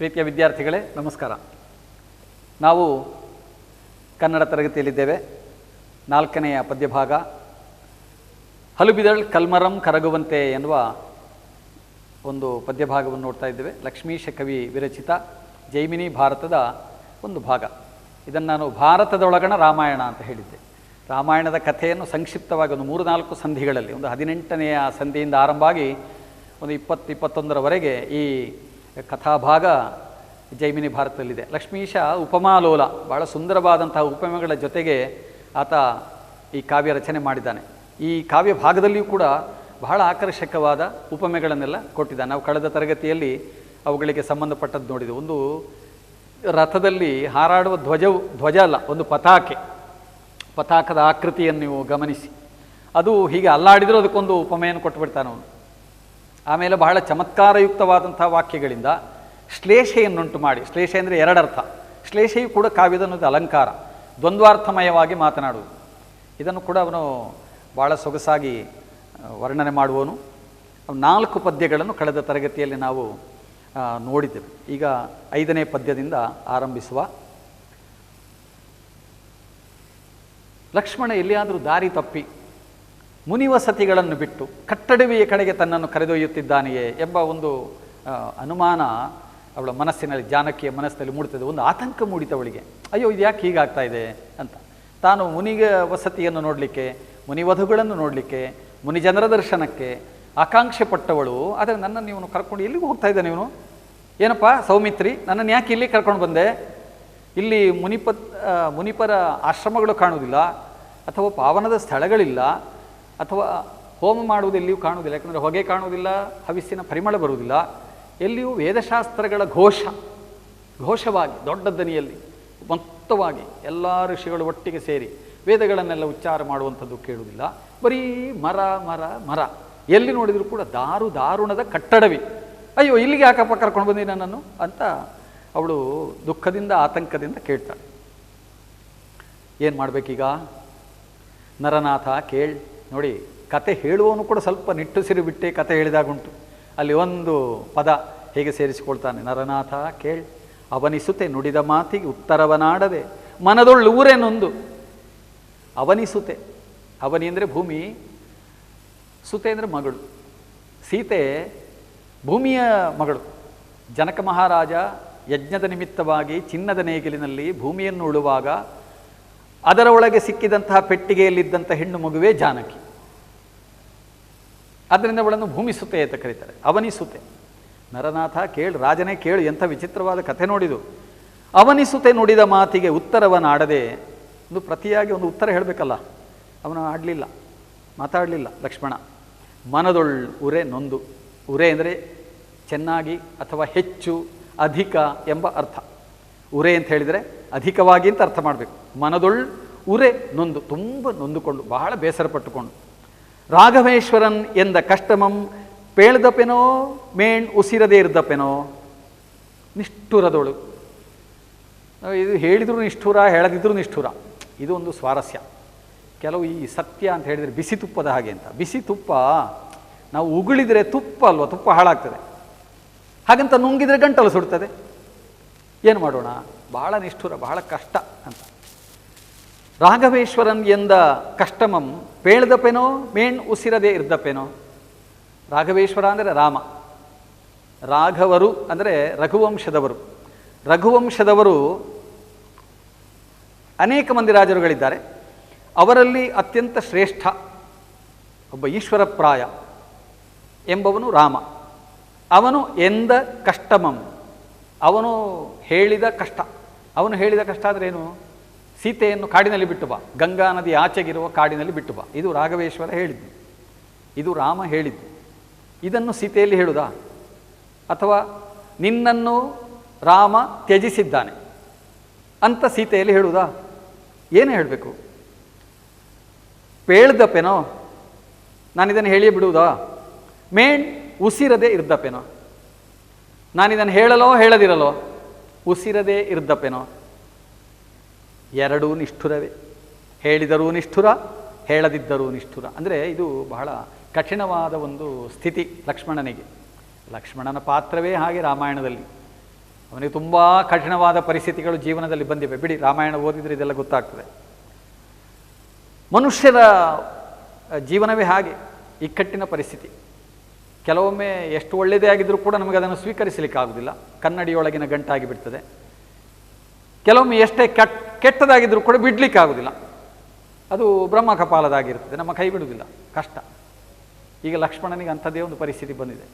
ಪ್ರೀತಿಯ ವಿದ್ಯಾರ್ಥಿಗಳೇ ನಮಸ್ಕಾರ. ನಾವು ಕನ್ನಡ ತರಗತಿಯಲ್ಲಿದ್ದೇವೆ. 4ನೆಯ ಪದ್ಯಭಾಗ ಹಲುಬಿದಳ್ ಕಲ್ಮರಂ ಕರಗುವಂತೆ ಎನ್ನುವ ಒಂದು ಪದ್ಯಭಾಗವನ್ನು ನೋಡ್ತಾ ಇದ್ದೇವೆ. ಲಕ್ಷ್ಮೀಶ ಕವಿ ವಿರಚಿತ ಜೈಮಿನಿ ಭಾರತದ ಒಂದು ಭಾಗ. ಇದನ್ನು ನಾನು ಭಾರತದೊಳಗಣ ರಾಮಾಯಣ ಅಂತ ಹೇಳಿದ್ದೆ. ರಾಮಾಯಣದ ಕಥೆಯನ್ನು ಸಂಕ್ಷಿಪ್ತವಾಗಿ ಒಂದು 3-4 ಸಂಧಿಗಳಲ್ಲಿ, ಒಂದು 18ನೆಯ ಸಂಧಿಯಿಂದ ಆರಂಭ ಆಗಿ ಒಂದು 20-21ರವರೆಗೆ ಈ ಕಥಾಭಾಗ ಜೈಮಿನಿ ಭಾರತದಲ್ಲಿದೆ. ಲಕ್ಷ್ಮೀಶ ಉಪಮಾಲೋಲ, ಭಾಳ ಸುಂದರವಾದಂತಹ ಉಪಮೆಗಳ ಜೊತೆಗೆ ಆತ ಈ ಕಾವ್ಯ ರಚನೆ ಮಾಡಿದ್ದಾನೆ. ಈ ಕಾವ್ಯ ಭಾಗದಲ್ಲಿಯೂ ಕೂಡ ಬಹಳ ಆಕರ್ಷಕವಾದ ಉಪಮೆಗಳನ್ನೆಲ್ಲ ಕೊಟ್ಟಿದ್ದಾನೆ. ನಾವು ಕಳೆದ ತರಗತಿಯಲ್ಲಿ ಅವುಗಳಿಗೆ ಸಂಬಂಧಪಟ್ಟದ್ದು ನೋಡಿದೆ. ಒಂದು ರಥದಲ್ಲಿ ಹಾರಾಡುವ ಧ್ವಜ ಅಲ್ಲ, ಒಂದು ಪತಾಕದ ಆಕೃತಿಯನ್ನು ನೀವು ಗಮನಿಸಿ. ಅದು ಹೀಗೆ ಅಲ್ಲಾಡಿದರೂ ಅದಕ್ಕೊಂದು ಉಪಮೆಯನ್ನು ಕೊಟ್ಟುಬಿಡ್ತಾನೆ ಅವನು. ಆಮೇಲೆ ಬಹಳ ಚಮತ್ಕಾರಯುಕ್ತವಾದಂಥ ವಾಕ್ಯಗಳಿಂದ ಶ್ಲೇಷೆಯನ್ನುಂಟು ಮಾಡಿ, ಶ್ಲೇಷೆ ಅಂದರೆ 2 ಅರ್ಥ. ಶ್ಲೇಷೆಯು ಕೂಡ ಕಾವ್ಯದ ಒಂದು ಅಲಂಕಾರ, ದ್ವಂದ್ವಾರ್ಥಮಯವಾಗಿ ಮಾತನಾಡುವುದು. ಇದನ್ನು ಕೂಡ ಅವನು ಭಾಳ ಸೊಗಸಾಗಿ ವರ್ಣನೆ ಮಾಡುವನು. 4 ಪದ್ಯಗಳನ್ನು ಕಳೆದ ತರಗತಿಯಲ್ಲಿ ನಾವು ನೋಡಿದ್ದೆವು. ಈಗ 5ನೇ ಪದ್ಯದಿಂದ ಆರಂಭಿಸುವ. ಲಕ್ಷ್ಮಣ ಎಲ್ಲಿಯಾದರೂ ದಾರಿ ತಪ್ಪಿ ಮುನಿವಸತಿಗಳನ್ನು ಬಿಟ್ಟು ಕಟ್ಟಡವಿಯ ಕಡೆಗೆ ತನ್ನನ್ನು ಕರೆದೊಯ್ಯುತ್ತಿದ್ದಾನೆಯೇ ಎಂಬ ಒಂದು ಅನುಮಾನ ಅವಳ ಮನಸ್ಸಿನಲ್ಲಿ, ಜಾನಕಿಯ ಮನಸ್ಸಿನಲ್ಲಿ ಮೂಡುತ್ತದೆ. ಒಂದು ಆತಂಕ ಮೂಡಿತವಳಿಗೆ. ಅಯ್ಯೋ, ಇದು ಯಾಕೆ ಹೀಗಾಗ್ತಾ ಇದೆ ಅಂತ. ತಾನು ಮುನಿಗ ವಸತಿಯನ್ನು ನೋಡಲಿಕ್ಕೆ, ಮುನಿವಧುಗಳನ್ನು ನೋಡಲಿಕ್ಕೆ, ಮುನಿಜನರ ದರ್ಶನಕ್ಕೆ ಆಕಾಂಕ್ಷೆ ಪಟ್ಟವಳು. ಆದರೆ ನನ್ನನ್ನು ಇವನು ಕರ್ಕೊಂಡು ಎಲ್ಲಿಗೂ ಹೋಗ್ತಾ ಇದ್ದಾನೆ ಇವನು. ಏನಪ್ಪ ಸೌಮಿತ್ರಿ, ನನ್ನನ್ನು ಯಾಕೆ ಇಲ್ಲಿ ಕರ್ಕೊಂಡು ಬಂದೆ? ಇಲ್ಲಿ ಮುನಿಪರ ಆಶ್ರಮಗಳು ಕಾಣುವುದಿಲ್ಲ, ಅಥವಾ ಪಾವನದ ಸ್ಥಳಗಳಿಲ್ಲ, ಅಥವಾ ಹೋಮ ಮಾಡುವುದು ಎಲ್ಲಿಯೂ ಕಾಣುವುದಿಲ್ಲ. ಯಾಕಂದರೆ ಹೊಗೆ ಕಾಣುವುದಿಲ್ಲ, ಹವಿಸ್ಸಿನ ಪರಿಮಳ ಬರುವುದಿಲ್ಲ. ಎಲ್ಲಿಯೂ ವೇದಶಾಸ್ತ್ರಗಳ ಘೋಷವಾಗಿ ದೊಡ್ಡ ದನಿಯಲ್ಲಿ ಮೊತ್ತವಾಗಿ ಎಲ್ಲ ಋಷಿಗಳು ಒಟ್ಟಿಗೆ ಸೇರಿ ವೇದಗಳನ್ನೆಲ್ಲ ಉಚ್ಚಾರ ಮಾಡುವಂಥದ್ದು ಕೇಳುವುದಿಲ್ಲ. ಬರೀ ಮರ ಮರ ಮರ, ಎಲ್ಲಿ ನೋಡಿದರೂ ಕೂಡ ದಾರುಣದ ಕಟ್ಟಡವಿ. ಅಯ್ಯೋ, ಇಲ್ಲಿಗೆ ಯಾಕಪ್ಪ ಕರ್ಕೊಂಡು ಬಂದಿ ನನ್ನನ್ನು ಅಂತ ಅವಳು ದುಃಖದಿಂದ ಆತಂಕದಿಂದ ಕೇಳ್ತಾಳೆ. ಏನು ಮಾಡಬೇಕೀಗ? ನರನಾಥ ಕೇಳ್. ನೋಡಿ, ಕತೆ ಹೇಳುವವನು ಕೂಡ ಸ್ವಲ್ಪ ನಿಟ್ಟುಸಿರು ಬಿಟ್ಟೆ ಕತೆ ಹೇಳಿದಾಗುಂಟು. ಅಲ್ಲಿ ಒಂದು ಪದ ಹೇಗೆ ಸೇರಿಸಿಕೊಳ್ತಾನೆ. ನರನಾಥ ಕೇಳ್, ಅವನಿಸುತ್ತೆ ನುಡಿದ ಮಾತಿಗೆ ಉತ್ತರವನಾಡದೆ ಮನದೊಳ್ಳು ಊರೇ ನೊಂದು. ಅವನಿಸುತ್ತೆ, ಅವನಿ ಅಂದರೆ ಭೂಮಿ, ಸುತೆ ಅಂದರೆ ಮಗಳು. ಸೀತೆ ಭೂಮಿಯ ಮಗಳು. ಜನಕ ಮಹಾರಾಜ ಯಜ್ಞದ ನಿಮಿತ್ತವಾಗಿ ಚಿನ್ನದ ನೇಗಿಲಿನಲ್ಲಿ ಭೂಮಿಯನ್ನು ಉಳುವಾಗ ಅದರ ಒಳಗೆ ಸಿಕ್ಕಿದಂತಹ ಪೆಟ್ಟಿಗೆಯಲ್ಲಿದ್ದಂಥ ಹೆಣ್ಣು ಮಗುವೇ ಜಾನಕಿ. ಆದ್ದರಿಂದ ಅವಳನ್ನು ಭೂಮಿಸುತ್ತೆ ಅಂತ ಕರೀತಾರೆ, ಅವನಿಸುತ್ತೆ. ನರನಾಥ ಕೇಳು, ರಾಜನೇ ಕೇಳು, ಎಂಥ ವಿಚಿತ್ರವಾದ ಕಥೆ ನೋಡಿದು. ಅವನಿಸುತ್ತೆ ನುಡಿದ ಮಾತಿಗೆ ಉತ್ತರವನ್ನಾಡದೆ. ಒಂದು ಪ್ರತಿಯಾಗಿ ಒಂದು ಉತ್ತರ ಹೇಳಬೇಕಲ್ಲ, ಅವನು ಆಡಲಿಲ್ಲ, ಮಾತಾಡಲಿಲ್ಲ ಲಕ್ಷ್ಮಣ. ಮನದೊಳ್ ಉರೆ ನೊಂದು. ಉರೆ ಅಂದರೆ ಚೆನ್ನಾಗಿ ಅಥವಾ ಹೆಚ್ಚು, ಅಧಿಕ ಎಂಬ ಅರ್ಥ. ಉರೆ ಅಂತ ಹೇಳಿದರೆ ಅಧಿಕವಾಗಿ ಅಂತ ಅರ್ಥ ಮಾಡಬೇಕು. ಮನದೊಳ್ ಉರೆ ನೊಂದು, ತುಂಬ ನೊಂದುಕೊಂಡು, ಬಹಳ ಬೇಸರಪಟ್ಟುಕೊಂಡು. ರಾಘವೇಶ್ವರನ್ ಎಂದ ಕಷ್ಟಮಂ ಪೇಳ್ದಪೆನೋ ಮೇಣ್ ಉಸಿರದೇ ಇರ್ದಪೆನೋ. ನಿಷ್ಠುರದೋಳು. ಇದು ಹೇಳಿದ್ರು ನಿಷ್ಠುರ, ಹೇಳದಿದ್ರು ನಿಷ್ಠುರ. ಇದು ಒಂದು ಸ್ವಾರಸ್ಯ. ಕೆಲವು ಈ ಸತ್ಯ ಅಂತ ಹೇಳಿದರೆ ಬಿಸಿ ತುಪ್ಪದ ಹಾಗೆ ಅಂತ. ಬಿಸಿ ತುಪ್ಪ ನಾವು ಉಗುಳಿದರೆ ತುಪ್ಪ ಅಲ್ವ, ತುಪ್ಪ ಹಾಳಾಗ್ತದೆ. ಹಾಗಂತ ನುಂಗಿದರೆ ಗಂಟಲು ಸುಡ್ತದೆ. ಏನು ಮಾಡೋಣ? ಬಹಳ ನಿಷ್ಠುರ, ಬಹಳ ಕಷ್ಟ ಅಂತ. ರಾಘವೇಶ್ವರನ್ ಎಂದ ಕಷ್ಟಮಂ ಪೇಳ್ದಪೆನೋ ಮೇಣ್ ಉಸಿರದೇ ಇರ್ದಪೆನೋ. ರಾಘವೇಶ್ವರ ಅಂದರೆ ರಾಮ, ರಾಘವರು ಅಂದರೆ ರಘುವಂಶದವರು. ರಘುವಂಶದವರು ಅನೇಕ ಮಂದಿ ರಾಜರುಗಳಿದ್ದಾರೆ. ಅವರಲ್ಲಿ ಅತ್ಯಂತ ಶ್ರೇಷ್ಠ ಒಬ್ಬ ಈಶ್ವರಪ್ರಾಯ ಎಂಬವನು ರಾಮ. ಅವನು ಎಂದ ಕಷ್ಟಮಂ, ಅವನು ಹೇಳಿದ ಕಷ್ಟ. ಅವನು ಹೇಳಿದ ಕಷ್ಟ ಅಂದರೆ ಏನು? ಸೀತೆಯನ್ನು ಕಾಡಿನಲ್ಲಿ ಬಿಟ್ಟು ಬಾ, ಗಂಗಾ ನದಿ ಆಚೆಗಿರುವ ಕಾಡಿನಲ್ಲಿ ಬಿಟ್ಟು ಬಾ. ಇದು ರಾಘವೇಶ್ವರ ಹೇಳಿದ್ದು, ಇದು ರಾಮ ಹೇಳಿದ್ದು. ಇದನ್ನು ಸೀತೆಯಲ್ಲಿ ಹೇಳುವುದಾ? ಅಥವಾ ನಿನ್ನನ್ನು ರಾಮ ತ್ಯಜಿಸಿದ್ದಾನೆ ಅಂತ ಸೀತೆಯಲ್ಲಿ ಹೇಳುವುದಾ? ಏನು ಹೇಳಬೇಕು? ಪೇಳ್ದಪೆನೋ, ನಾನಿದನ್ನು ಹೇಳಿಯೇ ಬಿಡುವುದಾ? ಮೇಣ್ ಉಸಿರದೆ ಇರ್ದಪೆನೋ, ನಾನಿದನ್ನು ಹೇಳಲೋ ಹೇಳದಿರಲೋ? ಉಸಿರದೆ ಇರ್ದಪೆನೋ. ಎರಡೂ ನಿಷ್ಠುರವೇ. ಹೇಳಿದರೂ ನಿಷ್ಠುರ, ಹೇಳದಿದ್ದರೂ ನಿಷ್ಠುರ. ಅಂದರೆ ಇದು ಬಹಳ ಕಠಿಣವಾದ ಒಂದು ಸ್ಥಿತಿ ಲಕ್ಷ್ಮಣನಿಗೆ. ಲಕ್ಷ್ಮಣನ ಪಾತ್ರವೇ ಹಾಗೆ ರಾಮಾಯಣದಲ್ಲಿ. ಅವನಿಗೆ ತುಂಬ ಕಠಿಣವಾದ ಪರಿಸ್ಥಿತಿಗಳು ಜೀವನದಲ್ಲಿ ಬಂದಿವೆ. ಬಿಡಿ, ರಾಮಾಯಣ ಓದಿದರೆ ಇದೆಲ್ಲ ಗೊತ್ತಾಗ್ತದೆ. ಮನುಷ್ಯರ ಜೀವನವೇ ಹಾಗೆ, ಇಕ್ಕಟ್ಟಿನ ಪರಿಸ್ಥಿತಿ. ಕೆಲವೊಮ್ಮೆ ಎಷ್ಟು ಒಳ್ಳೆಯದೇ ಆಗಿದ್ದರೂ ಕೂಡ ನಮಗೆ ಅದನ್ನು ಸ್ವೀಕರಿಸಲಿಕ್ಕಾಗುವುದಿಲ್ಲ, ಕನ್ನಡಿಯೊಳಗಿನ ಗಂಟಾಗಿ ಬಿಡ್ತದೆ. ಕೆಲವೊಮ್ಮೆ ಎಷ್ಟೇ ಕೆಟ್ಟದಾಗಿದ್ದರೂ ಕೂಡ ಬಿಡಲಿಕ್ಕಾಗುವುದಿಲ್ಲ, ಅದು ಬ್ರಹ್ಮ ಕಪಾಲದಾಗಿರ್ತದೆ, ನಮ್ಮ ಕೈ ಬಿಡುವುದಿಲ್ಲ, ಕಷ್ಟ. ಈಗ ಲಕ್ಷ್ಮಣನಿಗೆ ಅಂಥದ್ದೇ ಒಂದು ಪರಿಸ್ಥಿತಿ ಬಂದಿದೆ.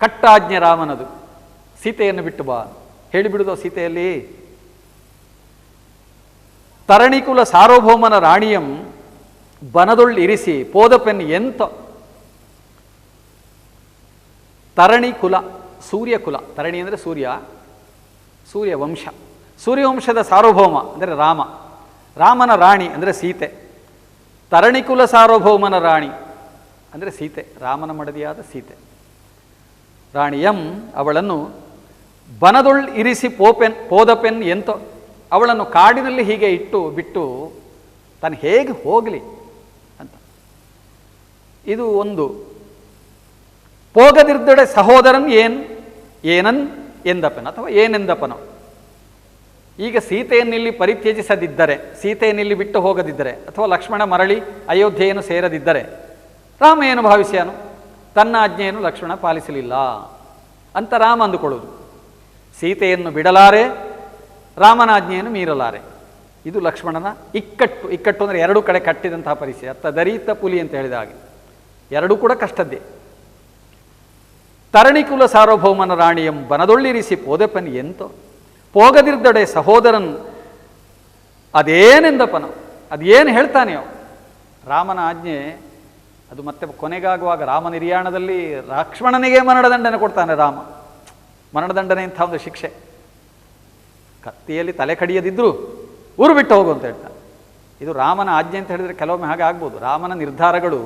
ಕಟ್ಟಾಜ್ಞೆ ರಾಮನದು, ಸೀತೆಯನ್ನು ಬಿಟ್ಟು ಬಾ ಹೇಳಿಬಿಡುವುದು. ಸೀತೆಯಲ್ಲಿ ತರಣಿಕುಲ ಸಾರ್ವಭೌಮನ ರಾಣಿಯಂ ಬನದೊಳ್ಳು ಇರಿಸಿ ಪೋದಪೆನ್ ಎಂತ. ತರಣಿ ಕುಲ, ಸೂರ್ಯಕುಲ. ತರಣಿ ಅಂದರೆ ಸೂರ್ಯ, ಸೂರ್ಯವಂಶ. ಸೂರ್ಯವಂಶದ ಸಾರ್ವಭೌಮ ಅಂದರೆ ರಾಮ, ರಾಮನ ರಾಣಿ ಅಂದರೆ ಸೀತೆ. ತರಣಿಕುಲ ಸಾರ್ವಭೌಮನ ರಾಣಿ ಅಂದರೆ ಸೀತೆ, ರಾಮನ ಮಡದಿಯಾದ ಸೀತೆ. ರಾಣಿಯಂ ಅವಳನ್ನು ಬನದೊಳ್ ಇರಿಸಿ ಪೋದಪೆನ್ ಎಂತೋ, ಅವಳನ್ನು ಕಾಡಿನಲ್ಲಿ ಹೀಗೆ ಇಟ್ಟು ಬಿಟ್ಟು ತಾನು ಹೇಗೆ ಹೋಗಲಿ ಅಂತ. ಇದು ಒಂದು. ಪೋಗದಿರ್ದೊಡೆ ಸಹೋದರನ್ ಏನನ್ ಎಂದಪನ ಅಥವಾ ಏನೆಂದಪನೋ. ಈಗ ಸೀತೆಯನ್ನಿಲ್ಲಿ ಪರಿತ್ಯಜಿಸದಿದ್ದರೆ, ಸೀತೆಯನ್ನಿಲ್ಲಿ ಬಿಟ್ಟು ಹೋಗದಿದ್ದರೆ, ಅಥವಾ ಲಕ್ಷ್ಮಣ ಮರಳಿ ಅಯೋಧ್ಯೆಯನ್ನು ಸೇರದಿದ್ದರೆ ರಾಮ ಏನು ಭಾವಿಸ್ಯಾನು? ತನ್ನ ಆಜ್ಞೆಯನ್ನು ಲಕ್ಷ್ಮಣ ಪಾಲಿಸಲಿಲ್ಲ ಅಂತ ರಾಮ ಅಂದುಕೊಳ್ಳುವುದು. ಸೀತೆಯನ್ನು ಬಿಡಲಾರೆ, ರಾಮನ ಆಜ್ಞೆಯನ್ನು ಮೀರಲಾರೆ. ಇದು ಲಕ್ಷ್ಮಣನ ಇಕ್ಕಟ್ಟು. ಇಕ್ಕಟ್ಟು ಅಂದರೆ ಎರಡೂ ಕಡೆ ಕಟ್ಟಿದಂತಹ ಪರಿಸ್ಥಿತಿ. ಅತ್ತ ದರೀತ ಪುಲಿ ಅಂತ ಹೇಳಿದ ಹಾಗೆ ಎರಡೂ ಕೂಡ ಕಷ್ಟದ್ದೇ. ತರಣಿಕುಲ ಸಾರ್ವಭೌಮನ ರಾಣಿಯಂ ಬನದೊಳ್ಳಿರಿಸಿ ಪೋದೆಪನ್ ಎಂತೋ, ಪೋಗದಿರ್ದಡೆ ಸಹೋದರನ್ ಅದೇನೆಂದಪನ. ಅದೇನು ಹೇಳ್ತಾನೆಯೋ ರಾಮನ ಆಜ್ಞೆ. ಅದು ಮತ್ತೆ ಕೊನೆಗಾಗುವಾಗ ರಾಮ ನಿರ್ಯಾಣದಲ್ಲಿ ಲಕ್ಷ್ಮಣನಿಗೆ ಮರಣದಂಡನೆ ಕೊಡ್ತಾನೆ ರಾಮ. ಮರಣದಂಡನೆ ಇಂಥ ಒಂದು ಶಿಕ್ಷೆ. ಕತ್ತಿಯಲ್ಲಿ ತಲೆ ಕಡಿಯದಿದ್ದರೂ ಊರು ಬಿಟ್ಟು ಹೋಗು ಅಂತ ಹೇಳ್ತಾನೆ. ಇದು ರಾಮನ ಆಜ್ಞೆ ಅಂತ ಹೇಳಿದರೆ ಕೆಲವೊಮ್ಮೆ ಹಾಗೆ ಆಗ್ಬೋದು. ರಾಮನ ನಿರ್ಧಾರಗಳು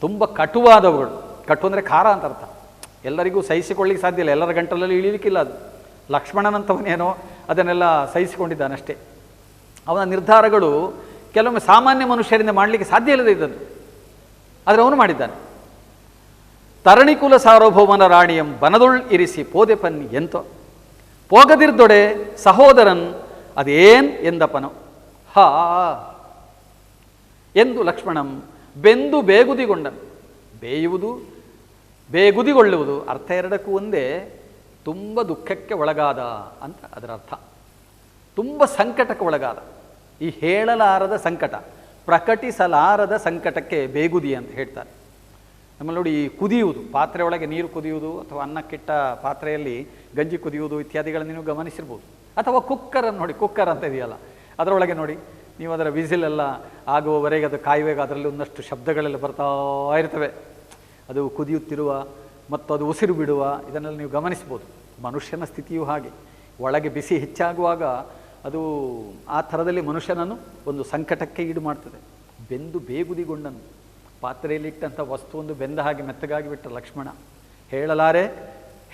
ತುಂಬ ಕಟುವಾದವುಗಳು. ಕಟು ಅಂದರೆ ಖಾರ ಅಂತ ಅರ್ಥ. ಎಲ್ಲರಿಗೂ ಸಹಿಸಿಕೊಳ್ಳಿಕ್ಕೆ ಸಾಧ್ಯ ಇಲ್ಲ, ಎಲ್ಲರ ಗಂಟಲಲ್ಲಿ ಇಳಿಲಿಕ್ಕಿಲ್ಲ ಅದು. ಲಕ್ಷ್ಮಣನಂತವನೇನೋ ಅದನ್ನೆಲ್ಲ ಸಹಿಸಿಕೊಂಡಿದ್ದಾನಷ್ಟೇ. ಅವನ ನಿರ್ಧಾರಗಳು ಕೆಲವೊಮ್ಮೆ ಸಾಮಾನ್ಯ ಮನುಷ್ಯರಿಂದ ಮಾಡಲಿಕ್ಕೆ ಸಾಧ್ಯ ಇಲ್ಲದೆ ಇದ್ದದ್ದು, ಆದರೆ ಅವನು ಮಾಡಿದ್ದಾನೆ. ತರಣಿಕುಲ ಸಾರ್ವಭೌಮನ ರಾಣಿಯಂ ಬನದೊಳ್ ಇರಿಸಿ ಪೋದೆಪನ್ ಎಂತೋ, ಪೋಗದಿರ್ದೊಡೆ ಸಹೋದರನ್ ಅದೇನ್ ಎಂದಪನೋ. ಹಾ ಎಂದು ಲಕ್ಷ್ಮಣಂ ಬೆಂದು ಬೇಗುದಿಗೊಂಡನು. ಬೇಯುವುದು, ಬೇಗುದಿಗೊಳ್ಳುವುದು ಅರ್ಥ ಎರಡಕ್ಕೂ ಒಂದೇ. ತುಂಬ ದುಃಖಕ್ಕೆ ಒಳಗಾದ ಅಂತ ಅದರ ಅರ್ಥ. ತುಂಬ ಸಂಕಟಕ್ಕೆ ಒಳಗಾದ. ಈ ಹೇಳಲಾರದ ಸಂಕಟ, ಪ್ರಕಟಿಸಲಾರದ ಸಂಕಟಕ್ಕೆ ಬೇಗುದಿ ಅಂತ ಹೇಳ್ತಾರೆ. ನಮ್ಮಲ್ಲಿ ನೋಡಿ, ಈ ಕುದಿಯುವುದು, ಪಾತ್ರೆ ಒಳಗೆ ನೀರು ಕುದಿಯುವುದು ಅಥವಾ ಅನ್ನಕ್ಕಿಟ್ಟ ಪಾತ್ರೆಯಲ್ಲಿ ಗಂಜಿ ಕುದಿಯುವುದು ಇತ್ಯಾದಿಗಳನ್ನು ನೀವು ಗಮನಿಸಿರ್ಬೋದು. ಅಥವಾ ಕುಕ್ಕರನ್ನು ನೋಡಿ, ಕುಕ್ಕರ್ ಅಂತ ಇದೆಯಲ್ಲ, ಅದರೊಳಗೆ ನೋಡಿ ನೀವು ಅದರ ವಿಸಿಲೆಲ್ಲ ಆಗುವವರೆಗೆ ಅದು ಕಾಯುವಾಗ ಅದರಲ್ಲಿ ಒಂದಷ್ಟು ಶಬ್ದಗಳೆಲ್ಲ ಬರ್ತಾ ಇರ್ತವೆ. ಅದು ಕುದಿಯುತ್ತಿರುವ ಮತ್ತು ಅದು ಉಸಿರು ಬಿಡುವ ಇದನ್ನೆಲ್ಲ ನೀವು ಗಮನಿಸ್ಬೋದು. ಮನುಷ್ಯನ ಸ್ಥಿತಿಯೂ ಹಾಗೆ. ಒಳಗೆ ಬಿಸಿ ಹೆಚ್ಚಾಗುವಾಗ ಅದು ಆ ಥರದಲ್ಲಿ ಮನುಷ್ಯನನ್ನು ಒಂದು ಸಂಕಟಕ್ಕೆ ಈಡು ಮಾಡ್ತದೆ. ಬೆಂದು ಬೇಗುದಿಗೊಂಡನು. ಪಾತ್ರೆಯಲ್ಲಿಟ್ಟಂಥ ವಸ್ತುವೊಂದು ಬೆಂದ ಹಾಗೆ ಮೆತ್ತಗಾಗಿ ಬಿಟ್ಟ ಲಕ್ಷ್ಮಣ. ಹೇಳಲಾರೆ,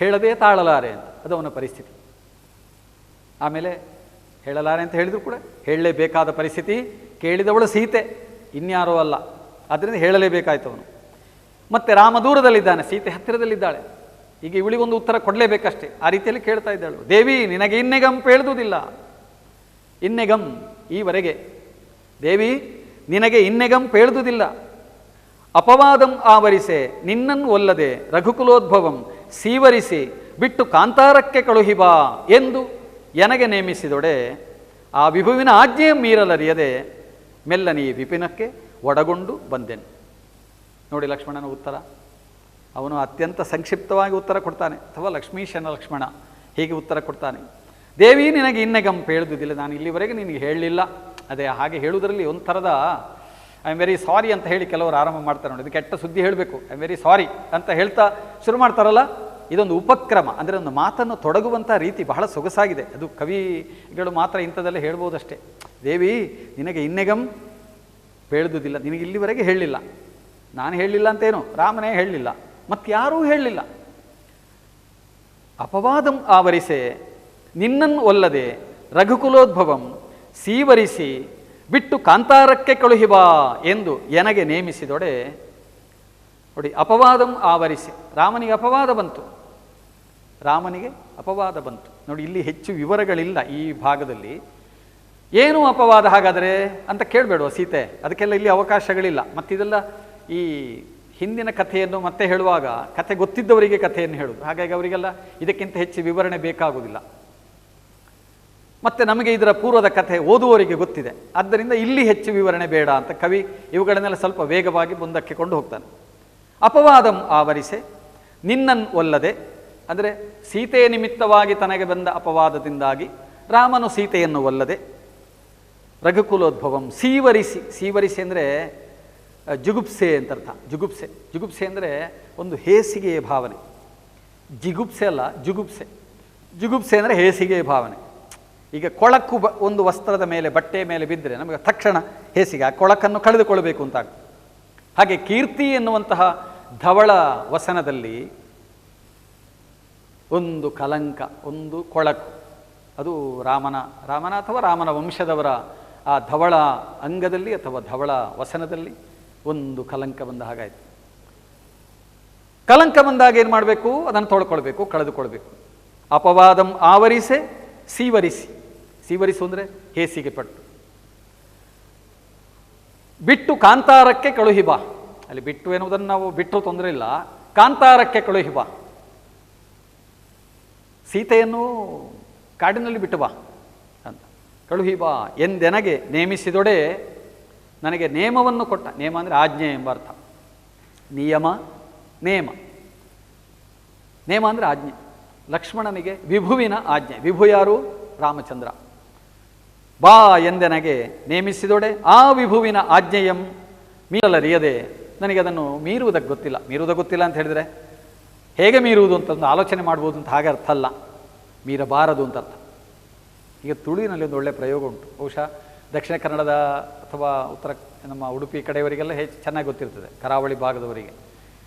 ಹೇಳದೇ ತಾಳಲಾರೆ ಅಂತ ಅದು ಅವನ ಪರಿಸ್ಥಿತಿ. ಆಮೇಲೆ ಹೇಳಲಾರೆ ಅಂತ ಹೇಳಿದ್ರು ಕೂಡ ಹೇಳಲೇಬೇಕಾದ ಪರಿಸ್ಥಿತಿ. ಕೇಳಿದವಳು ಸೀತೆ, ಇನ್ಯಾರೋ ಅಲ್ಲ, ಆದ್ದರಿಂದ ಹೇಳಲೇಬೇಕಾಯ್ತು ಅವನು. ಮತ್ತೆ ರಾಮ ದೂರದಲ್ಲಿದ್ದಾನೆ, ಸೀತೆ ಹತ್ತಿರದಲ್ಲಿದ್ದಾಳೆ. ಈಗ ಇವಳಿಗೊಂದು ಉತ್ತರ ಕೊಡಲೇಬೇಕಷ್ಟೇ. ಆ ರೀತಿಯಲ್ಲಿ ಕೇಳ್ತಾ ಇದ್ದಾಳು. ದೇವಿ ನಿನಗೆ ಇನ್ನೆಗಂ ಪೇಳುವುದಿಲ್ಲ. ಇನ್ನೆಗಂ ಈವರೆಗೆ ದೇವಿ ನಿನಗೆ ಇನ್ನೆಗಂ ಪೇಳುವುದಿಲ್ಲ. ಅಪವಾದಂ ಆವರಿಸೆ ನಿನ್ನನ್ನು ಒಲ್ಲದೆ ರಘುಕುಲೋದ್ಭವಂ ಸೀವರಿಸಿ ಬಿಟ್ಟು ಕಾಂತಾರಕ್ಕೆ ಕಳುಹಿಬಾ ಎಂದು ಎನಗೆ ನೇಮಿಸಿದೊಡೆ ಆ ವಿಭುವಿನ ಆಜ್ಞೆಯ ಮೀರಲರಿಯದೆ ಮೆಲ್ಲನಿ ವಿಪಿನಕ್ಕೆ ಒಡಗೊಂಡು ಬಂದೆನು. ನೋಡಿ ಲಕ್ಷ್ಮಣನ ಉತ್ತರ. ಅವನು ಅತ್ಯಂತ ಸಂಕ್ಷಿಪ್ತವಾಗಿ ಉತ್ತರ ಕೊಡ್ತಾನೆ, ಅಥವಾ ಲಕ್ಷ್ಮೀಶನ ಲಕ್ಷ್ಮಣ ಹೀಗೆ ಉತ್ತರ ಕೊಡ್ತಾನೆ. ದೇವಿ ನಿನಗೆ ಇನ್ನೆಗಂ ಪೇಳುವುದಿಲ್ಲ, ನಾನು ಇಲ್ಲಿವರೆಗೆ ನಿನಗೆ ಹೇಳಲಿಲ್ಲ. ಅದೇ ಹಾಗೆ ಹೇಳುವುದರಲ್ಲಿ ಒಂಥರದ ಐ ಆಮ್ ವೆರಿ ಸಾರಿ ಅಂತ ಹೇಳಿ ಕೆಲವರು ಆರಂಭ ಮಾಡ್ತಾರೆ ನೋಡಿ. ಇದು ಕೆಟ್ಟ ಸುದ್ದಿ ಹೇಳಬೇಕು, ಐ ಆಮ್ ವೆರಿ ಸಾರಿ ಅಂತ ಹೇಳ್ತಾ ಶುರು ಮಾಡ್ತಾರಲ್ಲ, ಇದೊಂದು ಉಪಕ್ರಮ. ಅಂದರೆ ಒಂದು ಮಾತನ್ನು ತೊಡಗುವಂಥ ರೀತಿ ಬಹಳ ಸೊಗಸಾಗಿದೆ. ಅದು ಕವಿಗಳು ಮಾತ್ರ ಇಂಥದ್ದೆಲ್ಲ ಹೇಳ್ಬೋದಷ್ಟೇ. ದೇವಿ ನಿನಗೆ ಇನ್ನೆಗಂ ಪೇಳುವುದಿಲ್ಲ, ನಿನಗೆ ಇಲ್ಲಿವರೆಗೆ ಹೇಳಲಿಲ್ಲ. ನಾನು ಹೇಳಲಿಲ್ಲ ಅಂತೇನು, ರಾಮನೇ ಹೇಳಲಿಲ್ಲ, ಮತ್ತಾರೂ ಹೇಳಲಿಲ್ಲ. ಅಪವಾದಂ ಆವರಿಸೆ ನಿನ್ನನ್ನು ಒಲ್ಲದೆ ರಘುಕುಲೋದ್ಭವಂ ಸೀವರಿಸಿ ಬಿಟ್ಟು ಕಾಂತಾರಕ್ಕೆ ಕಳುಹಿಬಾ ಎಂದು ಎನಗೆ ನೇಮಿಸಿದೊಡೆ. ನೋಡಿ, ಅಪವಾದಂ ಆವರಿಸಿ, ರಾಮನಿಗೆ ಅಪವಾದ ಬಂತು. ರಾಮನಿಗೆ ಅಪವಾದ ಬಂತು. ನೋಡಿ, ಇಲ್ಲಿ ಹೆಚ್ಚು ವಿವರಗಳಿಲ್ಲ ಈ ಭಾಗದಲ್ಲಿ. ಏನು ಅಪವಾದ ಹಾಗಾದರೆ ಅಂತ ಕೇಳಬೇಡುವ ಸೀತೆ, ಅದಕ್ಕೆಲ್ಲ ಇಲ್ಲಿ ಅವಕಾಶಗಳಿಲ್ಲ. ಮತ್ತಿದೆಲ್ಲ ಈ ಹಿಂದಿನ ಕಥೆಯನ್ನು ಮತ್ತೆ ಹೇಳುವಾಗ ಕಥೆ ಗೊತ್ತಿದ್ದವರಿಗೆ ಕಥೆಯನ್ನು ಹೇಳುವುದು, ಹಾಗಾಗಿ ಅವರಿಗೆಲ್ಲ ಇದಕ್ಕಿಂತ ಹೆಚ್ಚು ವಿವರಣೆ ಬೇಕಾಗುವುದಿಲ್ಲ. ಮತ್ತು ನಮಗೆ ಇದರ ಪೂರ್ವದ ಕಥೆ ಓದುವವರಿಗೆ ಗೊತ್ತಿದೆ, ಆದ್ದರಿಂದ ಇಲ್ಲಿ ಹೆಚ್ಚು ವಿವರಣೆ ಬೇಡ ಅಂತ ಕವಿ ಇವುಗಳನ್ನೆಲ್ಲ ಸ್ವಲ್ಪ ವೇಗವಾಗಿ ಮುಂದಕ್ಕೆ ಕೊಂಡು ಹೋಗ್ತಾನೆ. ಅಪವಾದಂ ಆವರಿಸೆ ನಿನ್ನನ್ನು ಒಲ್ಲದೆ, ಅಂದರೆ ಸೀತೆಯ ನಿಮಿತ್ತವಾಗಿ ತನಗೆ ಬಂದ ಅಪವಾದದಿಂದಾಗಿ ರಾಮನು ಸೀತೆಯನ್ನು ಒಲ್ಲದೆ, ರಘುಕುಲೋದ್ಭವಂ ಸೀವರಿಸಿ, ಸೀವರಿಸಿ ಅಂದರೆ ಜುಗುಪ್ಸೆ ಅಂತ ಅರ್ಥ. ಜುಗುಪ್ಸೆ, ಜುಗುಪ್ಸೆ ಅಂದರೆ ಒಂದು ಹೇಸಿಗೆಯ ಭಾವನೆ. ಜಿಗುಪ್ಸೆ ಅಲ್ಲ, ಜುಗುಪ್ಸೆ. ಜುಗುಪ್ಸೆ ಅಂದರೆ ಹೇಸಿಗೆಯ ಭಾವನೆ. ಈಗ ಕೊಳಕು ಒಂದು ವಸ್ತ್ರದ ಮೇಲೆ, ಬಟ್ಟೆಯ ಮೇಲೆ ಬಿದ್ದರೆ ನಮಗೆ ತಕ್ಷಣ ಹೇಸಿಗೆ, ಆ ಕೊಳಕನ್ನು ಕಳೆದುಕೊಳ್ಳಬೇಕು ಅಂತ. ಹಾಗೆ ಕೀರ್ತಿ ಎನ್ನುವಂತಹ ಧವಳ ವಸನದಲ್ಲಿ ಒಂದು ಕಲಂಕ, ಒಂದು ಕೊಳಕು, ಅದು ರಾಮನ ಅಥವಾ ರಾಮನ ವಂಶದವರ ಆ ಧವಳ ಅಂಗದಲ್ಲಿ ಅಥವಾ ಧವಳ ವಸನದಲ್ಲಿ ಒಂದು ಕಲಂಕ ಬಂದ ಹಾಗಾಯಿತು. ಕಲಂಕ ಬಂದಾಗ ಏನು ಮಾಡಬೇಕು? ಅದನ್ನು ತೊಳ್ಕೊಳ್ಬೇಕು, ಕಳೆದುಕೊಳ್ಬೇಕು. ಅಪವಾದಂ ಆವರಿಸೆ ಸೀವರಿಸಿ, ಸೀವರಿಸು ಅಂದರೆ ಹೇಸಿಗೆ ಪಟ್ಟು. ಬಿಟ್ಟು ಕಾಂತಾರಕ್ಕೆ ಕಳುಹಿಬಾ, ಅಲ್ಲಿ ಬಿಟ್ಟು ಎನ್ನುವುದನ್ನು ನಾವು ಬಿಟ್ಟು ತೊಂದರೆ ಇಲ್ಲ, ಕಾಂತಾರಕ್ಕೆ ಕಳುಹಿಬಾ, ಸೀತೆಯನ್ನು ಕಾಡಿನಲ್ಲಿ ಬಿಟ್ಟು ಬಾ ಅಂತ. ಕಳುಹಿಬಾ ಎಂದೆನಗೆ ನೇಮಿಸಿದೊಡೆ, ನನಗೆ ನೇಮವನ್ನು ಕೊಟ್ಟ. ನೇಮ ಅಂದರೆ ಆಜ್ಞೆ ಎಂಬ ಅರ್ಥ. ನಿಯಮ, ನೇಮ. ನೇಮ ಅಂದರೆ ಆಜ್ಞೆ. ಲಕ್ಷ್ಮಣನಿಗೆ ವಿಭುವಿನ ಆಜ್ಞೆ. ವಿಭು ಯಾರು? ರಾಮಚಂದ್ರ. ಬಾ ಎಂದೆನಗೆ ನೇಮಿಸಿದೊಡೆ ಆ ವಿಭುವಿನ ಆಜ್ಞೆಯಂ ಮೀರಲರಿಯದೆ, ನನಗೆ ಅದನ್ನು ಮೀರುವುದಕ್ಕೆ ಗೊತ್ತಿಲ್ಲ. ಮೀರುವುದಕ್ಕೆ ಗೊತ್ತಿಲ್ಲ ಅಂತ ಹೇಳಿದರೆ ಹೇಗೆ ಮೀರುವುದು ಅಂತಂದು ಆಲೋಚನೆ ಮಾಡ್ಬೋದು ಅಂತ ಹಾಗೆ ಅರ್ಥ ಅಲ್ಲ, ಮೀರಬಾರದು ಅಂತ ಅರ್ಥ. ಈಗ ತುಳುವಿನಲ್ಲಿ ಒಂದು ಒಳ್ಳೆಯ ಪ್ರಯೋಗ ಉಂಟು. ಬಹುಶಃ ದಕ್ಷಿಣ ಕನ್ನಡದ ಅಥವಾ ಉತ್ತರ ನಮ್ಮ ಉಡುಪಿ ಕಡೆಯವರಿಗೆಲ್ಲ ಹೆಚ್ಚು ಚೆನ್ನಾಗಿ ಗೊತ್ತಿರ್ತದೆ, ಕರಾವಳಿ ಭಾಗದವರಿಗೆ.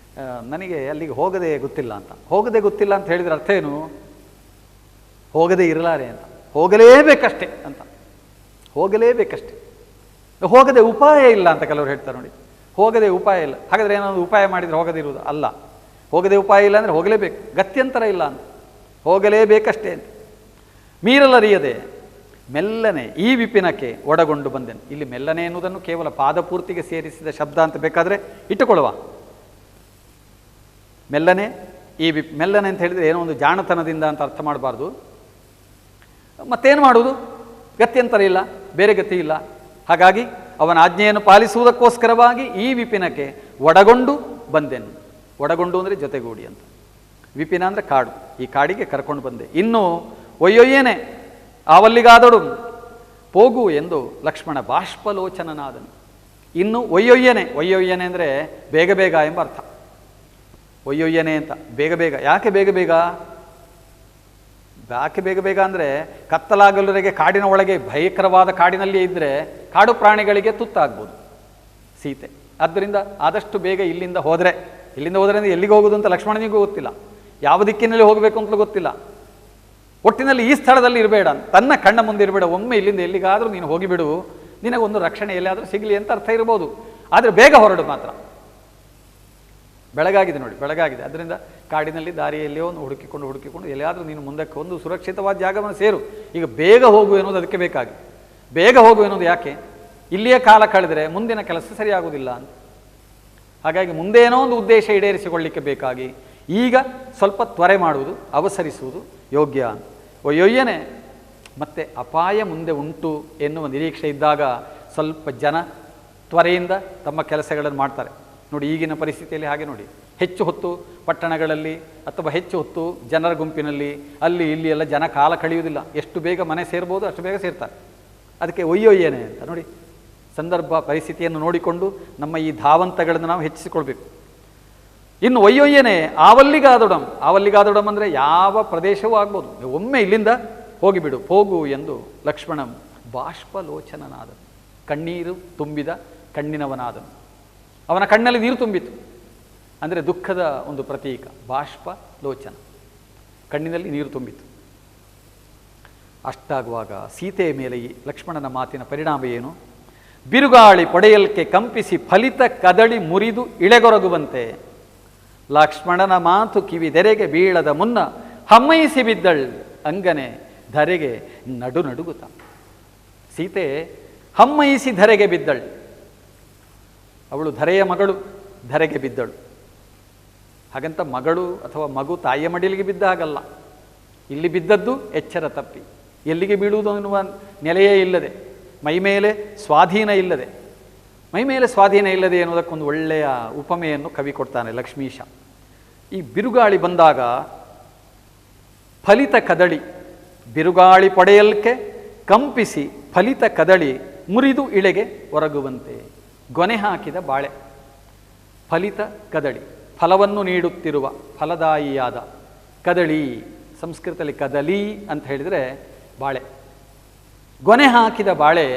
ನನಗೆ ಅಲ್ಲಿಗೆ ಹೋಗದೆ ಗೊತ್ತಿಲ್ಲ ಅಂತ. ಹೋಗದೆ ಗೊತ್ತಿಲ್ಲ ಅಂತ ಹೇಳಿದರೆ ಅರ್ಥ ಏನು? ಹೋಗದೇ ಇರಲಾರೆ ಅಂತ, ಹೋಗಲೇಬೇಕಷ್ಟೆ ಅಂತ. ಹೋಗಲೇಬೇಕಷ್ಟೆ, ಹೋಗದೆ ಉಪಾಯ ಇಲ್ಲ ಅಂತ ಕೆಲವರು ಹೇಳ್ತಾರೆ. ನೋಡಿ, ಹೋಗದೆ ಉಪಾಯ ಇಲ್ಲ. ಹಾಗಾದರೆ ಏನಾದರೂ ಉಪಾಯ ಮಾಡಿದರೆ ಹೋಗದೇ ಇರುವುದು ಅಲ್ಲ. ಹೋಗದೆ ಉಪಾಯ ಇಲ್ಲ ಅಂದರೆ ಹೋಗಲೇಬೇಕು, ಗತ್ಯಂತರ ಇಲ್ಲ ಅಂತ. ಹೋಗಲೇಬೇಕಷ್ಟೇ ಅಂತ. ಮೀರಲರಿಯದೆ ಮೆಲ್ಲನೆ ಈ ವಿಪಿನಕ್ಕೆ ಒಡಗೊಂಡು ಬಂದೆನು. ಇಲ್ಲಿ ಮೆಲ್ಲನೆ ಎನ್ನುವುದನ್ನು ಕೇವಲ ಪಾದಪೂರ್ತಿಗೆ ಸೇರಿಸಿದ ಶಬ್ದ ಅಂತ ಬೇಕಾದರೆ ಇಟ್ಟುಕೊಳ್ಳುವ. ಮೆಲ್ಲನೆ ಈ ಮೆಲ್ಲನೆ ಅಂತ ಹೇಳಿದರೆ ಏನೋ ಒಂದು ಜಾಣತನದಿಂದ ಅಂತ ಅರ್ಥ ಮಾಡಬಾರ್ದು. ಮತ್ತೇನು ಮಾಡುವುದು? ಗತ್ಯಂತರ ಇಲ್ಲ, ಬೇರೆ ಗತಿ ಇಲ್ಲ. ಹಾಗಾಗಿ ಅವನ ಆಜ್ಞೆಯನ್ನು ಪಾಲಿಸುವುದಕ್ಕೋಸ್ಕರವಾಗಿ ಈ ವಿಪಿನಕ್ಕೆ ಒಡಗೊಂಡು ಬಂದೆನು. ಒಡಗೊಂಡು ಅಂದರೆ ಜೊತೆಗೂಡಿ ಅಂತ. ವಿಪಿನ ಅಂದರೆ ಕಾಡು, ಈ ಕಾಡಿಗೆ ಕರ್ಕೊಂಡು ಬಂದೆ. ಇನ್ನು ಒಯ್ಯೊಯ್ಯೇನೆ ಆವಲ್ಲಿಗಾದಡು ಹೋಗು ಎಂದು ಲಕ್ಷ್ಮಣ ಬಾಷ್ಪಲೋಚನನಾದನು. ಇನ್ನು ಒಯ್ಯೊಯ್ಯನೆ, ಒಯ್ಯೊಯ್ಯನೆ ಅಂದರೆ ಬೇಗ ಬೇಗ ಎಂಬ ಅರ್ಥ. ಒಯ್ಯೊಯ್ಯನೆ ಅಂತ ಬೇಗ ಬೇಗ. ಯಾಕೆ ಬೇಗ ಬೇಗ? ಯಾಕೆ ಬೇಗ ಬೇಗ ಅಂದರೆ ಕತ್ತಲಾಗಲುವರೆಗೆ ಕಾಡಿನ ಒಳಗೆ ಭಯಂಕರವಾದ ಕಾಡಿನಲ್ಲಿಯೇ ಇದ್ದರೆ ಕಾಡು ಪ್ರಾಣಿಗಳಿಗೆ ತುತ್ತಾಗ್ಬೋದು ಸೀತೆ. ಆದ್ದರಿಂದ ಆದಷ್ಟು ಬೇಗ ಇಲ್ಲಿಂದ ಹೋದರೆ ಅಂದರೆ ಎಲ್ಲಿಗೆ ಹೋಗೋದು ಅಂತ ಲಕ್ಷ್ಮಣನಿಗೂ ಗೊತ್ತಿಲ್ಲ, ಯಾವ ದಿಕ್ಕಿನಲ್ಲಿ ಹೋಗಬೇಕು ಅಂತಲೂ ಗೊತ್ತಿಲ್ಲ. ಒಟ್ಟಿನಲ್ಲಿ ಈ ಸ್ಥಳದಲ್ಲಿ ಇರಬೇಡ, ತನ್ನ ಕಣ್ಣ ಮುಂದೆ ಇರಬೇಡ, ಒಮ್ಮೆ ಇಲ್ಲಿಂದ ಎಲ್ಲಿಗಾದರೂ ನೀನು ಹೋಗಿಬಿಡು, ನಿನಗೊಂದು ರಕ್ಷಣೆ ಎಲ್ಲಿಯಾದರೂ ಸಿಗಲಿ ಅಂತ ಅರ್ಥ ಇರ್ಬೋದು. ಆದರೆ ಬೇಗ ಹೊರಡು ಮಾತ್ರ. ಬೆಳಗಾಗಿದೆ ನೋಡಿ, ಬೆಳಗಾಗಿದೆ. ಅದರಿಂದ ಕಾಡಿನಲ್ಲಿ ದಾರಿಯಲ್ಲಿಯೋ ಒಂದು ಹುಡುಕಿಕೊಂಡು ಎಲ್ಲಿಯಾದರೂ ನೀನು ಮುಂದಕ್ಕೆ ಒಂದು ಸುರಕ್ಷಿತವಾದ ಜಾಗವನ್ನು ಸೇರು. ಈಗ ಬೇಗ ಹೋಗು ಎನ್ನುವುದು ಅದಕ್ಕೆ ಬೇಕಾಗಿ. ಬೇಗ ಹೋಗು ಎನ್ನುವುದು ಯಾಕೆ? ಇಲ್ಲಿಯೇ ಕಾಲ ಕಳೆದರೆ ಮುಂದಿನ ಕೆಲಸ ಸರಿಯಾಗುವುದಿಲ್ಲ ಅಂತ. ಹಾಗಾಗಿ ಮುಂದೇನೋ ಒಂದು ಉದ್ದೇಶ ಈಡೇರಿಸಿಕೊಳ್ಳಿಕ್ಕೆ ಬೇಕಾಗಿ ಈಗ ಸ್ವಲ್ಪ ತ್ವರೆ ಮಾಡುವುದು, ಅವಸರಿಸುವುದು ಯೋಗ್ಯ ಅಂತ. ಒಯ್ಯೊಯ್ಯನೆ ಮತ್ತೆ ಅಪಾಯ ಮುಂದೆ ಉಂಟು ಎನ್ನುವ ನಿರೀಕ್ಷೆ ಇದ್ದಾಗ ಸ್ವಲ್ಪ ಜನ ತ್ವರೆಯಿಂದ ತಮ್ಮ ಕೆಲಸಗಳನ್ನು ಮಾಡ್ತಾರೆ. ನೋಡಿ, ಈಗಿನ ಪರಿಸ್ಥಿತಿಯಲ್ಲಿ ಹಾಗೆ ನೋಡಿ, ಹೆಚ್ಚು ಹೊತ್ತು ಪಟ್ಟಣಗಳಲ್ಲಿ ಅಥವಾ ಹೆಚ್ಚು ಹೊತ್ತು ಜನರ ಗುಂಪಿನಲ್ಲಿ ಅಲ್ಲಿ ಇಲ್ಲಿ ಎಲ್ಲ ಜನ ಕಾಲ ಕಳೆಯುವುದಿಲ್ಲ. ಎಷ್ಟು ಬೇಗ ಮನೆ ಸೇರ್ಬೋದು ಅಷ್ಟು ಬೇಗ ಸೇರ್ತಾರೆ. ಅದಕ್ಕೆ ಒಯ್ಯೊಯ್ಯನೆ ಅಂತ. ನೋಡಿ, ಸಂದರ್ಭ ಪರಿಸ್ಥಿತಿಯನ್ನು ನೋಡಿಕೊಂಡು ನಮ್ಮ ಈ ಧಾವಂತಗಳನ್ನು ನಾವು ಹೆಚ್ಚಿಸಿಕೊಳ್ಬೇಕು. ಇನ್ನು ಒಯ್ಯೊಯ್ಯನೆ ಆವಲ್ಲಿಗಾದೊಡಂ, ಆವಲ್ಲಿಗಾದೊಡಂ ಅಂದರೆ ಯಾವ ಪ್ರದೇಶವೂ ಆಗ್ಬೋದು, ಒಮ್ಮೆ ಇಲ್ಲಿಂದ ಹೋಗಿಬಿಡು, ಹೋಗು ಎಂದು ಲಕ್ಷ್ಮಣ ಬಾಷ್ಪಲೋಚನನಾದನು. ಕಣ್ಣೀರು ತುಂಬಿದ ಕಣ್ಣಿನವನಾದನು. ಅವನ ಕಣ್ಣಲ್ಲಿ ನೀರು ತುಂಬಿತು ಅಂದರೆ ದುಃಖದ ಒಂದು ಪ್ರತೀಕ. ಬಾಷ್ಪ ಲೋಚನ, ಕಣ್ಣಿನಲ್ಲಿ ನೀರು ತುಂಬಿತು. ಅಷ್ಟಾಗುವಾಗ ಸೀತೆಯ ಮೇಲೆ ಈ ಲಕ್ಷ್ಮಣನ ಮಾತಿನ ಪರಿಣಾಮ ಏನು? ಬಿರುಗಾಳಿ ಪೊಡೆಯಲ್ಕೆ ಕಂಪಿಸಿ ಫಲಿತ ಕದಳಿ ಮುರಿದು ಇಳೆಗೊರಗುವಂತೆ ಲಕ್ಷ್ಮಣನ ಮಾತು ಕಿವಿದೆರೆಗೆ ಬೀಳದ ಮುನ್ನ ಹಮ್ಮೈಸಿ ಬಿದ್ದಳ್ ಅಂಗನೆ ಧರೆಗೆ ನಡು ನಡುಗುತ್ತ. ಸೀತೆ ಹಮ್ಮೈಸಿ ಧರೆಗೆ ಬಿದ್ದಳು. ಅವಳು ಧರೆಯ ಮಗಳು, ಧರೆಗೆ ಬಿದ್ದಳು. ಹಾಗಂತ ಮಗಳು ಅಥವಾ ಮಗು ತಾಯಿಯ ಮಡಿಲಿಗೆ ಬಿದ್ದ ಹಾಗಲ್ಲ. ಇಲ್ಲಿ ಬಿದ್ದದ್ದು ಎಚ್ಚರ ತಪ್ಪಿ, ಎಲ್ಲಿಗೆ ಬೀಳುವುದು ಅನ್ನುವ ನೆಲೆಯೇ ಇಲ್ಲದೆ, ಮೈಮೇಲೆ ಸ್ವಾಧೀನ ಇಲ್ಲದೆ. ಮೈಮೇಲೆ ಸ್ವಾಧೀನ ಇಲ್ಲದೆ ಎನ್ನುವುದಕ್ಕೊಂದು ಒಳ್ಳೆಯ ಉಪಮೆಯನ್ನು ಕವಿ ಕೊಡ್ತಾನೆ ಲಕ್ಷ್ಮೀಶ. ಈ ಬಿರುಗಾಳಿ ಬಂದಾಗ ಫಲಿತ ಕದಳಿ, ಬಿರುಗಾಳಿ ಪಡೆಯಲ್ಕೆ ಕಂಪಿಸಿ ಫಲಿತ ಕದಳಿ ಮುರಿದು ಇಳೆಗೆ ಒರಗುವಂತೆ. ಗೊನೆ ಹಾಕಿದ ಬಾಳೆ, ಫಲಿತ ಕದಳಿ, ಫಲವನ್ನು ನೀಡುತ್ತಿರುವ ಫಲದಾಯಿಯಾದ ಕದಳಿ. ಸಂಸ್ಕೃತದಲ್ಲಿ ಕದಲಿ ಅಂತ ಹೇಳಿದರೆ ಬಾಳೆ. ಗೊನೆ ಹಾಕಿದ ಬಾಳೆ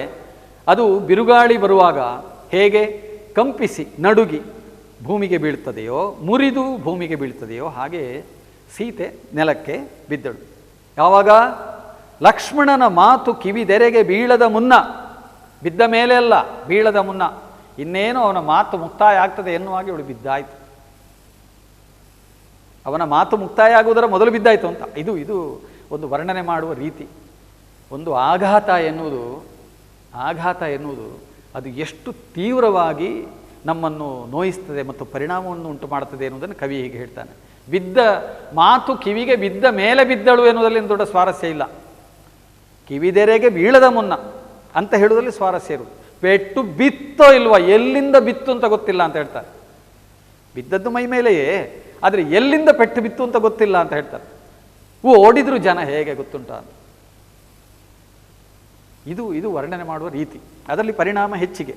ಅದು ಬಿರುಗಾಳಿ ಬರುವಾಗ ಹೇಗೆ ಕಂಪಿಸಿ ನಡುಗಿ ಭೂಮಿಗೆ ಬೀಳ್ತದೆಯೋ, ಮುರಿದು ಭೂಮಿಗೆ ಬೀಳ್ತದೆಯೋ, ಹಾಗೆ ಸೀತೆ ನೆಲಕ್ಕೆ ಬಿದ್ದಳು. ಯಾವಾಗ? ಲಕ್ಷ್ಮಣನ ಮಾತು ಕಿವಿದೆರೆಗೆ ಬೀಳದ ಮುನ್ನ. ಬಿದ್ದ ಮೇಲೆ ಅಲ್ಲ, ಬೀಳದ ಮುನ್ನ. ಇನ್ನೇನು ಅವನ ಮಾತು ಮುಕ್ತಾಯ ಆಗ್ತದೆ ಎನ್ನುವಾಗಿ ಅವಳು ಬಿದ್ದಾಯಿತು. ಅವನ ಮಾತು ಮುಕ್ತಾಯ ಆಗುವುದರ ಮೊದಲು ಬಿದ್ದಾಯಿತು ಅಂತ. ಇದು ಒಂದು ವರ್ಣನೆ ಮಾಡುವ ರೀತಿ. ಒಂದು ಆಘಾತ ಎನ್ನುವುದು ಅದು ಎಷ್ಟು ತೀವ್ರವಾಗಿ ನಮ್ಮನ್ನು ನೋಯಿಸ್ತದೆ ಮತ್ತು ಪರಿಣಾಮವನ್ನು ಉಂಟು ಮಾಡುತ್ತದೆ ಎನ್ನುವುದನ್ನು ಕವಿ ಹೀಗೆ ಹೇಳ್ತಾನೆ. ಬಿದ್ದ ಮಾತು ಕಿವಿಗೆ ಬಿದ್ದ ಮೇಲೆ ಬಿದ್ದಳು ಎನ್ನುವುದರಲ್ಲಿ ದೊಡ್ಡ ಸ್ವಾರಸ್ಯ ಇಲ್ಲ. ಕಿವಿದೆರೆಗೆ ಬೀಳದ ಮುನ್ನ ಅಂತ ಹೇಳುವುದರಲ್ಲಿ ಸ್ವಾರಸ್ಯ ಇರುವುದು. ಪೆಟ್ಟು ಬಿತ್ತೋ ಇಲ್ವಾ, ಎಲ್ಲಿಂದ ಬಿತ್ತು ಅಂತ ಗೊತ್ತಿಲ್ಲ ಅಂತ ಹೇಳ್ತಾರೆ. ಬಿದ್ದದ್ದು ಮೈ ಮೇಲೆಯೇ, ಆದರೆ ಎಲ್ಲಿಂದ ಪೆಟ್ಟು ಬಿತ್ತು ಅಂತ ಗೊತ್ತಿಲ್ಲ ಅಂತ ಹೇಳ್ತಾರೆ. ಓಡಿದ್ರು ಜನ ಹೇಗೆ ಗೊತ್ತುಂಟ ಅಂತ. ಇದು ವರ್ಣನೆ ಮಾಡುವ ರೀತಿ. ಅದರಲ್ಲಿ ಪರಿಣಾಮ ಹೆಚ್ಚಿಗೆ.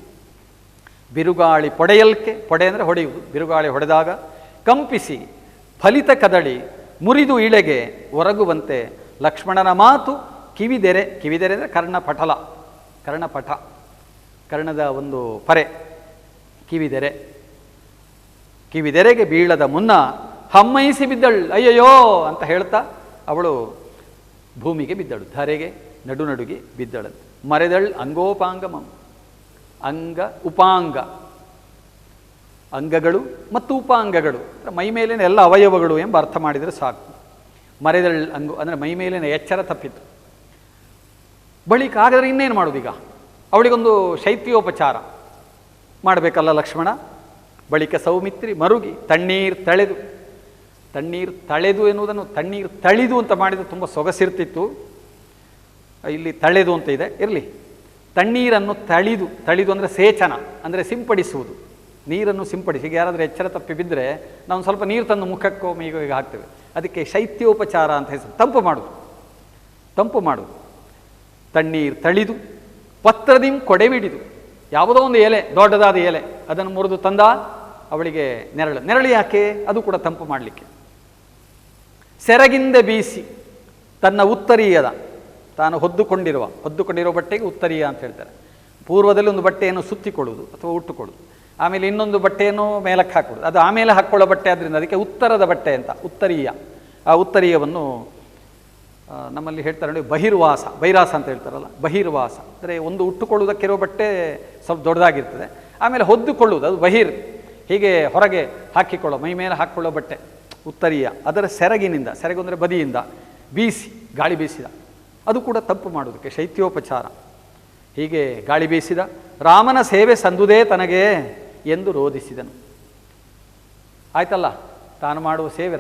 ಬಿರುಗಾಳಿ ಪೊಡೆಯಲ್ಕೆ, ಪೊಡೆ ಅಂದರೆ ಹೊಡೆಯುವುದು, ಬಿರುಗಾಳಿ ಹೊಡೆದಾಗ ಕಂಪಿಸಿ ಫಲಿತ ಕದಳಿ ಮುರಿದು ಇಳೆಗೆ ಒರಗುವಂತೆ ಲಕ್ಷ್ಮಣನ ಮಾತು ಕಿವಿದೆರೆ ಅಂದರೆ ಕರ್ಣಪಟ, ಕರ್ಣದ ಒಂದು ಪರೆ, ಕಿವಿದೆರೆಗೆ ಬೀಳದ ಮುನ್ನ ಹಮ್ಮೈಸಿ ಬಿದ್ದಳು, ಅಯ್ಯಯ್ಯೋ ಅಂತ ಹೇಳ್ತಾ ಅವಳು ಭೂಮಿಗೆ ಬಿದ್ದಳು, ಧರೆಗೆ ನಡುನಡುಗಿ ಬಿದ್ದಳಂತೆ. ಮರೆದಳ್ ಅಂಗೋಪಾಂಗಮಂ, ಅಂಗ ಉಪಾಂಗ, ಅಂಗಗಳು ಮತ್ತು ಉಪಾಂಗಗಳು ಮೈಮೇಲಿನ ಎಲ್ಲ ಅವಯವಗಳು ಎಂಬ ಅರ್ಥ ಮಾಡಿದರೆ ಸಾಕು. ಮರೆದಳ್ ಅಂಗು ಅಂದರೆ ಮೈಮೇಲಿನ ಎಚ್ಚರ ತಪ್ಪಿತು. ಬಳಿಕ ಹಾಗಾದರೆ ಇನ್ನೇನು ಮಾಡೋದೀಗ? ಅವಳಿಗೊಂದು ಶೈತ್ಯೋಪಚಾರ ಮಾಡಬೇಕಲ್ಲ ಲಕ್ಷ್ಮಣ. ಬಳಿಕ ಸೌಮಿತ್ರಿ ಮರುಗಿ ತಣ್ಣೀರು ತಳೆದು ಎನ್ನುವುದನ್ನು ತಣ್ಣೀರು ತಳಿದು ಅಂತ ಮಾಡಿದರೆ ತುಂಬ ಸೊಗಸಿರ್ತಿತ್ತು. ಇಲ್ಲಿ ತಳೆದು ಅಂತ ಇದೆ, ಇರಲಿ. ತಣ್ಣೀರನ್ನು ತಳಿದು ಅಂದರೆ ಸೇಚನ, ಅಂದರೆ ಸಿಂಪಡಿಸುವುದು, ನೀರನ್ನು ಸಿಂಪಡಿಸಿ. ಈಗ ಯಾರಾದರೂ ಎಚ್ಚರ ತಪ್ಪಿ ಬಿದ್ದರೆ ನಾವು ಸ್ವಲ್ಪ ನೀರು ತಂದು ಮುಖಕ್ಕೋ ಮೀಗೋ ಈಗ ಹಾಕ್ತೇವೆ. ಅದಕ್ಕೆ ಶೈತ್ಯೋಪಚಾರ ಅಂತ ಹೆಸರು. ತಂಪು ಮಾಡುವುದು. ತಣ್ಣೀರು ತಳಿದು ಪತ್ರದಿಂ ಕೊಡೆಬಿಡಿದು, ಯಾವುದೋ ಒಂದು ಎಲೆ, ದೊಡ್ಡದಾದ ಎಲೆ, ಅದನ್ನು ಮುರಿದು ತಂದ ಅವಳಿಗೆ ನೆರಳು ಯಾಕೆ? ಅದು ಕೂಡ ತಂಪು ಮಾಡಲಿಕ್ಕೆ. ಸೆರಗಿಂದ ಬೀಸಿ ತನ್ನ ಉತ್ತರೀಯದ, ತಾನು ಹೊದ್ದುಕೊಂಡಿರುವ ಬಟ್ಟೆಗೆ ಉತ್ತರೀಯ ಅಂತ ಹೇಳ್ತಾರೆ. ಪೂರ್ವದಲ್ಲಿ ಒಂದು ಬಟ್ಟೆಯನ್ನು ಸುತ್ತಿಕೊಳ್ಳುವುದು ಅಥವಾ ಉಟ್ಟುಕೊಳ್ಳುವುದು, ಆಮೇಲೆ ಇನ್ನೊಂದು ಬಟ್ಟೆಯನ್ನು ಮೇಲಕ್ಕೆ ಹಾಕುವುದು, ಅದು ಆಮೇಲೆ ಹಾಕ್ಕೊಳ್ಳೋ ಬಟ್ಟೆ. ಆದ್ದರಿಂದ ಅದಕ್ಕೆ ಉತ್ತರದ ಬಟ್ಟೆ ಅಂತ ಉತ್ತರೀಯ. ಆ ಉತ್ತರೀಯವನ್ನು ನಮ್ಮಲ್ಲಿ ಹೇಳ್ತಾರೆ ನೋಡಿ, ಬೈರಾಸ ಅಂತ ಹೇಳ್ತಾರಲ್ಲ, ಬಹಿರ್ವಾಸ ಅಂದರೆ ಒಂದು ಉಟ್ಟುಕೊಳ್ಳುವುದಕ್ಕಿರೋ ಬಟ್ಟೆ ಸ್ವಲ್ಪ ದೊಡ್ಡದಾಗಿರ್ತದೆ, ಆಮೇಲೆ ಹೊದ್ದುಕೊಳ್ಳುವುದು ಅದು ಬಹಿರ್, ಹೀಗೆ ಹೊರಗೆ ಹಾಕಿಕೊಳ್ಳೋ, ಮೈ ಮೇಲೆ ಹಾಕ್ಕೊಳ್ಳೋ ಬಟ್ಟೆ ಉತ್ತರೀಯ. ಅದರ ಸೆರಗಿನಿಂದ, ಸೆರಗು ಅಂದರೆ ಬದಿಯಿಂದ ಬೀಸಿ, ಗಾಳಿ ಬೀಸಿದ, ಅದು ಕೂಡ ತಪ್ಪು ಮಾಡುವುದಕ್ಕೆ ಶೈತ್ಯೋಪಚಾರ. ಹೀಗೆ ಗಾಳಿ ಬೀಸಿದ ರಾಮನ ಸೇವೆ ಸಂದುದೇ ತನಗೆ ಎಂದು ರೋಧಿಸಿದನು. ಆಯ್ತಲ್ಲ, ತಾನು ಮಾಡುವ ಸೇವೆ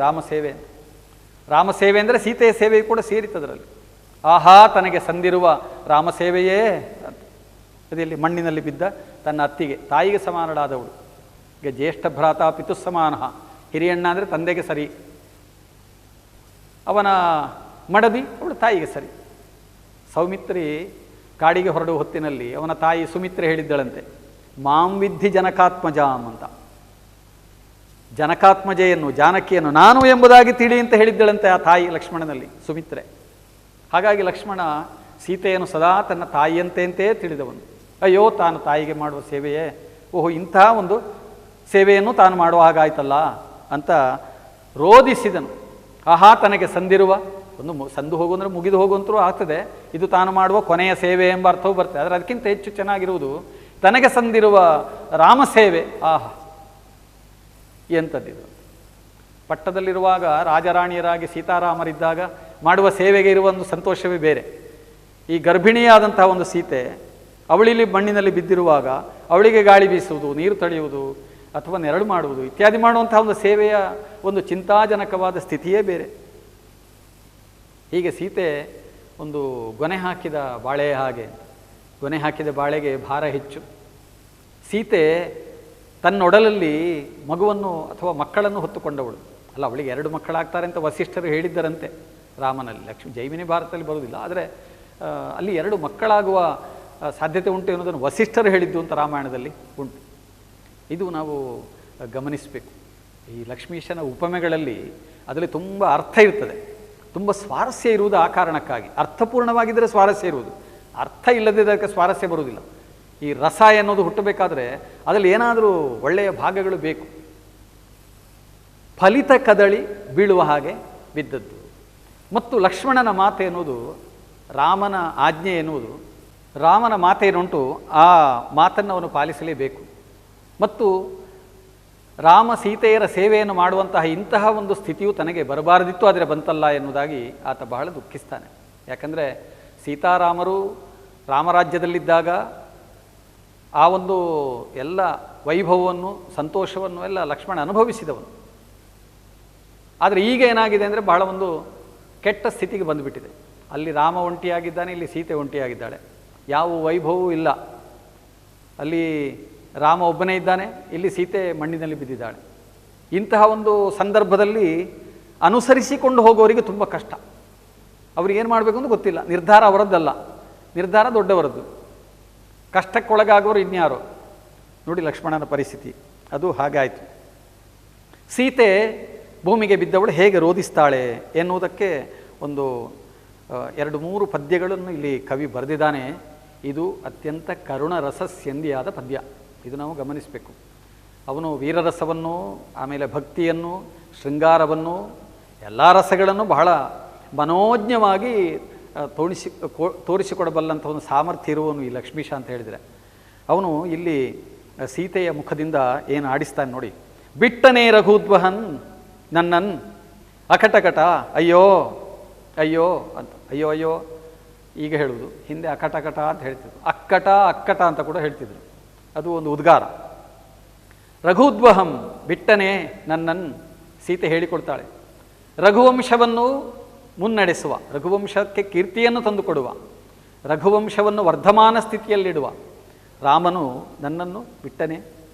ರಾಮಸೇವೆ ಅಂದರೆ ಸೀತೆಯ ಸೇವೆ ಕೂಡ ಸೇರಿತದರಲ್ಲಿ. ಆಹಾ ತನಗೆ ಸಂದಿರುವ ರಾಮಸೇವೆಯೇ. ಅದಲ್ಲಿ ಮಣ್ಣಿನಲ್ಲಿ ಬಿದ್ದ ತನ್ನ ಅತ್ತಿಗೆ, ತಾಯಿಗೆ ಸಮಾನಳಾದವಳು. ಈಗ ಜ್ಯೇಷ್ಠ ಭ್ರಾತ ಪಿತುಸ್ಸಮಾನ, ಹಿರಿಯಣ್ಣ ಅಂದರೆ ತಂದೆಗೆ ಸರಿ, ಅವನ ಮಡದಿ ಅವಳು ತಾಯಿಗೆ ಸರಿ. ಸೌಮಿತ್ರಿ ಕಾಡಿಗೆ ಹೊರಡುವ ಹೊತ್ತಿನಲ್ಲಿ ಅವನ ತಾಯಿ ಸುಮಿತ್ರೆ ಹೇಳಿದ್ದಳಂತೆ, ಮಾಂ ವಿದ್ಧಿ ಜನಕಾತ್ಮಜಾಂ ಅಂತ. ಜನಕಾತ್ಮಜೆಯನ್ನು, ಜಾನಕಿಯನ್ನು ನಾನು ಎಂಬುದಾಗಿ ತಿಳಿ ಅಂತ ಹೇಳಿದ್ದಳಂತೆ ಆ ತಾಯಿ ಲಕ್ಷ್ಮಣನಲ್ಲಿ, ಸುಮಿತ್ರೆ. ಹಾಗಾಗಿ ಲಕ್ಷ್ಮಣ ಸೀತೆಯನ್ನು ಸದಾ ತನ್ನ ತಾಯಿಯಂತೆಯಂತೆ ತಿಳಿದವನು. ಅಯ್ಯೋ ತಾನು ತಾಯಿಗೆ ಮಾಡುವ ಸೇವೆಯೇ, ಓಹೋ ಇಂತಹ ಒಂದು ಸೇವೆಯನ್ನು ತಾನು ಮಾಡುವ ಹಾಗಾಯ್ತಲ್ಲ ಅಂತ ರೋಧಿಸಿದನು. ಆಹಾ ತನಗೆ ಸಂದಿರುವ, ಒಂದು ಸಂದು ಹೋಗು ಅಂದರೆ ಮುಗಿದು ಹೋಗುವಂತರೂ ಆಗ್ತದೆ, ಇದು ತಾನು ಮಾಡುವ ಕೊನೆಯ ಸೇವೆ ಎಂಬ ಅರ್ಥವೂ ಬರ್ತದೆ. ಆದರೆ ಅದಕ್ಕಿಂತ ಹೆಚ್ಚು ಚೆನ್ನಾಗಿರುವುದು ತನಗೆ ಸಂದಿರುವ ರಾಮಸೇವೆ. ಆಹಾ ಎಂಥದ್ದಿದು. ಪಟ್ಟದಲ್ಲಿರುವಾಗ ರಾಜರಾಣಿಯರಾಗಿ ಸೀತಾರಾಮರಿದ್ದಾಗ ಮಾಡುವ ಸೇವೆಗೆ ಇರುವ ಒಂದು ಸಂತೋಷವೇ ಬೇರೆ. ಈ ಗರ್ಭಿಣಿಯಾದಂತಹ ಒಂದು ಸೀತೆ ಅವಳಿಲಿ ಮಣ್ಣಿನಲ್ಲಿ ಬಿದ್ದಿರುವಾಗ ಅವಳಿಗೆ ಗಾಳಿ ಬೀಸುವುದು, ನೀರು ತಡೆಯುವುದು ಅಥವಾ ನೆರಳು ಮಾಡುವುದು ಇತ್ಯಾದಿ ಮಾಡುವಂತಹ ಒಂದು ಸೇವೆಯ ಒಂದು ಚಿಂತಾಜನಕವಾದ ಸ್ಥಿತಿಯೇ ಬೇರೆ. ಹೀಗೆ ಸೀತೆ ಒಂದು ಗೊನೆ ಹಾಕಿದ ಬಾಳೆಯ ಹಾಗೆ, ಗೊನೆ ಹಾಕಿದ ಬಾಳೆಗೆ ಭಾರ ಹೆಚ್ಚು. ಸೀತೆ ತನ್ನೊಡಲಲ್ಲಿ ಮಗುವನ್ನು ಅಥವಾ ಮಕ್ಕಳನ್ನು ಹೊತ್ತುಕೊಂಡವಳು ಅಲ್ಲ, ಅವಳಿಗೆ 2 ಮಕ್ಕಳಾಗ್ತಾರೆ ಅಂತ ವಸಿಷ್ಠರು ಹೇಳಿದ್ದರಂತೆ ರಾಮನಲ್ಲಿ. ಲಕ್ಷ್ಮಿ ಜೈಮಿನಿ ಭಾರತದಲ್ಲಿ ಬರುವುದಿಲ್ಲ, ಆದರೆ ಅಲ್ಲಿ 2 ಮಕ್ಕಳಾಗುವ ಸಾಧ್ಯತೆ ಉಂಟು ಎನ್ನುವುದನ್ನು ವಸಿಷ್ಠರು ಹೇಳಿದ್ದು ಅಂತ ರಾಮಾಯಣದಲ್ಲಿ ಉಂಟು. ಇದು ನಾವು ಗಮನಿಸಬೇಕು. ಈ ಲಕ್ಷ್ಮೀಶನ ಉಪಮೆಗಳಲ್ಲಿ ಅದರಲ್ಲಿ ತುಂಬ ಅರ್ಥ ಇರ್ತದೆ, ತುಂಬ ಸ್ವಾರಸ್ಯ ಇರುವುದು ಆ ಕಾರಣಕ್ಕಾಗಿ. ಅರ್ಥಪೂರ್ಣವಾಗಿದ್ದರೆ ಸ್ವಾರಸ್ಯ ಇರುವುದು, ಅರ್ಥ ಇಲ್ಲದಿದ್ದಕ್ಕೆ ಸ್ವಾರಸ್ಯ ಬರುವುದಿಲ್ಲ. ಈ ರಸ ಎನ್ನುವುದು ಹುಟ್ಟಬೇಕಾದ್ರೆ ಅದರಲ್ಲಿ ಏನಾದರೂ ಒಳ್ಳೆಯ ಭಾಗಗಳು ಬೇಕು. ಫಲಿತ ಕದಳಿ ಬೀಳುವ ಹಾಗೆ ಬಿದ್ದದ್ದು ಮತ್ತು ಲಕ್ಷ್ಮಣನ ಮಾತೆ ಎನ್ನುವುದು ರಾಮನ ಆಜ್ಞೆ ಎನ್ನುವುದು, ರಾಮನ ಮಾತೇನುಂಟು ಆ ಮಾತನ್ನು ಅವನು ಪಾಲಿಸಲೇಬೇಕು. ಮತ್ತು ರಾಮ ಸೀತೆಯರ ಸೇವೆಯನ್ನು ಮಾಡುವಂತಹ ಇಂತಹ ಒಂದು ಸ್ಥಿತಿಯು ತನಗೆ ಬರಬಾರದಿತ್ತು, ಆದರೆ ಬಂತಲ್ಲ ಎನ್ನುವುದಾಗಿ ಆತ ಬಹಳ ದುಃಖಿಸ್ತಾನೆ. ಯಾಕಂದರೆ ಸೀತಾರಾಮರು ರಾಮರಾಜ್ಯದಲ್ಲಿದ್ದಾಗ ಆ ಒಂದು ಎಲ್ಲ ವೈಭವವನ್ನು ಸಂತೋಷವನ್ನು ಎಲ್ಲ ಲಕ್ಷ್ಮಣ ಅನುಭವಿಸಿದವನು. ಆದರೆ ಈಗ ಏನಾಗಿದೆ ಅಂದರೆ ಬಹಳ ಒಂದು ಕೆಟ್ಟ ಸ್ಥಿತಿಗೆ ಬಂದುಬಿಟ್ಟಿದೆ. ಅಲ್ಲಿ ರಾಮ ಒಂಟಿಯಾಗಿದ್ದಾನೆ, ಇಲ್ಲಿ ಸೀತೆ ಒಂಟಿಯಾಗಿದ್ದಾಳೆ, ಯಾವ ವೈಭವವೂ ಇಲ್ಲ. ಅಲ್ಲಿ ರಾಮ ಒಬ್ಬನೇ ಇದ್ದಾನೆ, ಇಲ್ಲಿ ಸೀತೆ ಮಣ್ಣಿನಲ್ಲಿ ಬಿದ್ದಿದ್ದಾಳೆ. ಇಂತಹ ಒಂದು ಸಂದರ್ಭದಲ್ಲಿ ಅನುಸರಿಸಿಕೊಂಡು ಹೋಗೋರಿಗೆ ತುಂಬ ಕಷ್ಟ. ಅವ್ರಿಗೇನು ಮಾಡಬೇಕು ಅಂತ ಗೊತ್ತಿಲ್ಲ. ನಿರ್ಧಾರ ಅವರದ್ದಲ್ಲ, ನಿರ್ಧಾರ ದೊಡ್ಡವರದ್ದು. ಕಷ್ಟಕ್ಕೊಳಗಾಗೋರು ಇನ್ಯಾರೋ. ನೋಡಿ ಲಕ್ಷ್ಮಣನ ಪರಿಸ್ಥಿತಿ, ಅದು ಹಾಗಾಯಿತು. ಸೀತೆ ಭೂಮಿಗೆ ಬಿದ್ದವಳು ಹೇಗೆ ರೋಧಿಸ್ತಾಳೆ ಎನ್ನುವುದಕ್ಕೆ ಒಂದು 2-3 ಪದ್ಯಗಳನ್ನು ಇಲ್ಲಿ ಕವಿ ಬರೆದಿದ್ದಾನೆ. ಇದು ಅತ್ಯಂತ ಕರುಣರಸಸ್ಯಂದಿಯಾದ ಪದ್ಯ, ಇದು ನಾವು ಗಮನಿಸಬೇಕು. ಅವನು ವೀರರಸವನ್ನು, ಆಮೇಲೆ ಭಕ್ತಿಯನ್ನು, ಶೃಂಗಾರವನ್ನು, ಎಲ್ಲ ರಸಗಳನ್ನು ಬಹಳ ಮನೋಜ್ಞವಾಗಿ ತೋರಿಸಿಕೊಡಬಲ್ಲಂಥ ಒಂದು ಸಾಮರ್ಥ್ಯ ಇರುವವನು ಈ ಲಕ್ಷ್ಮೀಶ ಅಂತ ಹೇಳಿದರೆ. ಅವನು ಇಲ್ಲಿ ಸೀತೆಯ ಮುಖದಿಂದ ಏನು ಆಡಿಸ್ತಾನೆ ನೋಡಿ. ಬಿಟ್ಟನೇ ರಘುದ್ವಹನ್ ನನ್ನನ್ ಅಕಟಕಟ ಅಯ್ಯೋ ಅಯ್ಯೋ ಅಂತ, ಅಯ್ಯೋ ಅಯ್ಯೋ ಈಗ ಹೇಳುವುದು, ಹಿಂದೆ ಅಕಟಕಟ ಅಂತ ಹೇಳ್ತಿದ್ರು, ಅಕ್ಕಟ ಅಕ್ಕಟ ಅಂತ ಕೂಡ ಹೇಳ್ತಿದ್ರು. ಅದು ಒಂದು ಉದ್ಗಾರ. ರಘುದ್ವಹಂ ಬಿಟ್ಟನೆ ನನ್ನನ್ ಸೀತೆ ಹೇಳಿಕೊಡ್ತಾಳೆ. ರಘುವಂಶವನ್ನು ಮುನ್ನಡೆಸುವ, ರಘುವಂಶಕ್ಕೆ ಕೀರ್ತಿಯನ್ನು ತಂದುಕೊಡುವ, ರಘುವಂಶವನ್ನು ವರ್ಧಮಾನ ಸ್ಥಿತಿಯಲ್ಲಿಡುವ ರಾಮನು ನನ್ನನ್ನು ಬಿಟ್ಟನೆ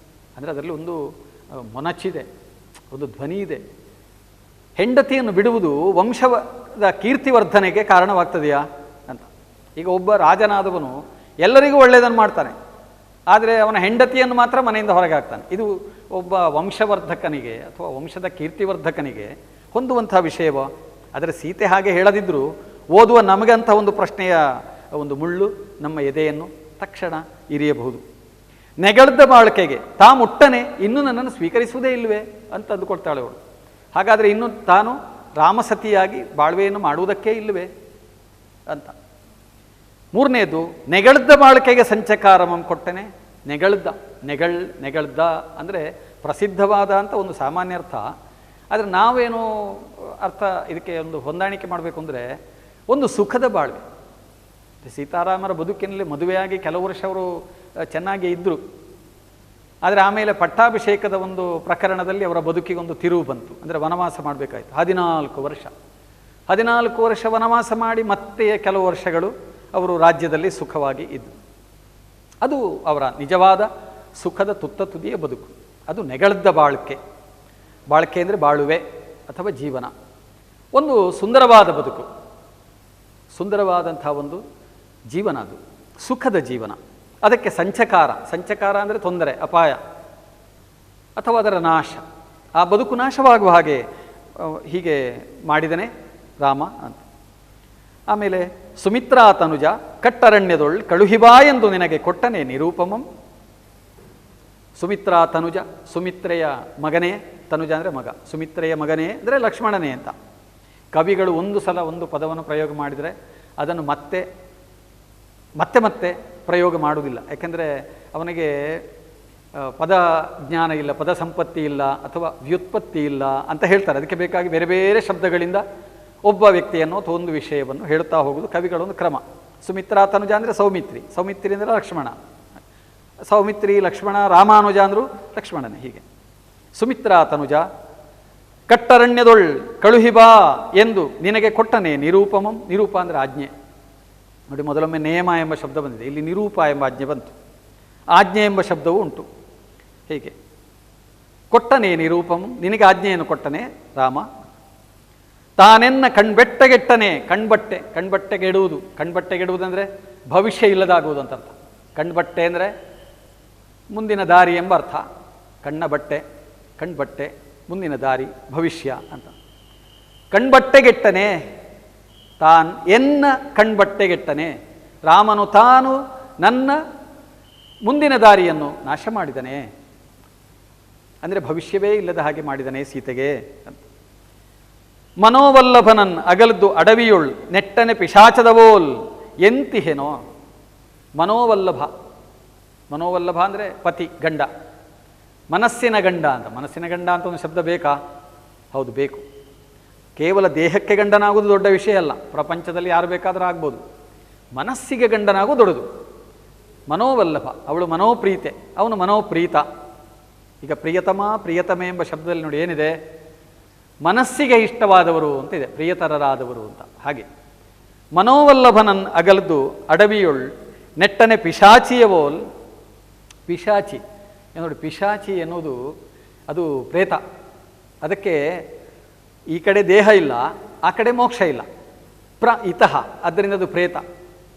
ಅಂದರೆ ಅದರಲ್ಲಿ ಒಂದು ಮೊನಚಿದೆ, ಒಂದು ಧ್ವನಿ ಇದೆ. ಹೆಂಡತಿಯನ್ನು ಬಿಡುವುದು ವಂಶದ ಕೀರ್ತಿವರ್ಧನೆಗೆ ಕಾರಣವಾಗ್ತದೆಯಾ ಅಂತ. ಈಗ ಒಬ್ಬ ರಾಜನಾದವನು ಎಲ್ಲರಿಗೂ ಒಳ್ಳೆಯದನ್ನು ಮಾಡ್ತಾನೆ, ಆದರೆ ಅವನ ಹೆಂಡತಿಯನ್ನು ಮಾತ್ರ ಮನೆಯಿಂದ ಹೊರಗೆ ಹಾಕ್ತಾನೆ. ಇದು ಒಬ್ಬ ವಂಶವರ್ಧಕನಿಗೆ ಅಥವಾ ವಂಶದ ಕೀರ್ತಿವರ್ಧಕನಿಗೆ ಹೊಂದುವಂಥ ವಿಷಯವೋ? ಆದರೆ ಸೀತೆ ಹಾಗೆ ಹೇಳದಿದ್ದರೂ ಓದುವ ನಮಗಂಥ ಒಂದು ಪ್ರಶ್ನೆಯ ಒಂದು ಮುಳ್ಳು ನಮ್ಮ ಎದೆಯನ್ನು ತಕ್ಷಣ ಇರಿಯಬಹುದು. ನೆಗಳ್ದ ಬಾಳ್ಕೆಗೆ ತಾ ಮುಟ್ಟನೆ ಇನ್ನೂ ನನ್ನನ್ನು ಸ್ವೀಕರಿಸುವುದೇ ಇಲ್ಲವೇ ಅಂತ ಅಂದುಕೊಳ್ತಾಳೆ ಅವಳು. ಹಾಗಾದರೆ ಇನ್ನು ತಾನು ರಾಮಸತಿಯಾಗಿ ಬಾಳ್ವೆಯನ್ನು ಮಾಡುವುದಕ್ಕೇ ಇಲ್ಲವೇ ಅಂತ. ಮೂರನೇದು, ನೆಗಳ್ದ ಬಾಳ್ಕೆಗೆ ಸಂಚಕಾರಮಂ ಕೊಟ್ಟನೆ. ನೆಗಳ್ದ ಅಂದರೆ ಪ್ರಸಿದ್ಧವಾದ ಅಂತ ಒಂದು ಸಾಮಾನ್ಯ ಅರ್ಥ. ಆದರೆ ನಾವೇನು ಅರ್ಥ ಇದಕ್ಕೆ ಒಂದು ಹೊಂದಾಣಿಕೆ ಮಾಡಬೇಕು ಅಂದರೆ ಒಂದು ಸುಖದ ಬಾಳ್ವೆ. ಸೀತಾರಾಮರ ಬದುಕಿನಲ್ಲಿ ಮದುವೆಯಾಗಿ ಕೆಲವು ವರ್ಷ ಅವರು ಚೆನ್ನಾಗೇ ಇದ್ದರು. ಆದರೆ ಆಮೇಲೆ ಪಟ್ಟಾಭಿಷೇಕದ ಒಂದು ಪ್ರಕರಣದಲ್ಲಿ ಅವರ ಬದುಕಿಗೆ ಒಂದು ತಿರುವು ಬಂತು. ಅಂದರೆ ವನವಾಸ ಮಾಡಬೇಕಾಯಿತು 14 ವರ್ಷ ವನವಾಸ ಮಾಡಿ ಮತ್ತೆ ಕೆಲವು ವರ್ಷಗಳು ಅವರು ರಾಜ್ಯದಲ್ಲಿ ಸುಖವಾಗಿ ಇದ್ದರು. ಅದು ಅವರ ನಿಜವಾದ ಸುಖದ ತುತ್ತ ತುದಿಯ ಬದುಕು. ಅದು ನೆಗಳ್ದ ಬಾಳ್ಕೆ. ಬಾಳ್ಕೆ ಅಂದರೆ ಬಾಳುವೆ ಅಥವಾ ಜೀವನ. ಒಂದು ಸುಂದರವಾದ ಬದುಕು, ಸುಂದರವಾದಂಥ ಒಂದು ಜೀವನ, ಅದು ಸುಖದ ಜೀವನ. ಅದಕ್ಕೆ ಸಂಚಕಾರ ಅಂದರೆ ತೊಂದರೆ, ಅಪಾಯ ಅಥವಾ ಅದರ ನಾಶ. ಆ ಬದುಕು ನಾಶವಾಗುವ ಹಾಗೆ ಹೀಗೆ ಮಾಡಿದನೆ ರಾಮ ಅಂತ. ಆಮೇಲೆ ಸುಮಿತ್ರಾ ತನುಜ ಕಟ್ಟರಣ್ಯದೊಳ್ ಕಳುಹಿಬಾ ಎಂದು ನಿನಗೆ ಕೊಟ್ಟನೆ ನಿರೂಪಮಂ. ಸುಮಿತ್ರಾ ತನುಜ, ಸುಮಿತ್ರೆಯ ಮಗನೇ, ತನುಜ ಅಂದರೆ ಮಗ, ಸುಮಿತ್ರೆಯ ಮಗನೇ ಅಂದರೆ ಲಕ್ಷ್ಮಣನೇ ಅಂತ. ಕವಿಗಳು ಒಂದು ಸಲ ಒಂದು ಪದವನ್ನು ಪ್ರಯೋಗ ಮಾಡಿದರೆ ಅದನ್ನು ಮತ್ತೆ ಪ್ರಯೋಗ ಮಾಡುವುದಿಲ್ಲ. ಯಾಕೆಂದರೆ ಅವನಿಗೆ ಪದ ಜ್ಞಾನ ಇಲ್ಲ, ಪದ ಸಂಪತ್ತಿ ಇಲ್ಲ, ಅಥವಾ ವ್ಯುತ್ಪತ್ತಿ ಇಲ್ಲ ಅಂತ ಹೇಳ್ತಾರೆ. ಅದಕ್ಕೆ ಬೇಕಾಗಿ ಬೇರೆ ಬೇರೆ ಶಬ್ದಗಳಿಂದ ಒಬ್ಬ ವ್ಯಕ್ತಿಯನ್ನು ಅಥವಾ ಒಂದು ವಿಷಯವನ್ನು ಹೇಳುತ್ತಾ ಹೋಗುವುದು ಕವಿಗಳ ಒಂದು ಕ್ರಮ. ಸುಮಿತ್ರಾ ತನುಜ ಅಂದರೆ ಸೌಮಿತ್ರಿ, ಸೌಮಿತ್ರಿ ಅಂದರೆ ಲಕ್ಷ್ಮಣ, ಸೌಮಿತ್ರಿ ಲಕ್ಷ್ಮಣ, ರಾಮಾನುಜ ಅಂದರು ಲಕ್ಷ್ಮಣನೇ. ಹೀಗೆ ಸುಮಿತ್ರಾ ತನುಜ ಕಟ್ಟರಣ್ಯದೊಳ್ ಕಳುಹಿಬಾ ಎಂದು ನಿನಗೆ ಕೊಟ್ಟನೆ ನಿರೂಪಮಂ. ನಿರೂಪ ಅಂದರೆ ಆಜ್ಞೆ. ನೋಡಿ, ಮೊದಲೊಮ್ಮೆ ನೇಮ ಎಂಬ ಶಬ್ದ ಬಂದಿದೆ, ಇಲ್ಲಿ ನಿರೂಪ ಎಂಬ ಆಜ್ಞೆ ಬಂತು. ಆಜ್ಞೆ ಎಂಬ ಶಬ್ದವೂ ಉಂಟು. ಹೀಗೆ ಕೊಟ್ಟನೆ ನಿರೂಪಮಂ, ನಿನಗೆ ಆಜ್ಞೆಯನ್ನು ಕೊಟ್ಟನೆ ರಾಮ. ತಾನೆನ್ನ ಕಣ್ಬೆಟ್ಟಗೆಟ್ಟನೆ, ಕಣ್ಬಟ್ಟೆ, ಕಣ್ಬಟ್ಟೆಗೆಡುವುದು. ಕಣ್ಬಟ್ಟೆಗೆಡುವುದಂದರೆ ಭವಿಷ್ಯ ಇಲ್ಲದಾಗುವುದು ಅಂತ ಅರ್ಥ. ಕಣ್ಬಟ್ಟೆ ಅಂದರೆ ಮುಂದಿನ ದಾರಿ ಎಂಬ ಅರ್ಥ. ಕಣ್ಣ ಬಟ್ಟೆ, ಕಣ್ಬಟ್ಟೆ, ಮುಂದಿನ ದಾರಿ, ಭವಿಷ್ಯ ಅಂತ. ಕಣ್ಬಟ್ಟೆಗೆಟ್ಟನೆ, ತಾನ್ ಎನ್ನ ಕಣ್ಬಟ್ಟೆಗೆಟ್ಟನೆ, ರಾಮನು ತಾನು ನನ್ನ ಮುಂದಿನ ದಾರಿಯನ್ನು ನಾಶ ಮಾಡಿದನೆ, ಅಂದರೆ ಭವಿಷ್ಯವೇ ಇಲ್ಲದ ಹಾಗೆ ಮಾಡಿದನೆ ಸೀತೆಗೆ ಅಂತ. ಮನೋವಲ್ಲಭನನ್ ಅಗಲ್ದು ಅಡವಿಯೊಳ್ ನೆಟ್ಟನೆ ಪಿಶಾಚದವೋಲ್ ಎಂತಿಹೆನೋ. ಮನೋವಲ್ಲಭ, ಮನೋವಲ್ಲಭ ಅಂದರೆ ಪತಿ, ಗಂಡ, ಮನಸ್ಸಿನ ಗಂಡ ಅಂತ. ಮನಸ್ಸಿನ ಗಂಡ ಅಂತ ಒಂದು ಶಬ್ದ ಬೇಕಾ? ಹೌದು, ಬೇಕು. ಕೇವಲ ದೇಹಕ್ಕೆ ಗಂಡನಾಗುವುದು ದೊಡ್ಡ ವಿಷಯ ಅಲ್ಲ, ಪ್ರಪಂಚದಲ್ಲಿ ಯಾರು ಬೇಕಾದರೂ ಆಗ್ಬೋದು. ಮನಸ್ಸಿಗೆ ಗಂಡನಾಗುವುದು ದೊಡ್ಡದು. ಮನೋವಲ್ಲಭ, ಅವಳು ಮನೋಪ್ರೀತೆ, ಅವನು ಮನೋಪ್ರೀತ. ಈಗ ಪ್ರಿಯತಮ ಪ್ರಿಯತಮೆ ಎಂಬ ಶಬ್ದದಲ್ಲಿ ನೋಡಿ ಏನಿದೆ, ಮನಸ್ಸಿಗೆ ಇಷ್ಟವಾದವರು ಅಂತ ಇದೆ, ಪ್ರಿಯತರರಾದವರು ಅಂತ. ಹಾಗೆ ಮನೋವಲ್ಲಭನನ್ ಅಗಲ್ದು ಅಡವಿಯೊಳ್ ನೆಟ್ಟನೆ ಪಿಶಾಚಿಯವೋಲ್. ಪಿಶಾಚಿ ನೋಡಿ, ಪಿಶಾಚಿ ಎನ್ನುವುದು ಅದು ಪ್ರೇತ. ಅದಕ್ಕೆ ಈ ಕಡೆ ದೇಹ ಇಲ್ಲ, ಆ ಕಡೆ ಮೋಕ್ಷ ಇಲ್ಲ. ಇತಃ, ಅದರಿಂದ ಅದು ಪ್ರೇತ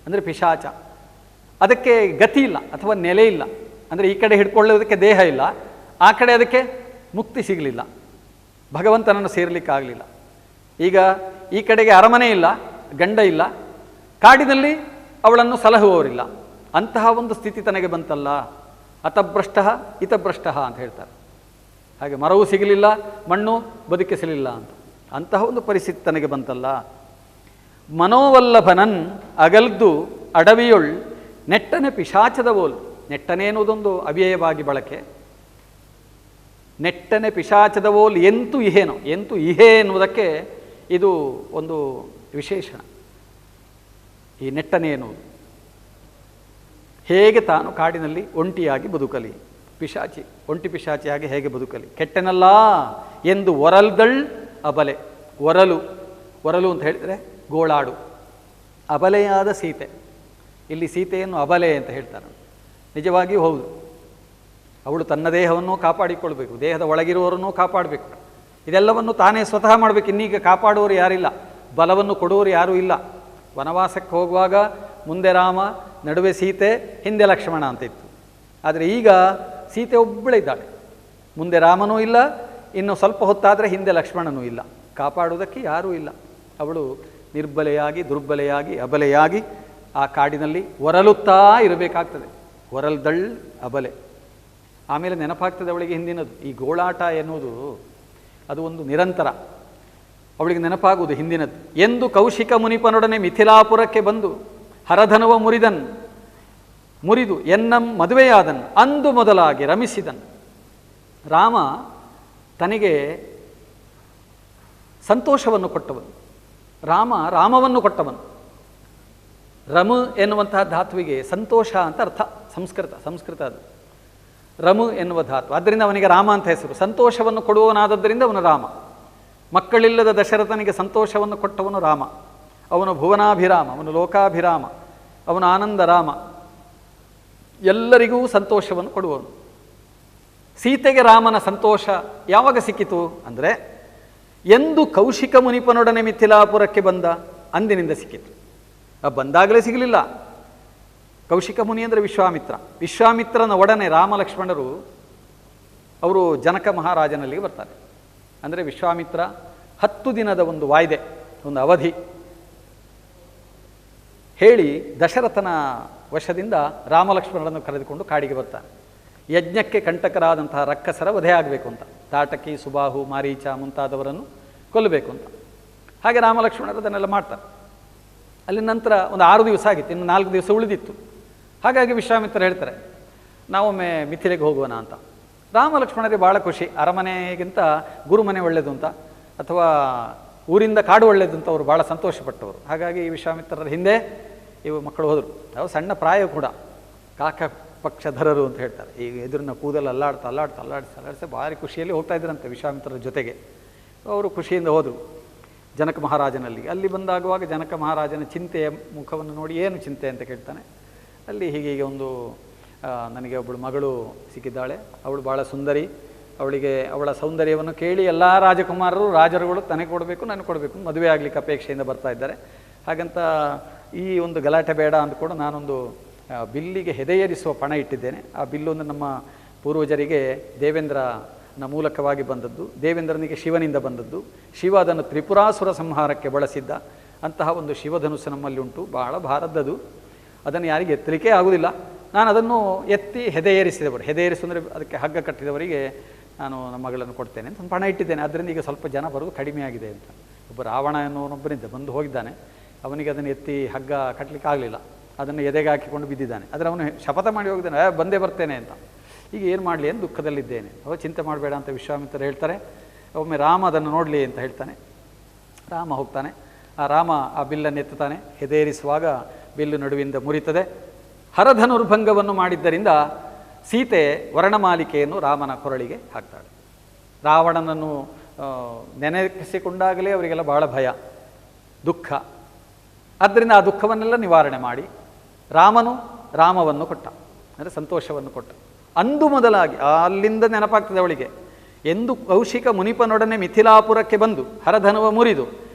ಅಂದರೆ ಪಿಶಾಚ. ಅದಕ್ಕೆ ಗತಿ ಇಲ್ಲ ಅಥವಾ ನೆಲೆ ಇಲ್ಲ. ಅಂದರೆ ಈ ಕಡೆ ಹಿಡ್ಕೊಳ್ಳೋದಕ್ಕೆ ದೇಹ ಇಲ್ಲ, ಆ ಕಡೆ ಅದಕ್ಕೆ ಮುಕ್ತಿ ಸಿಗಲಿಲ್ಲ, ಭಗವಂತನನ್ನು ಸೇರಲಿಕ್ಕಾಗಲಿಲ್ಲ. ಈಗ ಈ ಕಡೆಗೆ ಅರಮನೆ ಇಲ್ಲ, ಗಂಡ ಇಲ್ಲ, ಕಾಡಿನಲ್ಲಿ ಅವಳನ್ನು ಸಲಹುವವರಿಲ್ಲ. ಅಂತಹ ಒಂದು ಸ್ಥಿತಿ ತನಗೆ ಬಂತಲ್ಲ, ಅತಭ್ರಷ್ಟ ಇತಭ್ರಷ್ಟ ಅಂತ ಹೇಳ್ತಾರೆ. ಹಾಗೆ ಮರವೂ ಸಿಗಲಿಲ್ಲ, ಮಣ್ಣು ಬದುಕಿಸಲಿಲ್ಲ ಅಂತ. ಅಂತಹ ಒಂದು ಪರಿಸ್ಥಿತಿ ತನಗೆ ಬಂತಲ್ಲ. ಮನೋವಲ್ಲಭನನ್ ಅಗಲ್ದು ಅಡವಿಯೊಳ್ ನೆಟ್ಟನೆ ಪಿಶಾಚದವೋಲ್. ನೆಟ್ಟನೆ ಎನ್ನುವುದೊಂದು ಅವ್ಯಯವಾಗಿ ಬಳಕೆ. ನೆಟ್ಟನೆ ಪಿಶಾಚದವೋಲ್ ಎಂತು ಇಹೇನೋ. ಎಂತು ಇಹೆ ಎನ್ನುವುದಕ್ಕೆ ಇದು ಒಂದು ವಿಶೇಷಣ. ಈ ನೆಟ್ಟನೆ ಎನ್ನುವುದು ಹೇಗೆ ತಾನು ಕಾಡಿನಲ್ಲಿ ಒಂಟಿಯಾಗಿ ಬದುಕಲಿ, ಪಿಶಾಚಿ, ಒಂಟಿ ಪಿಶಾಚಿಯಾಗಿ ಹೇಗೆ ಬದುಕಲಿ. ಕೆಟ್ಟನಲ್ಲ ಎಂದು ಒರಲ್ದಳ್ ಅಬಲೆ. ಒರಲು, ಒರಲು ಅಂತ ಹೇಳಿದರೆ ಗೋಳಾಡು. ಅಬಲೆಯಾದ ಸೀತೆ, ಇಲ್ಲಿ ಸೀತೆಯನ್ನು ಅಬಲೆ ಅಂತ ಹೇಳ್ತಾರೆ. ನಿಜವಾಗಿಯೂ ಹೌದು, ಅವಳು ತನ್ನ ದೇಹವನ್ನು ಕಾಪಾಡಿಕೊಳ್ಬೇಕು, ದೇಹದ ಒಳಗಿರುವವರನ್ನು ಕಾಪಾಡಬೇಕು. ಇದೆಲ್ಲವನ್ನು ತಾನೇ ಸ್ವತಃ ಮಾಡಬೇಕು. ಇನ್ನೀಗ ಕಾಪಾಡುವವರು ಯಾರಿಲ್ಲ, ಬಲವನ್ನು ಕೊಡುವವರು ಯಾರೂ ಇಲ್ಲ. ವನವಾಸಕ್ಕೆ ಹೋಗುವಾಗ ಮುಂದೆ ರಾಮ, ನಡುವೆ ಸೀತೆ, ಹಿಂದೆ ಲಕ್ಷ್ಮಣ ಅಂತ ಇತ್ತು. ಆದರೆ ಈಗ ಸೀತೆ ಒಬ್ಬಳೇ ಇದ್ದಾಳೆ, ಮುಂದೆ ರಾಮನೂ ಇಲ್ಲ, ಇನ್ನು ಸ್ವಲ್ಪ ಹೊತ್ತಾದರೆ ಹಿಂದೆ ಲಕ್ಷ್ಮಣನೂ ಇಲ್ಲ. ಕಾಪಾಡುವುದಕ್ಕೆ ಯಾರೂ ಇಲ್ಲ. ಅವಳು ನಿರ್ಬಲೆಯಾಗಿ, ದುರ್ಬಲೆಯಾಗಿ, ಅಬಲೆಯಾಗಿ ಆ ಕಾಡಿನಲ್ಲಿ ಒರಲುತ್ತಾ ಇರಬೇಕಾಗ್ತದೆ. ಒರಲ್ದಳ್ ಅಬಲೆ. ಆಮೇಲೆ ನೆನಪಾಗ್ತದೆ ಅವಳಿಗೆ ಹಿಂದಿನದು. ಈ ಗೋಳಾಟ ಎನ್ನುವುದು ಅದು ಒಂದು ನಿರಂತರ. ಅವಳಿಗೆ ನೆನಪಾಗುವುದು ಹಿಂದಿನದ್ದು. ಎಂದು ಕೌಶಿಕ ಮುನಿಪನೊಡನೆ ಮಿಥಿಲಾಪುರಕ್ಕೆ ಬಂದು ಹರಧನುವ ಮುರಿದು ಎನ್ನಂ ಮದುವೆಯಾದನ್ ಅಂದು ಮೊದಲಾಗಿ ರಮಿಸಿದನ್. ರಾಮ ತನಗೆ ಸಂತೋಷವನ್ನು ಕೊಟ್ಟವನು, ರಾಮವನ್ನು ಕೊಟ್ಟವನು. ರಮು ಎನ್ನುವಂತಹ ಧಾತುವಿಗೆ ಸಂತೋಷ ಅಂತ ಅರ್ಥ. ಸಂಸ್ಕೃತ ಅದು ರಮು ಎನ್ನುವ ಧಾತು. ಆದ್ದರಿಂದ ಅವನಿಗೆ ರಾಮ ಅಂತ ಹೆಸರು. ಸಂತೋಷವನ್ನು ಕೊಡುವವನಾದದ್ದರಿಂದ ಅವನು ರಾಮ. ಮಕ್ಕಳಿಲ್ಲದ ದಶರಥನಿಗೆ ಸಂತೋಷವನ್ನು ಕೊಟ್ಟವನು ರಾಮ. ಅವನು ಭುವನಾಭಿರಾಮ, ಅವನು ಲೋಕಾಭಿರಾಮ, ಅವನು ಆನಂದ ರಾಮ, ಎಲ್ಲರಿಗೂ ಸಂತೋಷವನ್ನು ಕೊಡುವವನು. ಸೀತೆಗೆ ರಾಮನ ಸಂತೋಷ ಯಾವಾಗ ಸಿಕ್ಕಿತು ಅಂದರೆ ಎಂದು ಕೌಶಿಕ ಮುನಿಪನೊಡನೆ ಮಿಥಿಲಾಪುರಕ್ಕೆ ಬಂದ ಅಂದಿನಿಂದ ಸಿಕ್ಕಿತು. ಬಂದಾಗಲೇ ಸಿಗಲಿಲ್ಲ. ಕೌಶಿಕ ಮುನಿ ಅಂದರೆ ವಿಶ್ವಾಮಿತ್ರ. ವಿಶ್ವಾಮಿತ್ರನ ಒಡನೆ ರಾಮ ಲಕ್ಷ್ಮಣರು ಅವರು ಜನಕ ಮಹಾರಾಜನಲ್ಲಿಗೆ ಬರ್ತಾರೆ. ಅಂದರೆ ವಿಶ್ವಾಮಿತ್ರ 10 ದಿನದ ಒಂದು ವಾಯ್ದೆ, ಒಂದು ಅವಧಿ ಹೇಳಿ ದಶರಥನ ವಶದಿಂದ ರಾಮಲಕ್ಷ್ಮಣರನ್ನು ಕರೆದುಕೊಂಡು ಕಾಡಿಗೆ ಬರ್ತಾನೆ. ಯಜ್ಞಕ್ಕೆ ಕಂಟಕರಾದಂತಹ ರಕ್ಕಸರ ವಧೆ ಆಗಬೇಕು ಅಂತ, ತಾಟಕಿ, ಸುಬಾಹು, ಮಾರೀಚ ಮುಂತಾದವರನ್ನು ಕೊಲ್ಲಬೇಕು ಅಂತ. ಹಾಗೆ ರಾಮಲಕ್ಷ್ಮಣರು ಅದನ್ನೆಲ್ಲ ಮಾಡ್ತಾರೆ. ಅಲ್ಲಿ ನಂತರ ಒಂದು 6 ದಿವಸ ಆಗಿತ್ತು, ಇನ್ನು 4 ದಿವಸ ಉಳಿದಿತ್ತು. ಹಾಗಾಗಿ ವಿಶ್ವಾಮಿತ್ರ ಹೇಳ್ತಾರೆ, ನಾವೊಮ್ಮೆ ಮಿಥಿಲೆಗೆ ಹೋಗೋಣ ಅಂತ. ರಾಮ ಲಕ್ಷ್ಮಣರಿಗೆ ಭಾಳ ಖುಷಿ. ಅರಮನೆಗಿಂತ ಗುರುಮನೆ ಒಳ್ಳೆಯದು ಅಂತ, ಅಥವಾ ಊರಿಂದ ಕಾಡು ಒಳ್ಳೆಯದು ಅಂತ ಅವರು ಭಾಳ ಸಂತೋಷಪಟ್ಟವರು. ಹಾಗಾಗಿ ವಿಶ್ವಾಮಿತ್ರರ ಹಿಂದೆ ಇವು ಮಕ್ಕಳು ಹೋದರು. ಅವು ಸಣ್ಣ ಪ್ರಾಯ ಕೂಡ, ಕಾಕ ಪಕ್ಷಧರರು ಅಂತ ಹೇಳ್ತಾರೆ. ಈಗ ಎದುರಿನ ಕೂದಲು ಅಲ್ಲಾಡಿಸಿ ಭಾರಿ ಖುಷಿಯಲ್ಲಿ ಹೋಗ್ತಾ ಇದ್ರಂತೆ ವಿಶ್ವಾಮಿತ್ರರ ಜೊತೆಗೆ. ಅವರು ಖುಷಿಯಿಂದ ಹೋದರು ಜನಕ ಮಹಾರಾಜನಲ್ಲಿ. ಅಲ್ಲಿ ಬಂದಾಗುವಾಗ ಜನಕ ಮಹಾರಾಜನ ಚಿಂತೆಯ ಮುಖವನ್ನು ನೋಡಿ, ಏನು ಚಿಂತೆ ಅಂತ ಕೇಳ್ತಾನೆ. ಅಲ್ಲಿ ಹೀಗೆ ಒಂದು ನನಗೆ ಒಬ್ಬಳು ಮಗಳು ಸಿಕ್ಕಿದ್ದಾಳೆ, ಅವಳು ಭಾಳ ಸುಂದರಿ, ಅವಳಿಗೆ ಅವಳ ಸೌಂದರ್ಯವನ್ನು ಕೇಳಿ ಎಲ್ಲ ರಾಜಕುಮಾರರು ರಾಜರುಗಳು ತನಗೆ ಕೊಡಬೇಕು, ನನಗೆ ಕೊಡಬೇಕು, ಮದುವೆ ಆಗಲಿಕ್ಕೆ ಅಪೇಕ್ಷೆಯಿಂದ ಬರ್ತಾ ಇದ್ದಾರೆ. ಹಾಗಂತ ಈ ಒಂದು ಗಲಾಟೆ ಬೇಡ ಅಂದ್ಕೊಂಡು ನಾನೊಂದು ಬಿಲ್ಲಿಗೆ ಹೆದೆಯೇರಿಸುವ ಪಣ ಇಟ್ಟಿದ್ದೇನೆ. ಆ ಬಿಲ್ಲೊಂದು ನಮ್ಮ ಪೂರ್ವಜರಿಗೆ ದೇವೇಂದ್ರನ ಮೂಲಕವಾಗಿ ಬಂದದ್ದು, ದೇವೇಂದ್ರನಿಗೆ ಶಿವನಿಂದ ಬಂದದ್ದು. ಶಿವ ಅದನ್ನು ತ್ರಿಪುರಾಸುರ ಸಂಹಾರಕ್ಕೆ ಬಳಸಿದ್ದ. ಅಂತಹ ಒಂದು ಶಿವಧನುಸ್ಸು ನಮ್ಮಲ್ಲಿ ಉಂಟು, ಬಹಳ ಭಾರದ್ದದು. ಅದನ್ನು ಯಾರಿಗೆ ಎತ್ತಲಿಕ್ಕೆ ಆಗುವುದಿಲ್ಲ. ನಾನು ಅದನ್ನು ಎತ್ತಿ ಹೆದೆಯೇರಿಸಿದವರು, ಹೆದೆಯೇರಿಸು ಅಂದರೆ ಅದಕ್ಕೆ ಹಗ್ಗ ಕಟ್ಟಿದವರಿಗೆ ನಾನು ನಮ್ಮ ಮಗಳನ್ನು ಕೊಡ್ತೇನೆ ಅಂತ ಒಂದು ಪಣ ಇಟ್ಟಿದ್ದೇನೆ. ಅದರಿಂದ ಈಗ ಸ್ವಲ್ಪ ಜನ ಬರೋದು ಕಡಿಮೆ ಆಗಿದೆ ಅಂತ. ಒಬ್ಬ ರಾವಣ ಎನ್ನುವನೊಬ್ಬನಿಂದ ಬಂದು ಹೋಗಿದ್ದಾನೆ, ಅವನಿಗೆ ಅದನ್ನು ಎತ್ತಿ ಹಗ್ಗ ಕಟ್ಟಲಿಕ್ಕೆ ಆಗಲಿಲ್ಲ, ಅದನ್ನು ಎದೆಗೆ ಹಾಕಿಕೊಂಡು ಬಿದ್ದಿದ್ದಾನೆ. ಆದರೆ ಅವನು ಶಪಥ ಮಾಡಿ ಹೋಗಿದ್ದಾನೆ, ಬಂದೇ ಬರ್ತೇನೆ ಅಂತ. ಈಗ ಏನು ಮಾಡಲಿ ಅಂತ ದುಃಖದಲ್ಲಿದ್ದೇನೆ. ಚಿಂತೆ ಮಾಡಬೇಡ ಅಂತ ವಿಶ್ವಾಮಿತ್ರ ಹೇಳ್ತಾರೆ. ಒಮ್ಮೆ ರಾಮ ಅದನ್ನು ನೋಡಲಿ ಅಂತ ಹೇಳ್ತಾನೆ. ರಾಮ ಹೋಗ್ತಾನೆ. ಆ ರಾಮ ಆ ಬಿಲ್ಲನ್ನು ಎತ್ತುತ್ತಾನೆ. ಹೆದೆಯೇರಿಸುವಾಗ ಬಿಲ್ಲು ನಡುವಿಂದ ಮುರಿತದೆ. ಹರಧನುರ್ಭಂಗವನ್ನು ಮಾಡಿದ್ದರಿಂದ ಸೀತೆ ವರ್ಣಮಾಲಿಕೆಯನ್ನು ರಾಮನ ಕೊರಳಿಗೆ ಹಾಕ್ತಾಳೆ. ರಾವಣನನ್ನು ನೆನೆಸಿಕೊಂಡಾಗಲೇ ಅವರಿಗೆಲ್ಲ ಬಹಳ ಭಯ, ದುಃಖ. ಆದ್ದರಿಂದ ಆ ದುಃಖವನ್ನೆಲ್ಲ ನಿವಾರಣೆ ಮಾಡಿ ರಾಮನು ರಾಮವನ್ನು ಕೊಟ್ಟ, ಅಂದರೆ ಸಂತೋಷವನ್ನು ಕೊಟ್ಟ. ಅಂದು ಮೊದಲಾಗಿ ಅಲ್ಲಿಂದ ನೆನಪಾಗ್ತದೆ ಅವಳಿಗೆ, ಎಂದು ಕೌಶಿಕ ಮುನಿಪನೊಡನೆ ಮಿಥಿಲಾಪುರಕ್ಕೆ ಬಂದು ಹರಧನುವ ಮುರಿದು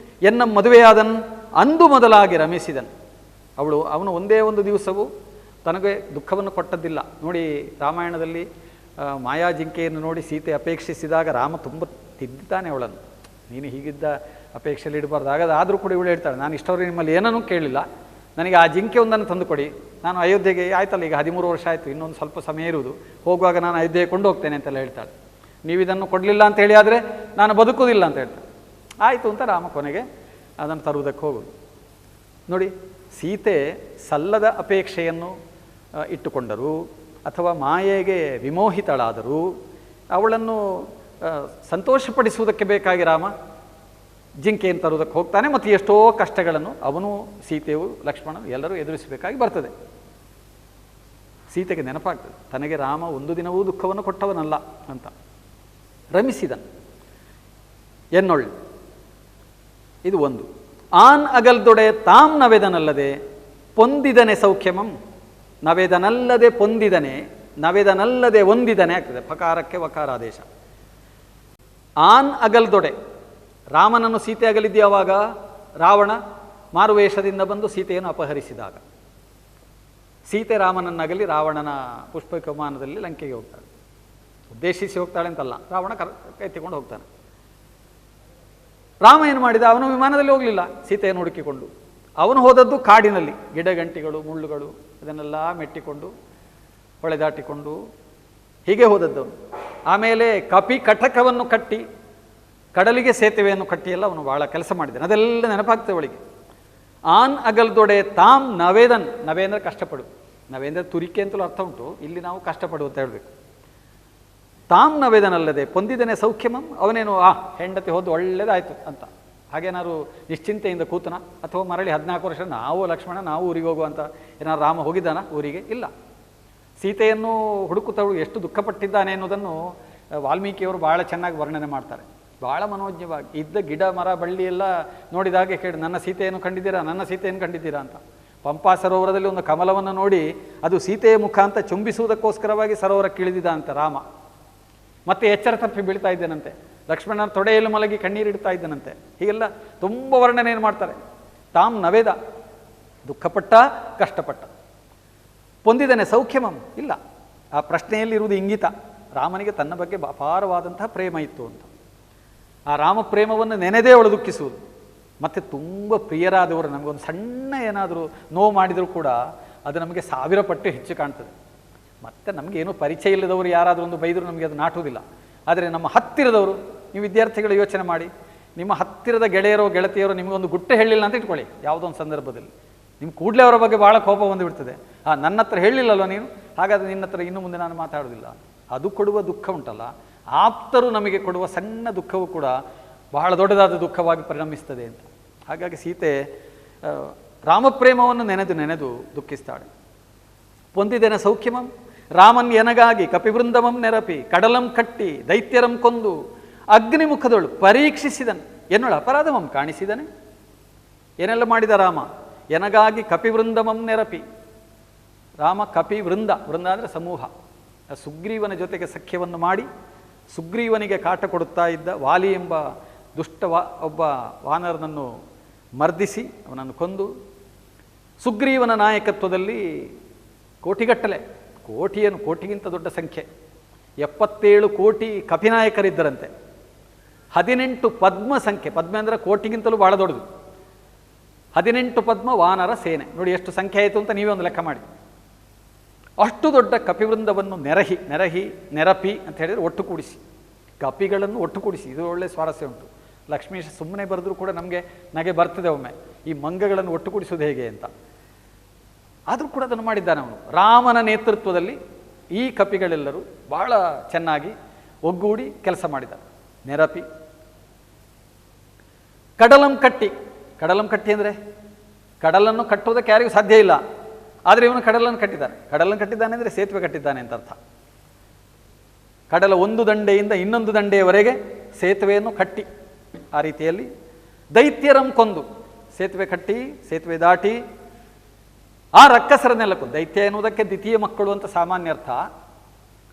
ಎನ್ನ ಮದುವೆಯಾದನ್ ಅಂದು ಮೊದಲಾಗಿ ರಮಿಸಿದನು. ಅವನು ಒಂದೇ ಒಂದು ದಿವಸವೂ ತನಗೆ ದುಃಖವನ್ನು ಕೊಟ್ಟದ್ದಿಲ್ಲ. ನೋಡಿ, ರಾಮಾಯಣದಲ್ಲಿ ಮಾಯಾಜಿಂಕೆಯನ್ನು ನೋಡಿ ಸೀತೆ ಅಪೇಕ್ಷಿಸಿದಾಗ ರಾಮ ತುಂಬ ತಿದ್ದಿದ್ದಾನೆ ಅವಳನ್ನು. ನೀನು ಹೀಗಿದ್ದ ಅಪೇಕ್ಷೆಯಲ್ಲಿ ಇಡಬಾರ್ದು. ಆದರೂ ಕೂಡ ಇವಳು ಹೇಳ್ತಾಳೆ, ನಾನು ಇಷ್ಟವರೆಗೆ ನಿಮ್ಮಲ್ಲಿ ಏನನ್ನೂ ಕೇಳಿಲ್ಲ, ನನಗೆ ಆ ಜಿಂಕೆ ಒಂದನ್ನು ತಂದು ಕೊಡಿ, ನಾನು ಅಯೋಧ್ಯೆಗೆ ಆಯ್ತಲ್ಲ, ಈಗ 13 ವರ್ಷ ಆಯಿತು, ಇನ್ನೊಂದು ಸ್ವಲ್ಪ ಸಮಯ ಇರುವುದು, ಹೋಗುವಾಗ ನಾನು ಅಯೋಧ್ಯೆಗೆ ಕೊಂಡು ಹೋಗ್ತೇನೆ ಅಂತೆಲ್ಲ ಹೇಳ್ತಾಳೆ. ನೀವು ಇದನ್ನು ಕೊಡಲಿಲ್ಲ ಅಂತ ಹೇಳಿ ಆದರೆ ನಾನು ಬದುಕುವುದಿಲ್ಲ ಅಂತ ಹೇಳ್ತಾಳೆ. ಆಯಿತು ಅಂತ ರಾಮ ಕೊನೆಗೆ ಅದನ್ನು ತರುವುದಕ್ಕೆ ಹೋಗೋದು. ನೋಡಿ, ಸೀತೆ ಸಲ್ಲದ ಅಪೇಕ್ಷೆಯನ್ನು ಇಟ್ಟುಕೊಂಡರು ಅಥವಾ ಮಾಯೆಗೆ ವಿಮೋಹಿತಳಾದರೂ ಅವಳನ್ನು ಸಂತೋಷಪಡಿಸುವುದಕ್ಕೆ ಬೇಕಾಗಿ ರಾಮ ಜಿಂಕೆಯನ್ನು ತರುವುದಕ್ಕೆ ಹೋಗ್ತಾನೆ. ಮತ್ತು ಎಷ್ಟೋ ಕಷ್ಟಗಳನ್ನು ಅವನು, ಸೀತೆಯು, ಲಕ್ಷ್ಮಣನು ಎಲ್ಲರೂ ಎದುರಿಸಬೇಕಾಗಿ ಬರ್ತದೆ. ಸೀತೆಗೆ ನೆನಪಾಗ್ತದೆ, ತನಗೆ ರಾಮ ಒಂದು ದಿನವೂ ದುಃಖವನ್ನು ಕೊಟ್ಟವನಲ್ಲ ಅಂತ. ರಮಿಸಿದನು ಎನ್ನೊಳ್ಳು. ಇದು ಒಂದು. ಆನ್ ಅಗಲ್ದೊಡೆ ತಾಮ್ ನವೆದನಲ್ಲದೆ ಪೊಂದಿದನೆ ಸೌಖ್ಯಮಂ. ನವೆದನಲ್ಲದೆ ಪೊಂದಿದನೆ, ನವೆದನಲ್ಲದೆ ಒಂದಿದನೆ ಆಗ್ತದೆ, ಫಕಾರಕ್ಕೆ ವಕಾರಾದೇಶ. ಆನ್ ಅಗಲ್ದೊಡೆ, ರಾಮನನ್ನು ಸೀತೆ ಅಗಲಿದ್ಯಾವಾಗ? ರಾವಣ ಮಾರುವೇಷದಿಂದ ಬಂದು ಸೀತೆಯನ್ನು ಅಪಹರಿಸಿದಾಗ. ಸೀತೆ ರಾಮನನ್ನಗಲಿ ರಾವಣನ ಪುಷ್ಪಕ ವಿಮಾನದಲ್ಲಿ ಲಂಕೆಗೆ ಹೋಗ್ತಾಳೆ. ಉದ್ದೇಶಿಸಿ ಹೋಗ್ತಾಳೆ ಅಂತಲ್ಲ, ರಾವಣ ಎತ್ತಿಕೊಂಡು ಹೋಗ್ತಾನೆ. ರಾಮ ಏನು ಮಾಡಿದ? ಅವನು ವಿಮಾನದಲ್ಲಿ ಹೋಗಲಿಲ್ಲ, ಸೀತೆಯನ್ನು ಹುಡುಕಿಕೊಂಡು. ಅವನು ಹೋದದ್ದು ಕಾಡಿನಲ್ಲಿ, ಗಿಡಗಂಟಿಗಳು, ಮುಳ್ಳುಗಳು ಇದನ್ನೆಲ್ಲ ಮೆಟ್ಟಿಕೊಂಡು, ಹೊಳೆದಾಟಿಕೊಂಡು ಹೀಗೆ ಹೋದದ್ದವನು. ಆಮೇಲೆ ಕಪಿ ಕಟಕವನ್ನು ಕಟ್ಟಿ, ಕಡಲಿಗೆ ಸೇತುವೆಯನ್ನು ಕಟ್ಟಿಯೆಲ್ಲ ಅವನು ಭಾಳ ಕೆಲಸ ಮಾಡಿದ್ದಾನೆ. ಅದೆಲ್ಲ ನೆನಪಾಗ್ತದೆ ಅವಳಿಗೆ. ಆನ್ ಅಗಲ್ದೊಡೆ ತಾಮ್ ನವೇದನ್. ನವೆ ಅಂದರೆ ಕಷ್ಟಪಡು, ನವೆ ಅಂದರೆ ತುರಿಕೆ ಅಂತಲೂ ಅರ್ಥ ಉಂಟು, ಇಲ್ಲಿ ನಾವು ಕಷ್ಟಪಡು ಅಂತ ಹೇಳಬೇಕು. ತಾಮ್ ನವೇದನಲ್ಲದೆ ಪೊಂದಿದನೆ ಸೌಖ್ಯಮಂ. ಅವನೇನು ಹೆಂಡತಿ ಹೋದ್ದು ಒಳ್ಳೇದಾಯಿತು ಅಂತ ಹಾಗೇನಾದ್ರು ನಿಶ್ಚಿಂತೆಯಿಂದ ಕೂತನ? ಅಥವಾ ಮರಳಿ 14 ವರ್ಷ ನಾವು ಲಕ್ಷ್ಮಣ ನಾವು ಊರಿಗೆ ಹೋಗುವಂತ ಏನಾದ್ರು ರಾಮ ಹೋಗಿದ್ದಾನ ಊರಿಗೆ? ಇಲ್ಲ. ಸೀತೆಯನ್ನು ಹುಡುಕುತ್ತವಳು ಎಷ್ಟು ದುಃಖಪಟ್ಟಿದ್ದಾನೆ ಅನ್ನೋದನ್ನು ವಾಲ್ಮೀಕಿಯವರು ಭಾಳ ಚೆನ್ನಾಗಿ ವರ್ಣನೆ ಮಾಡ್ತಾರೆ. ಭಾಳ ಮನೋಜ್ಞವಾಗಿ ಇದ್ದ ಗಿಡ ಮರ ಬಳ್ಳಿ ಎಲ್ಲ ನೋಡಿದಾಗೆ ಕೇಳಿ, ನನ್ನ ಸೀತೆಯನ್ನು ಕಂಡಿದ್ದೀರಾ, ನನ್ನ ಸೀತೆಯನ್ನು ಕಂಡಿದ್ದೀರಾ ಅಂತ. ಪಂಪಾ ಸರೋವರದಲ್ಲಿ ಒಂದು ಕಮಲವನ್ನು ನೋಡಿ ಅದು ಸೀತೆಯ ಮುಖ ಅಂತ ಚುಂಬಿಸುವುದಕ್ಕೋಸ್ಕರವಾಗಿ ಸರೋವರಕ್ಕೆ ಇಳಿದಿದ್ದ ಅಂತ ರಾಮ. ಮತ್ತೆ ಎಚ್ಚರ ತಪ್ಪಿ ಬೀಳ್ತಾ ಇದ್ದೇನಂತೆ, ಲಕ್ಷ್ಮಣನ ತೊಡೆಯಲ್ಲಿ ಮಲಗಿ ಕಣ್ಣೀರಿಡ್ತಾ ಇದ್ದನಂತೆ. ಹೀಗೆಲ್ಲ ತುಂಬ ವರ್ಣನೆಯನ್ನು ಮಾಡ್ತಾರೆ. ತಾಮ್ ನವೇದ, ದುಃಖಪಟ್ಟ, ಕಷ್ಟಪಟ್ಟ. ಪೊಂದಿದನೆ ಸೌಖ್ಯಮಂ. ಇಲ್ಲ, ಆ ಪ್ರಶ್ನೆಯಲ್ಲಿರುವುದು ಇಂಗಿತ. ರಾಮನಿಗೆ ತನ್ನ ಬಗ್ಗೆ ಅಪಾರವಾದಂತಹ ಪ್ರೇಮ ಇತ್ತು ಅಂತ. ಆ ರಾಮ ಪ್ರೇಮವನ್ನು ನೆನೆದೇ ಅವಳು ದುಃಖಿಸುವುದು. ಮತ್ತು ತುಂಬ ಪ್ರಿಯರಾದವರು ನಮಗೊಂದು ಸಣ್ಣ ಏನಾದರೂ ನೋವು ಮಾಡಿದರೂ ಕೂಡ ಅದು ನಮಗೆ 1000 ಪಟ್ಟು ಹೆಚ್ಚು ಕಾಣ್ತದೆ. ಮತ್ತು ನಮಗೇನು ಪರಿಚಯ ಇಲ್ಲದವರು ಯಾರಾದರೂ ಒಂದು ಬೈದರೂ ನಮಗೆ ಅದು ನಾಟುವುದಿಲ್ಲ. ಆದರೆ ನಮ್ಮ ಹತ್ತಿರದವರು, ನೀವು ವಿದ್ಯಾರ್ಥಿಗಳು ಯೋಚನೆ ಮಾಡಿ, ನಿಮ್ಮ ಹತ್ತಿರದ ಗೆಳೆಯರೋ ಗೆಳತಿಯರೋ ನಿಮಗೊಂದು ಗುಟ್ಟೆ ಹೇಳಿಲ್ಲ ಅಂತ ಇಟ್ಕೊಳ್ಳಿ, ಯಾವುದೋ ಒಂದು ಸಂದರ್ಭದಲ್ಲಿ ನಿಮ್ಮ ಕೂಡಲೇ ಅವರ ಬಗ್ಗೆ ಭಾಳ ಕೋಪ ಬಂದುಬಿಡ್ತದೆ. ನನ್ನ ಹತ್ರ ಹೇಳಿಲ್ಲಲ್ವ ನೀನು, ಹಾಗಾದರೆ ನಿನ್ನ ಹತ್ರ ಇನ್ನು ಮುಂದೆ ನಾನು ಮಾತಾಡೋದಿಲ್ಲ. ಅದು ಕೊಡುವ ದುಃಖ ಉಂಟಲ್ಲ, ಆಪ್ತರು ನಮಗೆ ಕೊಡುವ ಸಣ್ಣ ದುಃಖವೂ ಕೂಡ ಬಹಳ ದೊಡ್ಡದಾದ ದುಃಖವಾಗಿ ಪರಿಣಮಿಸ್ತದೆ ಅಂತ. ಹಾಗಾಗಿ ಸೀತೆ ರಾಮಪ್ರೇಮವನ್ನು ನೆನೆದು ದುಃಖಿಸ್ತಾಳೆ. ಪೊಂದಿದೆನ ಸೌಖ್ಯಮಂ ರಾಮನ್ ಎನಗಾಗಿ ಕಪಿವೃಂದಮಂ ನೆರಪಿ ಕಡಲಂ ಕಟ್ಟಿ ದೈತ್ಯರಂ ಕೊಂದು ಅಗ್ನಿಮುಖದೊಳು ಪರೀಕ್ಷಿಸಿದನು ಎನ್ನೊಳ ಅಪರಾಧಮಂ ಕಾಣಿಸಿದನೆ. ಏನೆಲ್ಲ ಮಾಡಿದ ರಾಮ? ಎನಗಾಗಿ ಕಪಿವೃಂದಮಂ ನೆರಪಿ. ರಾಮ ಕಪಿವೃಂದ, ವೃಂದ ಅಂದರೆ ಸಮೂಹ, ಸುಗ್ರೀವನ ಜೊತೆಗೆ ಸಖ್ಯವನ್ನು ಮಾಡಿ ಸುಗ್ರೀವನಿಗೆ ಕಾಟ ಕೊಡುತ್ತಾ ಇದ್ದ ವಾಲಿ ಎಂಬ ದುಷ್ಟ ಒಬ್ಬ ವಾನರನನ್ನು ಮರ್ದಿಸಿ ಅವನನ್ನು ಕೊಂದು ಸುಗ್ರೀವನ ನಾಯಕತ್ವದಲ್ಲಿ ಕೋಟಿಗಟ್ಟಲೆ, ಕೋಟಿಗಿಂತ ದೊಡ್ಡ ಸಂಖ್ಯೆ 77 ಕೋಟಿ ಕಪಿನಾಯಕರಿದ್ದರಂತೆ. 18 ಪದ್ಮ ಸಂಖ್ಯೆ, ಪದ್ಮ ಅಂದರೆ ಕೋಟಿಗಿಂತಲೂ ಬಹಳ ದೊಡ್ಡದು. 18 ಪದ್ಮ ವಾನರ ಸೇನೆ. ನೋಡಿ ಎಷ್ಟು ಸಂಖ್ಯೆ ಆಯಿತು ಅಂತ ನೀವೇ ಒಂದು ಲೆಕ್ಕ ಮಾಡಿ. ಅಷ್ಟು ದೊಡ್ಡ ಕಪಿವೃಂದವನ್ನು ನೆರಪಿ ಅಂತ ಹೇಳಿದರೆ ಒಟ್ಟುಗೂಡಿಸಿ, ಕಪಿಗಳನ್ನು ಒಟ್ಟುಗೂಡಿಸಿ. ಇದು ಒಳ್ಳೆ ಸ್ವಾರಸ್ಯ ಉಂಟು. ಲಕ್ಷ್ಮೀಶ ಸುಮ್ಮನೆ ಬರೆದ್ರೂ ಕೂಡ ನಮಗೆ ನಗೆ ಬರ್ತದೆ ಒಮ್ಮೆ, ಈ ಮಂಗಗಳನ್ನು ಒಟ್ಟುಗೂಡಿಸೋದು ಹೇಗೆ ಅಂತ. ಆದರೂ ಕೂಡ ಅದನ್ನು ಮಾಡಿದ್ದಾನೆ ಅವನು. ರಾಮನ ನೇತೃತ್ವದಲ್ಲಿ ಈ ಕಪಿಗಳೆಲ್ಲರೂ ಬಹಳ ಚೆನ್ನಾಗಿ ಒಗ್ಗೂಡಿ ಕೆಲಸ ಮಾಡಿದ್ದಾರೆ. ನೆರಪಿ ಕಡಲಂ ಕಟ್ಟಿ ಅಂದರೆ ಕಡಲನ್ನು ಕಟ್ಟುವುದಕ್ಕೆ ಯಾರಿಗೂ ಸಾಧ್ಯ ಇಲ್ಲ, ಆದರೆ ಇವನು ಕಡಲನ್ನು ಕಟ್ಟಿದ್ದಾನೆ ಅಂದರೆ ಸೇತುವೆ ಕಟ್ಟಿದ್ದಾನೆ ಅಂತ ಅರ್ಥ. ಕಡಲ ಒಂದು ದಂಡೆಯಿಂದ ಇನ್ನೊಂದು ದಂಡೆಯವರೆಗೆ ಸೇತುವೆಯನ್ನು ಕಟ್ಟಿ, ಆ ರೀತಿಯಲ್ಲಿ ದೈತ್ಯರಂ ಕೊಂದು ಸೇತುವೆ ಕಟ್ಟಿ, ಸೇತುವೆ ದಾಟಿ ಆ ರಕ್ಕಸರನ್ನೆಲ್ಲ ಕೊಂದು. ದೈತ್ಯ ಎನ್ನುವುದಕ್ಕೆ ದ್ವಿತೀಯ ಮಕ್ಕಳು ಅಂತ ಸಾಮಾನ್ಯ ಅರ್ಥ,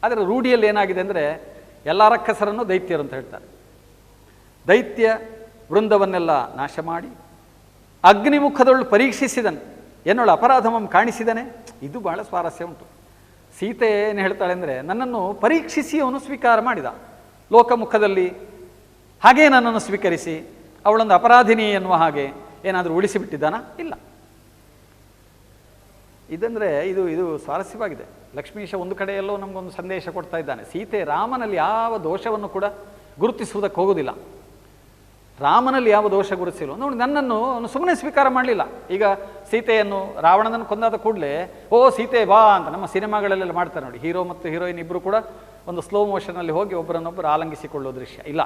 ಆದರೆ ರೂಢಿಯಲ್ಲಿ ಏನಾಗಿದೆ ಅಂದರೆ ಎಲ್ಲ ರಕ್ಕಸರನ್ನು ದೈತ್ಯರು ಅಂತ ಹೇಳ್ತಾರೆ. ದೈತ್ಯ ವೃಂದವನ್ನೆಲ್ಲ ನಾಶ ಮಾಡಿ ಅಗ್ನಿಮುಖದೊಳು ಪರೀಕ್ಷಿಸಿದನು ಎನ್ನೊಳು ಅಪರಾಧಮಂ ಕಾಣಿಸಿದನೆ. ಇದು ಬಹಳ ಸ್ವಾರಸ್ಯ ಉಂಟು. ಸೀತೆ ಏನು ಹೇಳ್ತಾಳೆ ಅಂದರೆ, ನನ್ನನ್ನು ಪರೀಕ್ಷಿಸಿ ಅವನು ಸ್ವೀಕಾರ ಮಾಡಿದ ಲೋಕಮುಖದಲ್ಲಿ, ಹಾಗೇ ನನ್ನನ್ನು ಸ್ವೀಕರಿಸಿ ಅವಳೊಂದು ಅಪರಾಧಿನಿ ಎನ್ನುವ ಹಾಗೆ ಏನಾದರೂ ಉಳಿಸಿಬಿಟ್ಟಿದ್ದಾನ? ಇಲ್ಲ. ಇದಂದರೆ ಇದು ಸ್ವಾರಸ್ಯವಾಗಿದೆ. ಲಕ್ಷ್ಮೀಶ ಒಂದು ಕಡೆಯಲ್ಲೋ ನಮಗೊಂದು ಸಂದೇಶ ಕೊಡ್ತಾ ಇದ್ದಾನೆ. ಸೀತೆ ರಾಮನಲ್ಲಿ ಯಾವ ದೋಷವನ್ನು ಕೂಡ ಗುರುತಿಸುವುದಕ್ಕೆ ಹೋಗೋದಿಲ್ಲ. ರಾಮನಲ್ಲಿ ಯಾವ ದೋಷ ಗುರುತಿಸಿಲ್ಲ. ನೋಡಿ, ನನ್ನನ್ನು ಅವನು ಸುಮ್ಮನೆ ಸ್ವೀಕಾರ ಮಾಡಲಿಲ್ಲ. ಈಗ ಸೀತೆಯನ್ನು ರಾವಣನನ್ನು ಕೊಂದಾದ ಕೂಡಲೇ ಓ ಸೀತೆ ಬಾ ಅಂತ ನಮ್ಮ ಸಿನಿಮಾಗಳಲ್ಲೆಲ್ಲ ಮಾಡ್ತಾರೆ ನೋಡಿ, ಹೀರೋ ಮತ್ತು ಹೀರೋಯಿನ್ ಇಬ್ಬರು ಕೂಡ ಒಂದು ಸ್ಲೋ ಮೋಷನಲ್ಲಿ ಹೋಗಿ ಒಬ್ಬರನ್ನೊಬ್ಬರು ಆಲಂಗಿಸಿಕೊಳ್ಳೋ ದೃಶ್ಯ. ಇಲ್ಲ,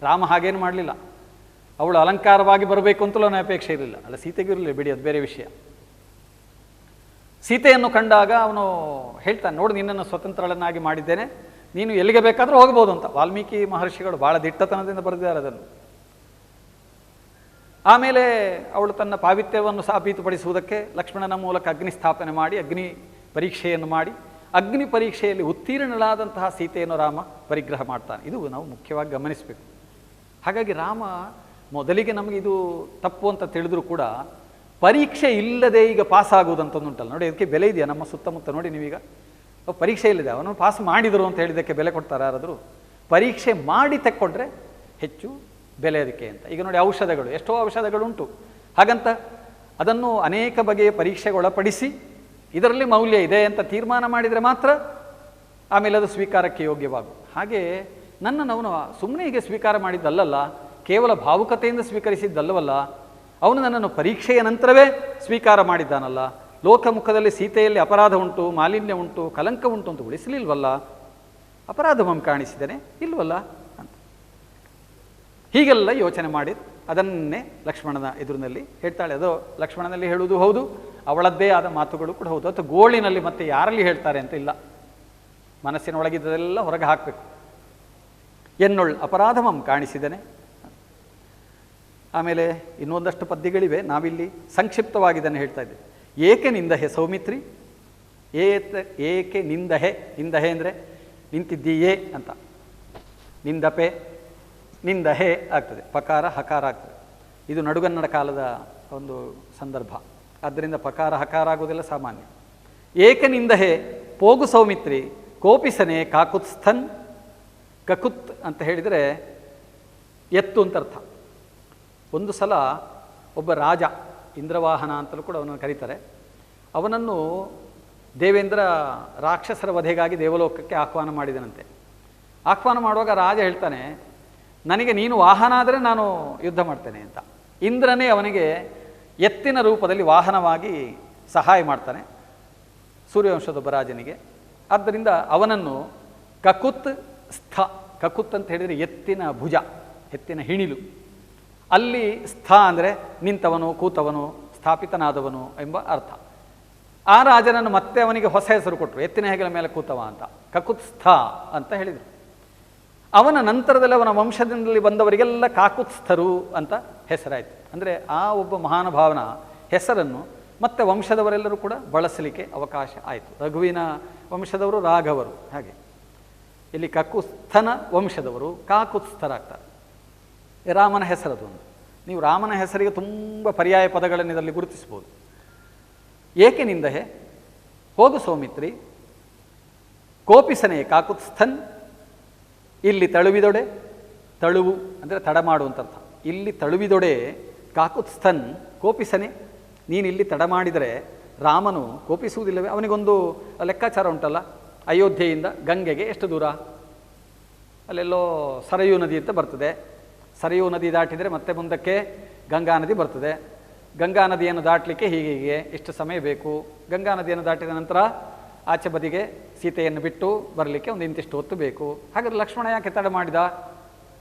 ರಾಮ ಹಾಗೇನು ಮಾಡಲಿಲ್ಲ. ಅವಳು ಅಲಂಕಾರವಾಗಿ ಬರಬೇಕು ಅಂತಲೂ ಅವನ ಅಪೇಕ್ಷೆ ಇರಲಿಲ್ಲ. ಅಲ್ಲ, ಸೀತೆಗೂ ಇರಲಿಲ್ಲ, ಬಿಡಿ, ಅದು ಬೇರೆ ವಿಷಯ. ಸೀತೆಯನ್ನು ಕಂಡಾಗ ಅವನು ಹೇಳ್ತಾನೆ, ನೋಡು ನಿನ್ನನ್ನು ಸ್ವತಂತ್ರಳನ್ನಾಗಿ ಮಾಡಿದ್ದೇನೆ, ನೀನು ಎಲ್ಲಿಗೆ ಬೇಕಾದರೂ ಹೋಗ್ಬೋದು ಅಂತ. ವಾಲ್ಮೀಕಿ ಮಹರ್ಷಿಗಳು ಭಾಳ ದಿಟ್ಟತನದಿಂದ ಬರೆದಿದ್ದಾರೆ ಅದನ್ನು. ಆಮೇಲೆ ಅವಳು ತನ್ನ ಪಾವಿತ್ರ್ಯವನ್ನು ಸಾಬೀತುಪಡಿಸುವುದಕ್ಕೆ ಲಕ್ಷ್ಮಣನ ಮೂಲಕ ಅಗ್ನಿ ಸ್ಥಾಪನೆ ಮಾಡಿ ಅಗ್ನಿ ಪರೀಕ್ಷೆಯನ್ನು ಮಾಡಿ ಅಗ್ನಿ ಪರೀಕ್ಷೆಯಲ್ಲಿ ಉತ್ತೀರ್ಣಳಾದಂತಹ ಸೀತೆಯನ್ನು ರಾಮ ಪರಿಗ್ರಹ ಮಾಡ್ತಾನೆ. ಇದು ನಾವು ಮುಖ್ಯವಾಗಿ ಗಮನಿಸಬೇಕು. ಹಾಗಾಗಿ ರಾಮ ಮೊದಲಿಗೆ ನಮಗೆ ಇದು ತಪ್ಪು ಅಂತ ತಿಳಿದ್ರೂ ಕೂಡ ಪರೀಕ್ಷೆ ಇಲ್ಲದೆ ಈಗ ಪಾಸ್ ಆಗುವುದಂತಂದುಂಟಲ್ಲ ನೋಡಿ, ಅದಕ್ಕೆ ಬೆಲೆ ಇದೆಯಾ ನಮ್ಮ ಸುತ್ತಮುತ್ತ? ನೋಡಿ ನೀವೀಗ ಪರೀಕ್ಷೆ ಇಲ್ಲದೆ ಅವನು ಪಾಸ್ ಮಾಡಿದರು ಅಂತ ಹೇಳಿದ್ದಕ್ಕೆ ಬೆಲೆ ಕೊಡ್ತಾರೆ ಯಾರಾದರೂ? ಪರೀಕ್ಷೆ ಮಾಡಿ ತೆಕ್ಕೊಂಡ್ರೆ ಹೆಚ್ಚು ಬೆಲೆ ಅದಕ್ಕೆ ಅಂತ. ಈಗ ನೋಡಿ, ಔಷಧಗಳು, ಎಷ್ಟೋ ಔಷಧಗಳುಂಟು. ಹಾಗಂತ ಅದನ್ನು ಅನೇಕ ಬಗೆಯ ಪರೀಕ್ಷೆಗೆ ಒಳಪಡಿಸಿ ಇದರಲ್ಲಿ ಮೌಲ್ಯ ಇದೆ ಅಂತ ತೀರ್ಮಾನ ಮಾಡಿದರೆ ಮಾತ್ರ ಆಮೇಲೆ ಅದು ಸ್ವೀಕಾರಕ್ಕೆ ಯೋಗ್ಯವಾಗು. ಹಾಗೆ ನನ್ನನ್ನು ಅವನು ಸುಮ್ಮನೆ ಹೀಗೆ ಸ್ವೀಕಾರ ಮಾಡಿದ್ದಲ್ಲಲ್ಲ, ಕೇವಲ ಭಾವುಕತೆಯಿಂದ ಸ್ವೀಕರಿಸಿದ್ದಲ್ಲವಲ್ಲ, ಅವನು ನನ್ನನ್ನು ಪರೀಕ್ಷೆಯ ನಂತರವೇ ಸ್ವೀಕಾರ ಮಾಡಿದ್ದಾನಲ್ಲ. ಲೋಕಮುಖದಲ್ಲಿ ಸೀತೆಯಲ್ಲಿ ಅಪರಾಧ ಉಂಟು, ಮಾಲಿನ್ಯ ಉಂಟು, ಕಲಂಕ ಉಂಟು ಅಂತ ಉಳಿಸಲಿಲ್ವಲ್ಲ, ಅಪರಾಧವಂ ಕಾಣಿಸಿದ್ದೇನೆ ಇಲ್ವಲ್ಲ ಅಂತ ಹೀಗೆಲ್ಲ ಯೋಚನೆ ಮಾಡಿ ಅದನ್ನೇ ಲಕ್ಷ್ಮಣನ ಎದುರಿನಲ್ಲಿ ಹೇಳ್ತಾಳೆ. ಅದು ಲಕ್ಷ್ಮಣನಲ್ಲಿ ಹೇಳುವುದು ಹೌದು, ಅವಳದ್ದೇ ಆದ ಮಾತುಗಳು ಕೂಡ ಹೌದು. ಅಥವಾ ಗೋಳಿನಲ್ಲಿ ಮತ್ತೆ ಯಾರಲ್ಲಿ ಹೇಳ್ತಾರೆ ಅಂತ ಇಲ್ಲ, ಮನಸ್ಸಿನ ಒಳಗಿದ್ದದೆಲ್ಲ ಹೊರಗೆ ಹಾಕಬೇಕು. ಎನ್ನೊಳ್ ಅಪರಾಧವಂ ಕಾಣಿಸಿದ್ದೇನೆ. ಆಮೇಲೆ ಇನ್ನೊಂದಷ್ಟು ಪದ್ಯಗಳಿವೆ, ನಾವಿಲ್ಲಿ ಸಂಕ್ಷಿಪ್ತವಾಗಿ ಇದನ್ನು ಹೇಳ್ತಾ ಇದ್ದೇವೆ. ಏಕೆ ನಿಂದಹೆ ಸೌಮಿತ್ರಿ, ಏಕೆ ನಿಂದಹೆ, ನಿಂದಹೆ ಅಂದರೆ ನಿಂತಿದ್ದೀಯೇ ಅಂತ, ನಿಂದಪೆ ನಿಂದಹೆ ಆಗ್ತದೆ, ಪಕಾರ ಹಕಾರ ಆಗ್ತದೆ. ಇದು ನಡುಗನ್ನಡ ಕಾಲದ ಒಂದು ಸಂದರ್ಭ, ಆದ್ದರಿಂದ ಪಕಾರ ಹಕಾರ ಆಗುವುದೆಲ್ಲ ಸಾಮಾನ್ಯ. ಏಕೆ ನಿಂದಹೆ ಪೋಗು ಸೌಮಿತ್ರಿ ಕೋಪಿಸನೆ ಕಾಕುತ್ಸ್ಥನ್. ಕಕುತ್ ಅಂತ ಹೇಳಿದರೆ ಎತ್ತು ಅಂತ ಅರ್ಥ. ಒಂದು ಸಲ ಒಬ್ಬ ರಾಜ, ಇಂದ್ರವಾಹನ ಅಂತಲೂ ಕೂಡ ಅವನನ್ನು ಕರೀತಾರೆ, ಅವನನ್ನು ದೇವೇಂದ್ರ ರಾಕ್ಷಸರ ವಧೆಗಾಗಿ ದೇವಲೋಕಕ್ಕೆ ಆಹ್ವಾನ ಮಾಡಿದನಂತೆ. ಆಹ್ವಾನ ಮಾಡುವಾಗ ರಾಜ ಹೇಳ್ತಾನೆ, ನನಗೆ ನೀನು ವಾಹನ ಆದರೆ ನಾನು ಯುದ್ಧ ಮಾಡ್ತೇನೆ ಅಂತ. ಇಂದ್ರನೇ ಅವನಿಗೆ ಎತ್ತಿನ ರೂಪದಲ್ಲಿ ವಾಹನವಾಗಿ ಸಹಾಯ ಮಾಡ್ತಾನೆ. ಸೂರ್ಯವಂಶದೊಬ್ಬ ರಾಜನಿಗೆ. ಆದ್ದರಿಂದ ಅವನನ್ನು ಕಕುತ್ ಸ್ಥ, ಕಕುತ್ ಅಂತ ಹೇಳಿದರೆ ಎತ್ತಿನ ಭುಜ, ಎತ್ತಿನ ಹಿಣಿಲು. ಅಲ್ಲಿ ಸ್ಥ ಅಂದರೆ ನಿಂತವನು, ಕೂತವನು, ಸ್ಥಾಪಿತನಾದವನು ಎಂಬ ಅರ್ಥ. ಆ ರಾಜನನ್ನು ಮತ್ತೆ ಅವನಿಗೆ ಹೊಸ ಹೆಸರು ಕೊಟ್ಟರು, ಎತ್ತಿನ ಹೆಗಲ ಮೇಲೆ ಕೂತವ ಅಂತ, ಕಕುತ್ಸ್ಥ ಅಂತ ಹೇಳಿದರು. ಅವನ ನಂತರದಲ್ಲಿ ಅವನ ವಂಶದಿಂದಲೇ ಬಂದವರಿಗೆಲ್ಲ ಕಾಕುತ್ಸ್ಥರು ಅಂತ ಹೆಸರಾಯಿತು. ಅಂದರೆ ಆ ಒಬ್ಬ ಮಹಾನುಭಾವನ ಹೆಸರನ್ನು ಮತ್ತೆ ವಂಶದವರೆಲ್ಲರೂ ಕೂಡ ಬಳಸಲಿಕ್ಕೆ ಅವಕಾಶ ಆಯಿತು. ರಘುವಿನ ವಂಶದವರು ರಾಘವರು, ಹಾಗೆ ಇಲ್ಲಿ ಕಕುತ್ಸ್ಥನ ವಂಶದವರು ಕಾಕುತ್ಸ್ಥರಾಗ್ತಾರೆ. ರಾಮನ ಹೆಸರದು ಒಂದು. ನೀವು ರಾಮನ ಹೆಸರಿಗೆ ತುಂಬ ಪರ್ಯಾಯ ಪದಗಳನ್ನು ಇದರಲ್ಲಿ ಗುರುತಿಸ್ಬೋದು. ಏಕೆ ನಿಂದಹೆ, ಹೋಗು ಸೌಮಿತ್ರಿ, ಕೋಪಿಸನೆ ಕಾಕುತ್ಸ್ಥನ್, ಇಲ್ಲಿ ತಳುವಿದೊಡೆ, ತಳುವು ಅಂದರೆ ತಡ ಮಾಡುವಂಥ ಅರ್ಥ. ಇಲ್ಲಿ ತಳುವಿದೊಡೆ ಕಾಕುತ್ಸ್ಥನ್ ಕೋಪಿಸನೆ, ನೀನು ಇಲ್ಲಿ ತಡ ಮಾಡಿದರೆ ರಾಮನು ಕೋಪಿಸುವುದಿಲ್ಲವೇ? ಅವನಿಗೊಂದು ಲೆಕ್ಕಾಚಾರ ಉಂಟಲ್ಲ, ಅಯೋಧ್ಯೆಯಿಂದ ಗಂಗೆಗೆ ಎಷ್ಟು ದೂರ? ಅಲ್ಲೆಲ್ಲೋ ಸರಯೂ ನದಿ ಅಂತ ಬರ್ತದೆ. ಸರಯೂ ನದಿ ದಾಟಿದರೆ ಮತ್ತೆ ಮುಂದಕ್ಕೆ ಗಂಗಾ ನದಿ ಬರ್ತದೆ. ಗಂಗಾ ನದಿಯನ್ನು ದಾಟಲಿಕ್ಕೆ ಹೀಗೆ ಇಷ್ಟು ಸಮಯ ಬೇಕು. ಗಂಗಾ ನದಿಯನ್ನು ದಾಟಿದ ನಂತರ ಆಚೆ ಬದಿಗೆ ಸೀತೆಯನ್ನು ಬಿಟ್ಟು ಬರಲಿಕ್ಕೆ ಒಂದು ಇಂತಿಷ್ಟು ಹೊತ್ತು ಬೇಕು. ಹಾಗಾದ್ರೆ ಲಕ್ಷ್ಮಣ ಯಾಕೆ ತಡ ಮಾಡಿದ?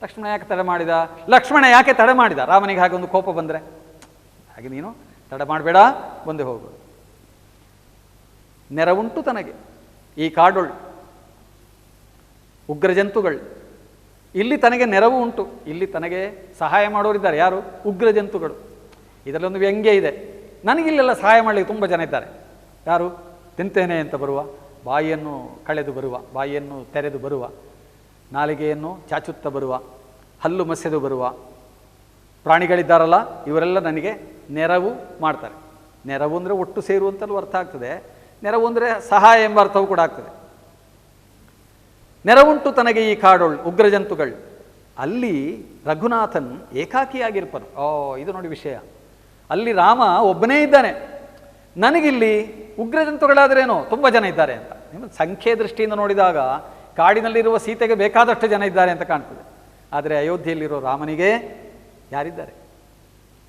ಲಕ್ಷ್ಮಣ ಯಾಕೆ ತಡ ಮಾಡಿದ? ರಾಮನಿಗೆ ಹಾಗೆ ಒಂದು ಕೋಪ ಬಂದರೆ, ಹಾಗೆ ನೀನು ತಡ ಮಾಡಬೇಡ, ಬಂದು ಹೋಗು. ನೆರವುಂಟು ತನಗೆ ಈ ಕಾಡೊಳ್ ಉಗ್ರ ಜಂತುಗಳು, ಇಲ್ಲಿ ತನಗೆ ನೆರವು ಉಂಟು, ಇಲ್ಲಿ ತನಗೆ ಸಹಾಯ ಮಾಡೋರಿದ್ದಾರೆ. ಯಾರು? ಉಗ್ರ ಜಂತುಗಳು. ಇದರಲ್ಲೊಂದು ವ್ಯಂಗ್ಯ ಇದೆ. ನನಗಿಲ್ಲೆಲ್ಲ ಸಹಾಯ ಮಾಡಲಿಕ್ಕೆ ತುಂಬ ಜನ ಇದ್ದಾರೆ. ಯಾರು? ತಿಂತೇನೆ ಅಂತ ಬರುವ, ಬಾಯಿಯನ್ನು ಕಳೆದು ಬರುವ, ಬಾಯಿಯನ್ನು ತೆರೆದು ಬರುವ, ನಾಲಿಗೆಯನ್ನು ಚಾಚುತ್ತಾ ಬರುವ, ಹಲ್ಲು ಮಸೆದು ಬರುವ ಪ್ರಾಣಿಗಳಿದ್ದಾರಲ್ಲ, ಇವರೆಲ್ಲ ನನಗೆ ನೆರವು ಮಾಡ್ತಾರೆ. ನೆರವು ಅಂದರೆ ಒಟ್ಟು ಸೇರುವಂತಲೂ ಅರ್ಥ ಆಗ್ತದೆ. ನೆರವು ಅಂದರೆ ಸಹಾಯ ಎಂಬ ಅರ್ಥವೂ ಕೂಡ ಆಗ್ತದೆ. ನೆರವುಂಟು ತನಗೆ ಈ ಕಾಡೊಳ್ ಉಗ್ರ ಜಂತುಗಳು, ಅಲ್ಲಿ ರಘುನಾಥನ್ ಏಕಾಕಿಯಾಗಿರ್ಪನು. ಇದು ನೋಡಿ ವಿಷಯ. ಅಲ್ಲಿ ರಾಮ ಒಬ್ಬನೇ ಇದ್ದಾನೆ, ನನಗಿಲ್ಲಿ ಉಗ್ರ ಜಂತುಗಳಾದ್ರೇನೋ ತುಂಬ ಜನ ಇದ್ದಾರೆ ಅಂತ. ನಿಮ್ಮ ಸಂಖ್ಯೆ ದೃಷ್ಟಿಯಿಂದ ನೋಡಿದಾಗ ಕಾಡಿನಲ್ಲಿರುವ ಸೀತೆಗೆ ಬೇಕಾದಷ್ಟು ಜನ ಇದ್ದಾರೆ ಅಂತ ಕಾಣ್ತದೆ. ಆದರೆ ಅಯೋಧ್ಯೆಯಲ್ಲಿರೋ ರಾಮನಿಗೆ ಯಾರಿದ್ದಾರೆ?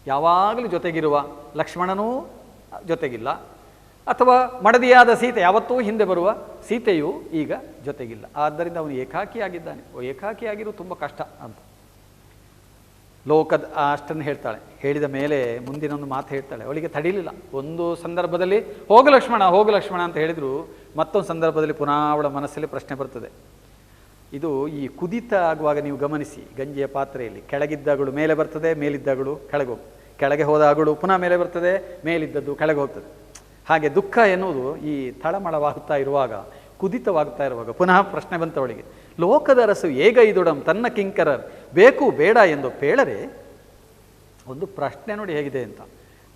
ಯಾವಾಗಲೂ ಜೊತೆಗಿರುವ ಲಕ್ಷ್ಮಣನೂ ಜೊತೆಗಿಲ್ಲ, ಅಥವಾ ಮಡದಿಯಾದ ಸೀತೆ ಯಾವತ್ತೂ ಹಿಂದೆ ಬರುವ ಸೀತೆಯು ಈಗ ಜೊತೆಗಿಲ್ಲ. ಆದ್ದರಿಂದ ಅವನು ಏಕಾಕಿಯಾಗಿದ್ದಾನೆ. ಏಕಾಕಿಯಾಗಿರೋ ತುಂಬ ಕಷ್ಟ ಅಂತ ಲೋಕದ ಅಷ್ಟನ್ನು ಹೇಳ್ತಾಳೆ. ಹೇಳಿದ ಮೇಲೆ ಮುಂದಿನೊಂದು ಮಾತು ಹೇಳ್ತಾಳೆ. ಅವಳಿಗೆ ತಡೀಲಿಲ್ಲ. ಒಂದು ಸಂದರ್ಭದಲ್ಲಿ ಹೋಗು ಲಕ್ಷ್ಮಣ ಅಂತ ಹೇಳಿದ್ರು, ಮತ್ತೊಂದು ಸಂದರ್ಭದಲ್ಲಿ ಪುನಃ ಅವಳ ಮನಸ್ಸಲ್ಲಿ ಪ್ರಶ್ನೆ ಬರ್ತದೆ. ಇದು ಈ ಕುದಿತ ಆಗುವಾಗ ನೀವು ಗಮನಿಸಿ, ಗಂಜಿಯ ಪಾತ್ರೆಯಲ್ಲಿ ಕೆಳಗಿದ್ದಾಗಳು ಮೇಲೆ ಬರ್ತದೆ, ಮೇಲಿದ್ದಾಗಳು ಕೆಳಗೆ ಹೋದಾಗಳು ಪುನಃ ಮೇಲೆ ಬರ್ತದೆ, ಮೇಲಿದ್ದದ್ದು ಕೆಳಗೆ ಹೋಗ್ತದೆ. ಹಾಗೆ ದುಃಖ ಎನ್ನುವುದು ಈ ತಳಮಳವಾಗುತ್ತಾ ಇರುವಾಗ, ಕುದಿತವಾಗ್ತಾ ಇರುವಾಗ ಪುನಃ ಪ್ರಶ್ನೆ ಬಂತವಳಿಗೆ. ಲೋಕದ ರಸು ಏಗೈದೊಡಂ ತನ್ನ ಕಿಂಕರರ್ ಬೇಕು ಬೇಡ ಎಂದು ಪೇಳರೆ. ಒಂದು ಪ್ರಶ್ನೆ ನೋಡಿ ಹೇಗಿದೆ ಅಂತ,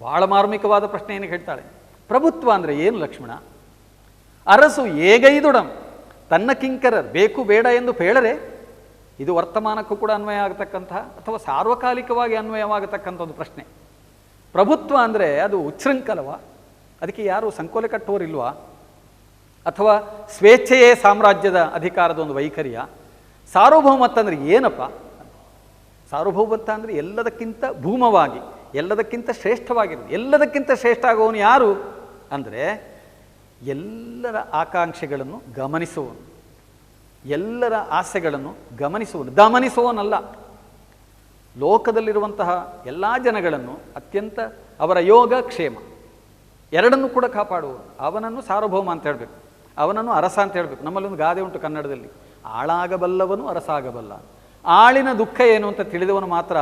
ಬಹಳ ಮಾರ್ಮಿಕವಾದ ಪ್ರಶ್ನೆ ಏನು ಹೇಳ್ತಾಳೆ. ಪ್ರಭುತ್ವ ಅಂದರೆ ಏನು ಲಕ್ಷ್ಮಣ? ಅರಸು ಏಗೈದೊಡಂ ತನ್ನ ಕಿಂಕರರ್ ಬೇಕು ಬೇಡ ಎಂದು ಪೇಳರೆ. ಇದು ವರ್ತಮಾನಕ್ಕೂ ಕೂಡ ಅನ್ವಯ ಆಗತಕ್ಕಂತಹ ಅಥವಾ ಸಾರ್ವಕಾಲಿಕವಾಗಿ ಅನ್ವಯವಾಗತಕ್ಕಂಥ ಒಂದು ಪ್ರಶ್ನೆ. ಪ್ರಭುತ್ವ ಅಂದರೆ ಅದು ಉಚ್ಛೃಂಖಲವ? ಅದಕ್ಕೆ ಯಾರು ಸಂಕೋಲೆ ಕಟ್ಟುವರಿಲ್ವಾ? ಅಥವಾ ಸ್ವೇಚ್ಛೆಯೇ ಸಾಮ್ರಾಜ್ಯದ ಅಧಿಕಾರದ ಒಂದು ವೈಖರಿಯ? ಸಾರ್ವಭೌಮತ್ವ ಅಂದರೆ ಏನಪ್ಪ? ಸಾರ್ವಭೌಮತ್ವ ಅಂದರೆ ಎಲ್ಲದಕ್ಕಿಂತ ಭೂಮವಾಗಿ, ಎಲ್ಲದಕ್ಕಿಂತ ಶ್ರೇಷ್ಠವಾಗಿರೋದು. ಎಲ್ಲದಕ್ಕಿಂತ ಶ್ರೇಷ್ಠ ಆಗುವವನು ಯಾರು ಅಂದರೆ ಎಲ್ಲರ ಆಕಾಂಕ್ಷೆಗಳನ್ನು ಗಮನಿಸುವವನು, ಎಲ್ಲರ ಆಸೆಗಳನ್ನು ಗಮನಿಸುವವನು, ದಮನಿಸುವವನಲ್ಲ. ಲೋಕದಲ್ಲಿರುವಂತಹ ಎಲ್ಲ ಜನಗಳನ್ನು ಅತ್ಯಂತ ಅವರ ಯೋಗ ಕ್ಷೇಮ ಎರಡನ್ನೂ ಕೂಡ ಕಾಪಾಡುವವನು, ಅವನನ್ನು ಸಾರ್ವಭೌಮ ಅಂತ ಹೇಳಬೇಕು, ಅವನನ್ನು ಅರಸ ಅಂತ ಹೇಳಬೇಕು. ನಮ್ಮಲ್ಲೊಂದು ಗಾದೆ ಉಂಟು ಕನ್ನಡದಲ್ಲಿ, ಆಳಾಗಬಲ್ಲವನು ಅರಸಾಗಬಲ್ಲ. ಆಳಿನ ದುಃಖ ಏನು ಅಂತ ತಿಳಿದವನು ಮಾತ್ರ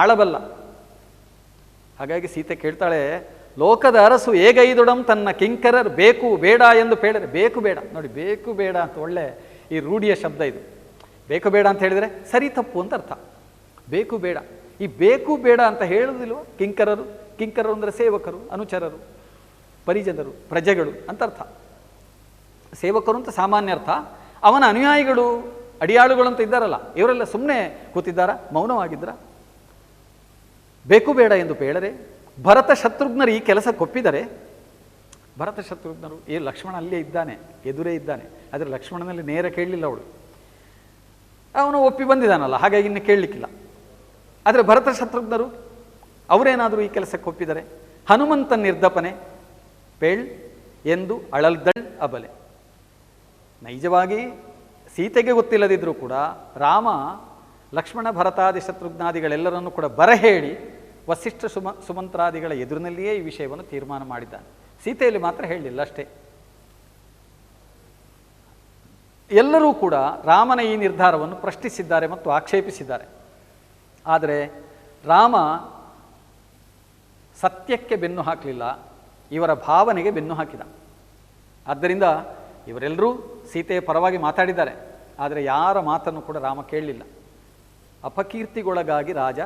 ಆಳಬಲ್ಲ. ಹಾಗಾಗಿ ಸೀತೆ ಕೇಳ್ತಾಳೆ, ಲೋಕದ ಅರಸು ಏಗೈದೊಡಂ ತನ್ನ ಕಿಂಕರರ್ ಬೇಕು ಬೇಡ ಎಂದು ಪೇಳರೆ. ಬೇಕು ಬೇಡ ನೋಡಿ, ಬೇಕು ಬೇಡ ಅಂತ ಒಳ್ಳೆ ಈ ರೂಢಿಯ ಶಬ್ದ ಇದು. ಬೇಕು ಬೇಡ ಅಂತ ಹೇಳಿದರೆ ಸರಿ ತಪ್ಪು ಅಂತ ಅರ್ಥ. ಬೇಕು ಬೇಡ, ಈ ಬೇಕು ಬೇಡ ಅಂತ ಹೇಳುವುದಿಲ್ವ? ಕಿಂಕರರು ಅಂದರೆ ಸೇವಕರು, ಅನುಚರರು, ಪರಿಜನರು, ಪ್ರಜೆಗಳು ಅಂತ ಅರ್ಥ. ಸೇವಕರು ಅಂತ ಸಾಮಾನ್ಯ ಅರ್ಥ. ಅವನ ಅನುಯಾಯಿಗಳು, ಅಡಿಯಾಳುಗಳು ಅಂತ ಇದ್ದಾರಲ್ಲ, ಇವರೆಲ್ಲ ಸುಮ್ಮನೆ ಕೂತಿದ್ದಾರಾ? ಮೌನವಾಗಿದ್ದರ? ಬೇಕು ಬೇಡ ಎಂದು ಪೇಳರೆ. ಭರತ ಶತ್ರುಘ್ನರು ಈ ಕೆಲಸಕ್ಕೊಪ್ಪಿದರೆ. ಭರತ ಶತ್ರುಘ್ನರು ಲಕ್ಷ್ಮಣ ಅಲ್ಲೇ ಇದ್ದಾನೆ, ಎದುರೇ ಇದ್ದಾನೆ. ಆದರೆ ಲಕ್ಷ್ಮಣನಲ್ಲಿ ನೇರ ಕೇಳಲಿಲ್ಲ ಅವಳು. ಅವನು ಒಪ್ಪಿ ಬಂದಿದ್ದಾನಲ್ಲ, ಹಾಗಾಗಿ ಇನ್ನು ಕೇಳಲಿಕ್ಕಿಲ್ಲ. ಆದರೆ ಭರತ ಶತ್ರುಘ್ನರು ಅವರೇನಾದರೂ ಈ ಕೆಲಸಕ್ಕೆ ಒಪ್ಪಿದರೆ. ಹನುಮಂತ ನಿರ್ದಪನೆ ಪೇಳ್ ಎಂದು ಅಳಲ್ದಳ್ ಅಬಲೆ. ನೈಜವಾಗಿ ಸೀತೆಗೆ ಗೊತ್ತಿಲ್ಲದಿದ್ದರೂ ಕೂಡ ರಾಮ ಲಕ್ಷ್ಮಣ ಭರತಾದಿ ಶತ್ರುಘ್ನಾದಿಗಳೆಲ್ಲರನ್ನೂ ಕೂಡ ಬರಹೇಳಿ ವಸಿಷ್ಠ ಸುಮಂತ್ರಾದಿಗಳ ಎದುರಿನಲ್ಲಿಯೇ ಈ ವಿಷಯವನ್ನು ತೀರ್ಮಾನ ಮಾಡಿದ್ದಾನೆ. ಸೀತೆಯಲ್ಲಿ ಮಾತ್ರ ಹೇಳಲಿಲ್ಲ ಅಷ್ಟೇ. ಎಲ್ಲರೂ ಕೂಡ ರಾಮನ ಈ ನಿರ್ಧಾರವನ್ನು ಪ್ರಶ್ನಿಸಿದ್ದಾರೆ ಮತ್ತು ಆಕ್ಷೇಪಿಸಿದ್ದಾರೆ. ಆದರೆ ರಾಮ ಸತ್ಯಕ್ಕೆ ಬೆನ್ನು ಹಾಕಲಿಲ್ಲ, ಇವರ ಭಾವನೆಗೆ ಬೆನ್ನು ಹಾಕಿದ. ಆದ್ದರಿಂದ ಇವರೆಲ್ಲರೂ ಸೀತೆಯ ಪರವಾಗಿ ಮಾತಾಡಿದ್ದಾರೆ, ಆದರೆ ಯಾರ ಮಾತನ್ನು ಕೂಡ ರಾಮ ಕೇಳಲಿಲ್ಲ. ಅಪಕೀರ್ತಿಗೊಳಗಾಗಿ ರಾಜ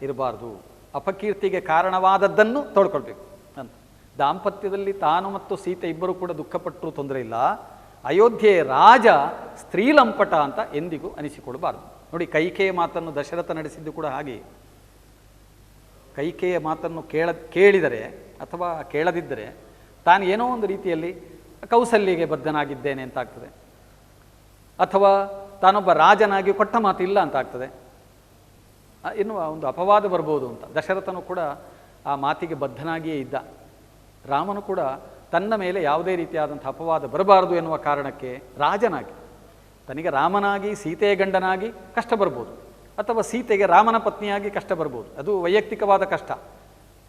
ಇರಬಾರ್ದು, ಅಪಕೀರ್ತಿಗೆ ಕಾರಣವಾದದ್ದನ್ನು ತೊಳ್ಕೊಳ್ಬೇಕು ಅಂತ. ದಾಂಪತ್ಯದಲ್ಲಿ ತಾನು ಮತ್ತು ಸೀತೆ ಇಬ್ಬರು ಕೂಡ ದುಃಖಪಟ್ಟರೂ ತೊಂದರೆ ಇಲ್ಲ, ಅಯೋಧ್ಯೆಯ ರಾಜ ಸ್ತ್ರೀಲಂಪಟ ಅಂತ ಎಂದಿಗೂ ಅನಿಸಿಕೊಡಬಾರ್ದು. ನೋಡಿ, ಕೈಕೇಯ ಮಾತನ್ನು ದಶರಥ ನಡೆಸಿದ್ದು ಕೂಡ ಹಾಗೆ. ಕೈಕೇಯ ಮಾತನ್ನು ಕೇಳಿದರೆ ಅಥವಾ ಕೇಳದಿದ್ದರೆ ತಾನು ಏನೋ ಒಂದು ರೀತಿಯಲ್ಲಿ ಕೌಸಲ್ಯಗೆ ಬದ್ಧನಾಗಿದ್ದೇನೆ ಅಂತ ಆಗ್ತದೆ, ಅಥವಾ ತಾನೊಬ್ಬ ರಾಜನಾಗಿ ಕೊಟ್ಟ ಮಾತು ಇಲ್ಲ ಅಂತ ಆಗ್ತದೆ ಎನ್ನುವ ಒಂದು ಅಪವಾದ ಬರ್ಬೋದು ಅಂತ. ದಶರಥನು ಕೂಡ ಆ ಮಾತಿಗೆ ಬದ್ಧನಾಗಿಯೇ ಇದ್ದ. ರಾಮನು ಕೂಡ ತನ್ನ ಮೇಲೆ ಯಾವುದೇ ರೀತಿಯಾದಂಥ ಅಪವಾದ ಬರಬಾರದು ಎನ್ನುವ ಕಾರಣಕ್ಕೆ ರಾಜನಾಗಿ, ತನಗೆ ರಾಮನಾಗಿ ಸೀತೆಯ ಗಂಡನಾಗಿ ಕಷ್ಟ ಬರ್ಬೋದು, ಅಥವಾ ಸೀತೆಗೆ ರಾಮನ ಪತ್ನಿಯಾಗಿ ಕಷ್ಟ ಬರ್ಬೋದು, ಅದು ವೈಯಕ್ತಿಕವಾದ ಕಷ್ಟ.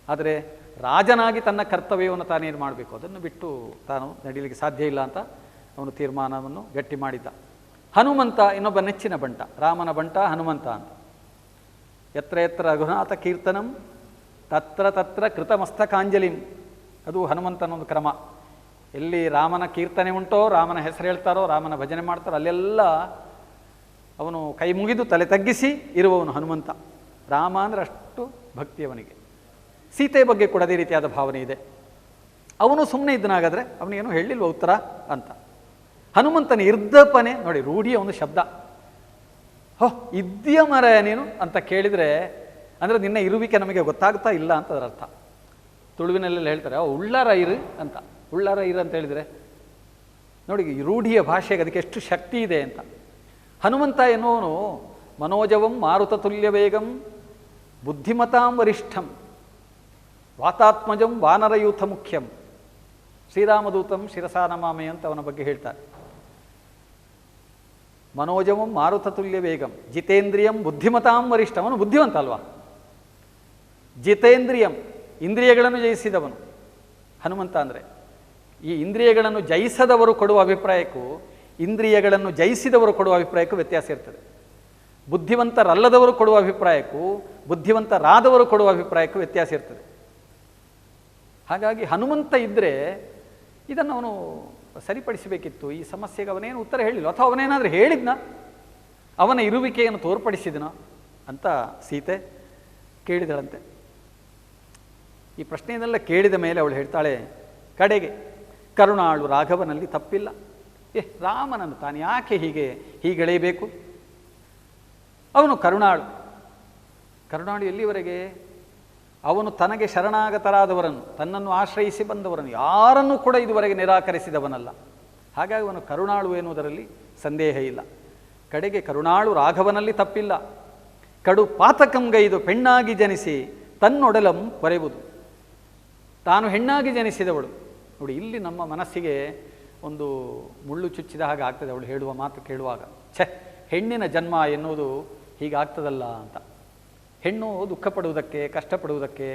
ಆದರೆ ರಾಜನಾಗಿ ತನ್ನ ಕರ್ತವ್ಯವನ್ನು ತಾನೇನು ಮಾಡಬೇಕು ಅದನ್ನು ಬಿಟ್ಟು ತಾನು ನಡೀಲಿಕ್ಕೆ ಸಾಧ್ಯ ಇಲ್ಲ ಅಂತ ಅವನು ತೀರ್ಮಾನವನ್ನು ಗಟ್ಟಿ ಮಾಡಿದ್ದ. ಹನುಮಂತ ಇನ್ನೊಬ್ಬ ನೆಚ್ಚಿನ ಬಂಟ, ರಾಮನ ಬಂಟ ಹನುಮಂತ ಅಂತ. ಯತ್ರ ಯತ್ರ ರಘುನಾಥ ಕೀರ್ತನಂ ತತ್ರ ತತ್ರ ಕೃತಮಸ್ತಕಾಂಜಲಿಂ, ಅದು ಹನುಮಂತನ ಒಂದು ಕ್ರಮ. ಎಲ್ಲಿ ರಾಮನ ಕೀರ್ತನೆ ಉಂಟೋ, ರಾಮನ ಹೆಸರು ಹೇಳ್ತಾರೋ, ರಾಮನ ಭಜನೆ ಮಾಡ್ತಾರೋ, ಅಲ್ಲೆಲ್ಲ ಅವನು ಕೈ ಮುಗಿದು ತಲೆ ತಗ್ಗಿಸಿ ಇರುವವನು ಹನುಮಂತ. ರಾಮ ಅಂದರೆ ಅಷ್ಟು ಭಕ್ತಿ ಅವನಿಗೆ. ಸೀತೆಯ ಬಗ್ಗೆ ಕೂಡ ಅದೇ ರೀತಿಯಾದ ಭಾವನೆ ಇದೆ. ಅವನು ಸುಮ್ಮನೆ ಇದ್ದನಾಗಾದರೆ ಅವನಿಗೇನು ಹೇಳಿಲ್ವ ಉತ್ತರ ಅಂತ. ಹನುಮಂತನ ಇರ್ದಪನೆ ನೋಡಿ, ರೂಢಿಯ ಒಂದು ಶಬ್ದ. ಹೋ ಇದ್ದೀಯ ಮರ ನೀನು ಅಂತ ಕೇಳಿದರೆ ಅಂದರೆ ನಿನ್ನ ಇರುವಿಕೆ ನಮಗೆ ಗೊತ್ತಾಗ್ತಾ ಇಲ್ಲ ಅಂತ ಅದರ ಅರ್ಥ. ತುಳುವಿನಲ್ಲೆಲ್ಲ ಹೇಳ್ತಾರೆ ಉಳ್ಳಾರ ಇರು ಅಂತ. ಉಳ್ಳಾರ ಇರು ಅಂತ ಹೇಳಿದರೆ ನೋಡಿ, ರೂಢಿಯ ಭಾಷೆಗೆ ಅದಕ್ಕೆ ಎಷ್ಟು ಶಕ್ತಿ ಇದೆ ಅಂತ. ಹನುಮಂತ ಎನ್ನುವನು ಮನೋಜವಂ ಮಾರುತ ತುಲ್ಯ ವೇಗಂ ಬುದ್ಧಿಮತಾಂ ವರಿಷ್ಠಂ ವಾತಾತ್ಮಜಂ ವಾನರಯೂಥ ಮುಖ್ಯಂ ಶ್ರೀರಾಮದೂತಂ ಶಿರಸಾ ನಮಾಮಿ ಅಂತ ಅವನ ಬಗ್ಗೆ ಹೇಳ್ತಾರೆ. ಮನೋಜವಂ ಮಾರುತ ತುಲ್ಯ ವೇಗಂ ಜಿತೇಂದ್ರಿಯಂ ಬುದ್ಧಿಮತಾಂ ವರಿಷ್ಠಂ. ಅವನು ಬುದ್ಧಿವಂತ ಅಲ್ವಾ? ಜಿತೇಂದ್ರಿಯಂ, ಇಂದ್ರಿಯಗಳನ್ನು ಜಯಿಸಿದವನು ಹನುಮಂತ ಅಂದರೆ. ಈ ಇಂದ್ರಿಯಗಳನ್ನು ಜಯಿಸದವರು ಕೊಡುವ ಅಭಿಪ್ರಾಯಕ್ಕೂ ಇಂದ್ರಿಯಗಳನ್ನು ಜಯಿಸಿದವರು ಕೊಡುವ ಅಭಿಪ್ರಾಯಕ್ಕೂ ವ್ಯತ್ಯಾಸ ಇರ್ತದೆ. ಬುದ್ಧಿವಂತರಲ್ಲದವರು ಕೊಡುವ ಅಭಿಪ್ರಾಯಕ್ಕೂ ಬುದ್ಧಿವಂತರಾದವರು ಕೊಡುವ ಅಭಿಪ್ರಾಯಕ್ಕೂ ವ್ಯತ್ಯಾಸ ಇರ್ತದೆ. ಹಾಗಾಗಿ ಹನುಮಂತ ಇದ್ದರೆ ಇದನ್ನು ಅವನು ಸರಿಪಡಿಸಬೇಕಿತ್ತು. ಈ ಸಮಸ್ಯೆಗೆ ಅವನೇನು ಉತ್ತರ ಹೇಳಿಲ್ಲ, ಅಥವಾ ಅವನೇನಾದರೂ ಹೇಳಿದ್ನ, ಅವನ ಇರುವಿಕೆಯನ್ನು ತೋರ್ಪಡಿಸಿದನ ಅಂತ ಸೀತೆ ಕೇಳಿದಳಂತೆ. ಈ ಪ್ರಶ್ನೆಯನ್ನೆಲ್ಲ ಕೇಳಿದ ಮೇಲೆ ಅವಳು ಹೇಳ್ತಾಳೆ ಕಡೆಗೆ, ಕರುಣಾಳು ರಾಘವನಲ್ಲಿ ತಪ್ಪಿಲ್ಲ. ರಾಮನನ್ನು ತಾನು ಯಾಕೆ ಹೀಗೆಳೆಯಬೇಕು? ಅವನು ಕರುಣಾಳು. ಕರುಣಾಳು ಎಲ್ಲಿವರೆಗೆ? ಅವನು ತನಗೆ ಶರಣಾಗತರಾದವರನ್ನು, ತನ್ನನ್ನು ಆಶ್ರಯಿಸಿ ಬಂದವರನ್ನು ಯಾರನ್ನೂ ಕೂಡ ಇದುವರೆಗೆ ನಿರಾಕರಿಸಿದವನಲ್ಲ. ಹಾಗಾಗಿ ಅವನು ಕರುಣಾಳು ಎನ್ನುವುದರಲ್ಲಿ ಸಂದೇಹ ಇಲ್ಲ. ಕಡೆಗೆ ಕರುಣಾಳು ರಾಘವನಲ್ಲಿ ತಪ್ಪಿಲ್ಲ. ಕಡು ಪಾತಕಂಗೈದು ಪೆಣ್ಣಾಗಿ ಜನಿಸಿ ತನ್ನೊಡಲಂ ಪೊರೆವುದು. ತಾನು ಹೆಣ್ಣಾಗಿ ಜನಿಸಿದವಳು. ನೋಡಿ, ಇಲ್ಲಿ ನಮ್ಮ ಮನಸ್ಸಿಗೆ ಒಂದು ಮುಳ್ಳು ಚುಚ್ಚಿದ ಹಾಗೆ ಆಗ್ತದೆ ಅವಳು ಹೇಳುವ ಮಾತು ಕೇಳುವಾಗ. ಹೆಣ್ಣಿನ ಜನ್ಮ ಎನ್ನುವುದು ಹೀಗಾಗ್ತದಲ್ಲ ಅಂತ. ಹೆಣ್ಣು ದುಃಖ ಪಡುವುದಕ್ಕೆ, ಕಷ್ಟಪಡುವುದಕ್ಕೆ,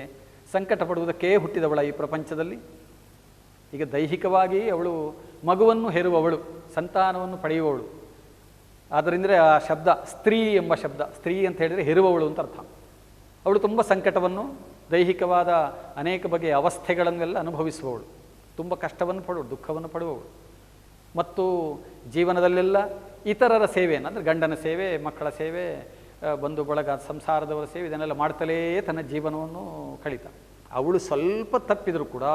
ಸಂಕಟ ಪಡುವುದಕ್ಕೆ ಹುಟ್ಟಿದವಳ ಈ ಪ್ರಪಂಚದಲ್ಲಿ. ಈಗ ದೈಹಿಕವಾಗಿ ಅವಳು ಮಗುವನ್ನು ಹೆರುವವಳು, ಸಂತಾನವನ್ನು ಪಡೆಯುವವಳು. ಆದ್ದರಿಂದ ಆ ಶಬ್ದ ಸ್ತ್ರೀ ಎಂಬ ಶಬ್ದ, ಸ್ತ್ರೀ ಅಂತ ಹೇಳಿದರೆ ಹೆರುವವಳು ಅಂತ ಅರ್ಥ. ಅವಳು ತುಂಬ ಸಂಕಟವನ್ನು, ದೈಹಿಕವಾದ ಅನೇಕ ಬಗೆಯ ಅವಸ್ಥೆಗಳನ್ನೆಲ್ಲ ಅನುಭವಿಸುವವಳು, ತುಂಬ ಕಷ್ಟವನ್ನು ಪಡುವಳು, ದುಃಖವನ್ನು ಪಡುವವಳು. ಮತ್ತು ಜೀವನದಲ್ಲೆಲ್ಲ ಇತರರ ಸೇವೆಯನ್ನು, ಅಂದರೆ ಗಂಡನ ಸೇವೆ, ಮಕ್ಕಳ ಸೇವೆ, ಬಂಧು ಬಳಗ, ಸಂಸಾರದವರ ಸೇವೆ, ಇದನ್ನೆಲ್ಲ ಮಾಡ್ತಲೇ ತನ್ನ ಜೀವನವನ್ನು ಕಳೀತ. ಅವಳು ಸ್ವಲ್ಪ ತಪ್ಪಿದರೂ ಕೂಡ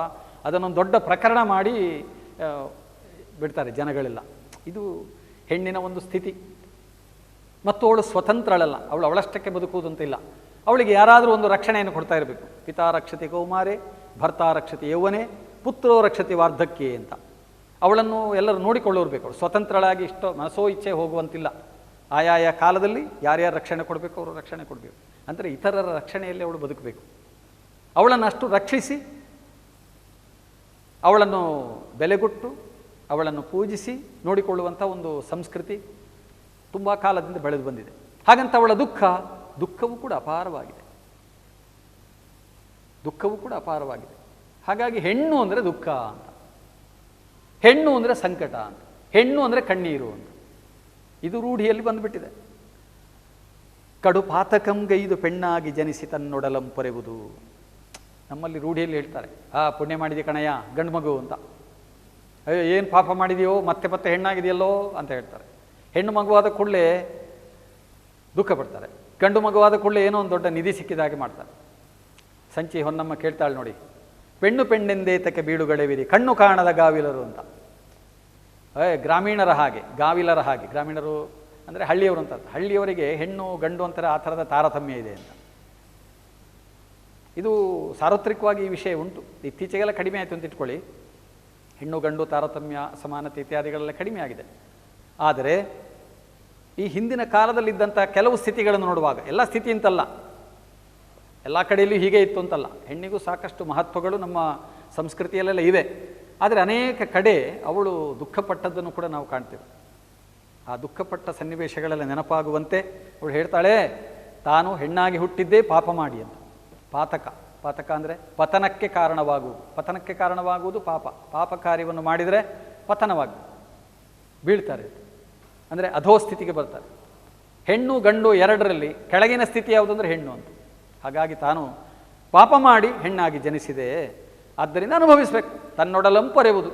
ಅದನ್ನೊಂದು ದೊಡ್ಡ ಪ್ರಕರಣ ಮಾಡಿ ಬಿಡ್ತಾರೆ ಜನಗಳೆಲ್ಲ. ಇದು ಹೆಣ್ಣಿನ ಒಂದು ಸ್ಥಿತಿ. ಮತ್ತು ಅವಳು ಸ್ವತಂತ್ರಳಲ್ಲ, ಅವಳು ಅವಳಷ್ಟಕ್ಕೆ ಬದುಕುವುದಂತಿಲ್ಲ. ಅವಳಿಗೆ ಯಾರಾದರೂ ಒಂದು ರಕ್ಷಣೆಯನ್ನು ಕೊಡ್ತಾ ಇರಬೇಕು. ಪಿತಾ ರಕ್ಷತಿ ಕೌಮಾರೆ, ಭರ್ತಾ ರಕ್ಷತಿ ಯೌವನೆ, ಪುತ್ರೋ ರಕ್ಷತಿ ವಾರ್ಧಕ್ಯೆ ಅಂತ. ಅವಳನ್ನು ಎಲ್ಲರೂ ನೋಡಿಕೊಳ್ಳೋರ್ಬೇಕು. ಅವಳು ಸ್ವತಂತ್ರಳಾಗಿ ಇಷ್ಟೋ ಮನಸೋ ಇಚ್ಛೆ ಹೋಗುವಂತಿಲ್ಲ. ಆಯಾಯ ಕಾಲದಲ್ಲಿ ಯಾರ್ಯಾರು ರಕ್ಷಣೆ ಕೊಡಬೇಕು ಅವರು ರಕ್ಷಣೆ ಕೊಡಬೇಕು. ಅಂದರೆ ಇತರರ ರಕ್ಷಣೆಯಲ್ಲಿ ಅವಳು ಬದುಕಬೇಕು. ಅವಳನ್ನು ಅಷ್ಟು ರಕ್ಷಿಸಿ ಅವಳನ್ನು ಬೆಲೆಗೊಟ್ಟು ಅವಳನ್ನು ಪೂಜಿಸಿ ನೋಡಿಕೊಳ್ಳುವಂಥ ಒಂದು ಸಂಸ್ಕೃತಿ ತುಂಬ ಕಾಲದಿಂದ ಬೆಳೆದು ಬಂದಿದೆ. ಹಾಗಂತ ಅವಳ ದುಃಖವೂ ಕೂಡ ಅಪಾರವಾಗಿದೆ. ಹಾಗಾಗಿ ಹೆಣ್ಣು ಅಂದರೆ ದುಃಖ ಅಂತ, ಹೆಣ್ಣು ಅಂದರೆ ಸಂಕಟ ಅಂತ, ಹೆಣ್ಣು ಅಂದರೆ ಕಣ್ಣೀರು ಅಂತ. ಇದು ರೂಢಿಯಲ್ಲಿ ಬಂದುಬಿಟ್ಟಿದೆ. ಕಡು ಪಾತಕಂ ಗೈದು ಪೆಣ್ಣಾಗಿ ಜನಿಸಿ ತನ್ನೊಡಲಂ ಪೊರೆವುದು. ನಮ್ಮಲ್ಲಿ ರೂಢಿಯಲ್ಲಿ ಹೇಳ್ತಾರೆ, ಪುಣ್ಯ ಮಾಡಿದೆ ಕಣಯ್ಯ ಗಂಡು ಮಗು ಅಂತ. ಅಯ್ಯೋ ಏನು ಪಾಪ ಮಾಡಿದೆಯೋ ಮತ್ತೆ ಮತ್ತೆ ಹೆಣ್ಣಾಗಿದೆಯಲ್ಲೋ ಅಂತ ಹೇಳ್ತಾರೆ. ಹೆಣ್ಣು ಮಗುವಾದ ಕೂಡಲೇ ದುಃಖ ಪಡ್ತಾರೆ, ಗಂಡು ಮಗುವಾದ ಕೂಡಲೇ ಏನೋ ಒಂದು ದೊಡ್ಡ ನಿಧಿ ಸಿಕ್ಕಿದ ಹಾಗೆ ಮಾಡ್ತಾರೆ. ಸಂಚಿ ಹೊನ್ನಮ್ಮ ಕೇಳ್ತಾಳೆ ನೋಡಿ, ಪೆಣ್ಣು ಪೆಣ್ಣೆಂದೇತಕ್ಕೆ ಬೀಳುಗಳೆವಿರಿ ಕಣ್ಣು ಕಾಣದ ಗಾವಿಲರು ಅಂತ. ಗ್ರಾಮೀಣರ ಹಾಗೆ, ಗಾವಿಲರ ಹಾಗೆ. ಗ್ರಾಮೀಣರು ಅಂದರೆ ಹಳ್ಳಿಯವರು ಅಂತ, ಹಳ್ಳಿಯವರಿಗೆ ಹೆಣ್ಣು ಗಂಡು ಅಂತಾರೆ ಆ ಥರದ ತಾರತಮ್ಯ ಇದೆ ಅಂತ. ಇದು ಸಾರ್ವತ್ರಿಕವಾಗಿ ಈ ವಿಷಯ ಉಂಟು. ಇತ್ತೀಚೆಗೆಲ್ಲ ಕಡಿಮೆ ಆಯಿತು ಅಂತ ಇಟ್ಕೊಳ್ಳಿ, ಹೆಣ್ಣು ಗಂಡು ತಾರತಮ್ಯ ಸಮಾನತೆ ಇತ್ಯಾದಿಗಳೆಲ್ಲ ಕಡಿಮೆ ಆಗಿದೆ. ಆದರೆ ಈ ಹಿಂದಿನ ಕಾಲದಲ್ಲಿದ್ದಂಥ ಕೆಲವು ಸ್ಥಿತಿಗಳನ್ನು ನೋಡುವಾಗ, ಎಲ್ಲ ಸ್ಥಿತಿ ಅಂತಲ್ಲ, ಎಲ್ಲ ಕಡೆಯಲ್ಲೂ ಹೀಗೆ ಇತ್ತು ಅಂತಲ್ಲ, ಹೆಣ್ಣಿಗೂ ಸಾಕಷ್ಟು ಮಹತ್ವಗಳು ನಮ್ಮ ಸಂಸ್ಕೃತಿಯಲ್ಲೆಲ್ಲ ಇವೆ. ಆದರೆ ಅನೇಕ ಕಡೆ ಅವಳು ದುಃಖಪಟ್ಟದ್ದನ್ನು ಕೂಡ ನಾವು ಕಾಣ್ತೇವೆ. ಆ ದುಃಖಪಟ್ಟ ಸನ್ನಿವೇಶಗಳೆಲ್ಲ ನೆನಪಾಗುವಂತೆ ಅವಳು ಹೇಳ್ತಾಳೆ, ತಾನು ಹೆಣ್ಣಾಗಿ ಹುಟ್ಟಿದ್ದೇ ಪಾಪ ಮಾಡಿ ಅಂತ. ಪಾತಕ ಅಂದರೆ ಪತನಕ್ಕೆ ಕಾರಣವಾಗುವುದು ಪಾಪ ಕಾರ್ಯವನ್ನು ಮಾಡಿದರೆ ಪತನವಾಗಿ ಬೀಳ್ತಾರೆ, ಅಂದರೆ ಅಧೋಸ್ಥಿತಿಗೆ ಬರ್ತಾರೆ. ಹೆಣ್ಣು ಗಂಡು ಎರಡರಲ್ಲಿ ಕೆಳಗಿನ ಸ್ಥಿತಿ ಯಾವುದಂದ್ರೆ ಹೆಣ್ಣು ಅಂತ. ಹಾಗಾಗಿ ತಾನು ಪಾಪ ಮಾಡಿ ಹೆಣ್ಣಾಗಿ ಜನಿಸಿದೆ, ಆದ್ದರಿಂದ ಅನುಭವಿಸಬೇಕು. ತನ್ನೊಡಲಂ ಪೊರೆಯುವುದು,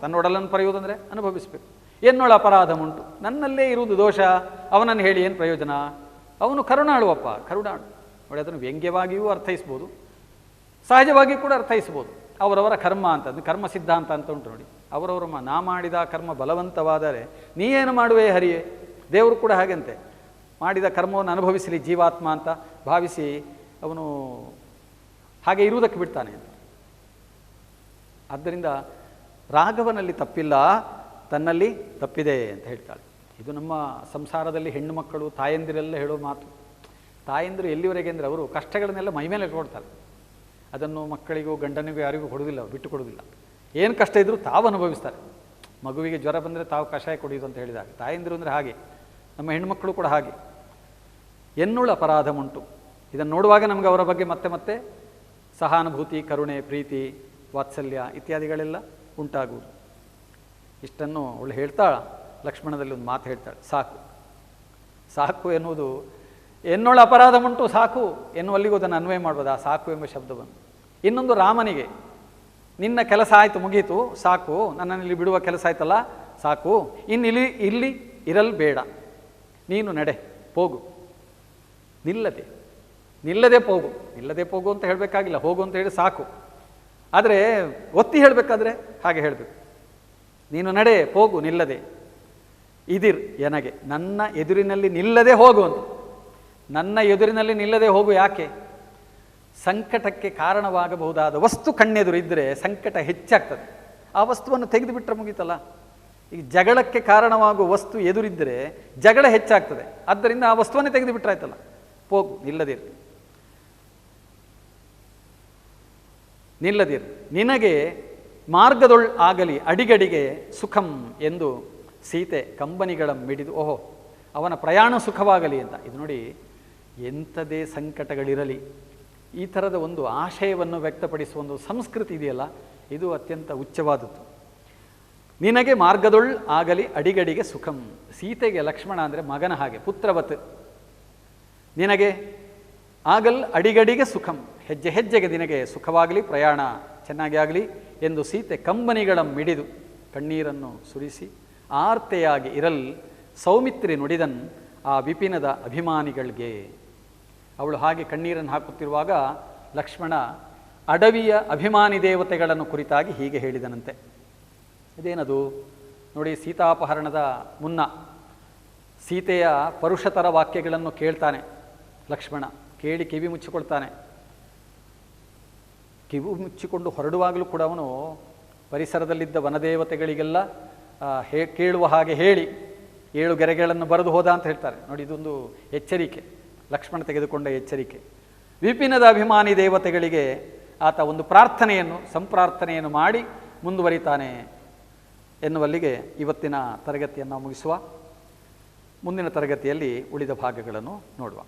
ತನ್ನೊಡಲನ್ನು ಪೊರೆಯುವುದಂದರೆ ಅನುಭವಿಸಬೇಕು. ಎನ್ನೊಳ ಅಪರಾಧ ಉಂಟು, ನನ್ನಲ್ಲೇ ಇರುವುದು ದೋಷ, ಅವನನ್ನು ಹೇಳಿ ಏನು ಪ್ರಯೋಜನ? ಅವನು ಕರುಣಾಳುವಪ್ಪ, ಕರುಣಾಳು. ನೋಡಿ, ಅದನ್ನು ವ್ಯಂಗ್ಯವಾಗಿಯೂ ಅರ್ಥೈಸ್ಬೋದು, ಸಹಜವಾಗಿಯೂ ಕೂಡ ಅರ್ಥೈಸ್ಬೋದು. ಅವರವರ ಕರ್ಮ ಅಂತ, ಕರ್ಮ ಸಿದ್ಧಾಂತ ಅಂತ ಉಂಟು ನೋಡಿ. ಅವರವರ ನಾ ಮಾಡಿದ ಕರ್ಮ ಬಲವಂತವಾದರೆ ನೀ ಏನು ಮಾಡುವೆ ಹರಿಯೇ? ದೇವರು ಕೂಡ ಹಾಗಂತೆ, ಮಾಡಿದ ಕರ್ಮವನ್ನು ಅನುಭವಿಸಲಿ ಜೀವಾತ್ಮ ಅಂತ ಭಾವಿಸಿ ಅವನು ಹಾಗೆ ಇರುವುದಕ್ಕೆ ಬಿಡ್ತಾನೆ ಅಂತ. ಆದ್ದರಿಂದ ರಾಘವನಲ್ಲಿ ತಪ್ಪಿಲ್ಲ, ತನ್ನಲ್ಲಿ ತಪ್ಪಿದೆ ಅಂತ ಹೇಳ್ತಾಳೆ. ಇದು ನಮ್ಮ ಸಂಸಾರದಲ್ಲಿ ಹೆಣ್ಣು ಮಕ್ಕಳು ತಾಯಂದಿರೆಲ್ಲ ಹೇಳೋ ಮಾತು. ತಾಯಂದಿರು ಎಲ್ಲಿವರೆಗೆ ಅಂದರೆ ಅವರು ಕಷ್ಟಗಳನ್ನೆಲ್ಲ ಮೈಮೇಲೆ ಇಟ್ಕೊಳ್ತಾರೆ, ಅದನ್ನು ಮಕ್ಕಳಿಗೂ ಗಂಡನಿಗೂ ಯಾರಿಗೂ ಕೊಡೋದಿಲ್ಲ, ಬಿಟ್ಟು ಕೊಡೋದಿಲ್ಲ. ಏನು ಕಷ್ಟ ಇದ್ದರೂ ತಾವು ಅನುಭವಿಸ್ತಾರೆ. ಮಗುವಿಗೆ ಜ್ವರ ಬಂದರೆ ತಾವು ಕಷಾಯ ಕುಡಿಯೋದು ಅಂತ ಹೇಳಿದಾಗ ತಾಯಂದಿರು ಅಂದರೆ ಹಾಗೆ, ನಮ್ಮ ಹೆಣ್ಣುಮಕ್ಕಳು ಕೂಡ ಹಾಗೆ. ಎನ್ನುಳ ಅಪರಾಧ ಉಂಟು. ಇದನ್ನು ನೋಡುವಾಗ ನಮಗೆ ಅವರ ಬಗ್ಗೆ ಮತ್ತೆ ಮತ್ತೆ ಸಹಾನುಭೂತಿ, ಕರುಣೆ, ಪ್ರೀತಿ, ವಾತ್ಸಲ್ಯ ಇತ್ಯಾದಿಗಳೆಲ್ಲ ಉಂಟಾಗುವುದು. ಇಷ್ಟನ್ನು ಅವಳು ಹೇಳ್ತಾಳ. ಲಕ್ಷ್ಮಣದಲ್ಲಿ ಒಂದು ಮಾತು ಹೇಳ್ತಾಳೆ, ಸಾಕು ಎನ್ನುವುದು, ಎನ್ನೊಳ ಅಪರಾಧ ಉಂಟು ಸಾಕು ಎನ್ನುವಲ್ಲಿಗೂ ಅದನ್ನು ಅನ್ವಯ ಮಾಡ್ಬೋದು, ಆ ಸಾಕು ಎಂಬ ಶಬ್ದವನ್ನು. ಇನ್ನೊಂದು ರಾಮನಿಗೆ, ನಿನ್ನ ಕೆಲಸ ಆಯಿತು ಮುಗೀತು ಸಾಕು, ನನ್ನನ್ನು ಇಲ್ಲಿ ಬಿಡುವ ಕೆಲಸ ಆಯ್ತಲ್ಲ ಸಾಕು, ಇಲ್ಲಿ ಇರಲು ಬೇಡ, ನೀನು ನಡೆ ಹೋಗು, ನಿಲ್ಲದೆ ಹೋಗು ಅಂತ ಹೇಳಬೇಕಾಗಿಲ್ಲ, ಹೋಗು ಅಂತ ಹೇಳಿ ಸಾಕು. ಆದರೆ ಒತ್ತಿ ಹೇಳಬೇಕಾದ್ರೆ ಹಾಗೆ ಹೇಳಬೇಕು, ನೀನು ನಡೆ ಹೋಗು ನಿಲ್ಲದೆ, ಇದಿರ್ ಎನಗೆ, ನನ್ನ ಎದುರಿನಲ್ಲಿ ನಿಲ್ಲದೆ ಹೋಗು ಅಂತ. ನನ್ನ ಎದುರಿನಲ್ಲಿ ನಿಲ್ಲದೆ ಹೋಗು ಯಾಕೆ? ಸಂಕಟಕ್ಕೆ ಕಾರಣವಾಗಬಹುದಾದ ವಸ್ತು ಕಣ್ಣೆದುರು ಇದ್ದರೆ ಸಂಕಟ ಹೆಚ್ಚಾಗ್ತದೆ. ಆ ವಸ್ತುವನ್ನು ತೆಗೆದುಬಿಟ್ರೆ ಮುಗೀತಲ್ಲ. ಈಗ ಜಗಳಕ್ಕೆ ಕಾರಣವಾಗುವ ವಸ್ತು ಎದುರಿದ್ದರೆ ಜಗಳ ಹೆಚ್ಚಾಗ್ತದೆ, ಆದ್ದರಿಂದ ಆ ವಸ್ತುವನ್ನೇ ತೆಗೆದುಬಿಟ್ರಾಯ್ತಲ್ಲ. ಹೋಗು, ನಿಲ್ಲದಿರು. ನಿನಗೆ ಮಾರ್ಗದೊಳ್ ಆಗಲಿ ಅಡಿಗಡಿಗೆ ಸುಖಂ ಎಂದು ಸೀತೆ ಕಂಬನಿಗಳ ಮಿಡಿದು, ಓಹೋ ಅವನ ಪ್ರಯಾಣ ಸುಖವಾಗಲಿ ಅಂತ. ಇದು ನೋಡಿ, ಎಂಥದೇ ಸಂಕಟಗಳಿರಲಿ ಈ ಥರದ ಒಂದು ಆಶಯವನ್ನು ವ್ಯಕ್ತಪಡಿಸುವ ಒಂದು ಸಂಸ್ಕೃತಿ ಇದೆಯಲ್ಲ, ಇದು ಅತ್ಯಂತ ಉಚ್ಚವಾದದ್ದು. ನಿನಗೆ ಮಾರ್ಗದೊಳ್ ಆಗಲಿ ಅಡಿಗಡಿಗೆ ಸುಖಂ. ಸೀತೆಗೆ ಲಕ್ಷ್ಮಣ ಅಂದರೆ ಮಗನ ಹಾಗೆ, ಪುತ್ರವತ್. ನಿನಗೆ ಆಗಲ್ ಅಡಿಗಡಿಗೆ ಸುಖಂ, ಹೆಜ್ಜೆ ಹೆಜ್ಜೆಗೆ ನಿನಗೆ ಸುಖವಾಗಲಿ, ಪ್ರಯಾಣ ಚೆನ್ನಾಗಿ ಆಗಲಿ ಎಂದು ಸೀತೆ ಕಂಬನಿಗಳ ಮಿಡಿದು ಕಣ್ಣೀರನ್ನು ಸುರಿಸಿ ಆರ್ತೆಯಾಗಿ ಇರಲ್ ಸೌಮಿತ್ರಿ ನುಡಿದನ್ ಆ ವಿಪಿನದ ಅಭಿಮಾನಿಗಳಿಗೆ. ಅವಳು ಹಾಗೆ ಕಣ್ಣೀರನ್ನು ಹಾಕುತ್ತಿರುವಾಗ ಲಕ್ಷ್ಮಣ ಅಡವಿಯ ಅಭಿಮಾನಿ ದೇವತೆಗಳನ್ನು ಕುರಿತಾಗಿ ಹೀಗೆ ಹೇಳಿದನಂತೆ. ಇದೇನದು ನೋಡಿ, ಸೀತಾಪಹರಣದ ಮುನ್ನ ಸೀತೆಯ ಪರುಷತರ ವಾಕ್ಯಗಳನ್ನು ಕೇಳ್ತಾನೆ ಲಕ್ಷ್ಮಣ. ಕೇಳಿ ಕಿವಿ ಮುಚ್ಚಿಕೊಳ್ತಾನೆ. ಕಿವಿ ಮುಚ್ಚಿಕೊಂಡು ಹೊರಡುವಾಗಲೂ ಕೂಡ ಅವನು ಪರಿಸರದಲ್ಲಿದ್ದ ವನದೇವತೆಗಳಿಗೆಲ್ಲ ಕೇಳುವ ಹಾಗೆ ಹೇಳಿ 7 ಗೆರೆಗಳನ್ನು ಬರೆದು ಹೋದ ಅಂತ ಹೇಳ್ತಾರೆ ನೋಡಿ. ಇದೊಂದು ಎಚ್ಚರಿಕೆ, ಲಕ್ಷ್ಮಣ ತೆಗೆದುಕೊಂಡ ಎಚ್ಚರಿಕೆ. ವಿಪಿನದ ಅಭಿಮಾನಿ ದೇವತೆಗಳಿಗೆ ಆತ ಒಂದು ಪ್ರಾರ್ಥನೆಯನ್ನು ಸಂಪ್ರಾರ್ಥನೆಯನ್ನು ಮಾಡಿ ಮುಂದುವರಿತಾನೆ ಎನ್ನುವಲ್ಲಿಗೆ ಇವತ್ತಿನ ತರಗತಿಯನ್ನು ಮುಗಿಸುವ. ಮುಂದಿನ ತರಗತಿಯಲ್ಲಿ ಉಳಿದ ಭಾಗಗಳನ್ನು ನೋಡುವ.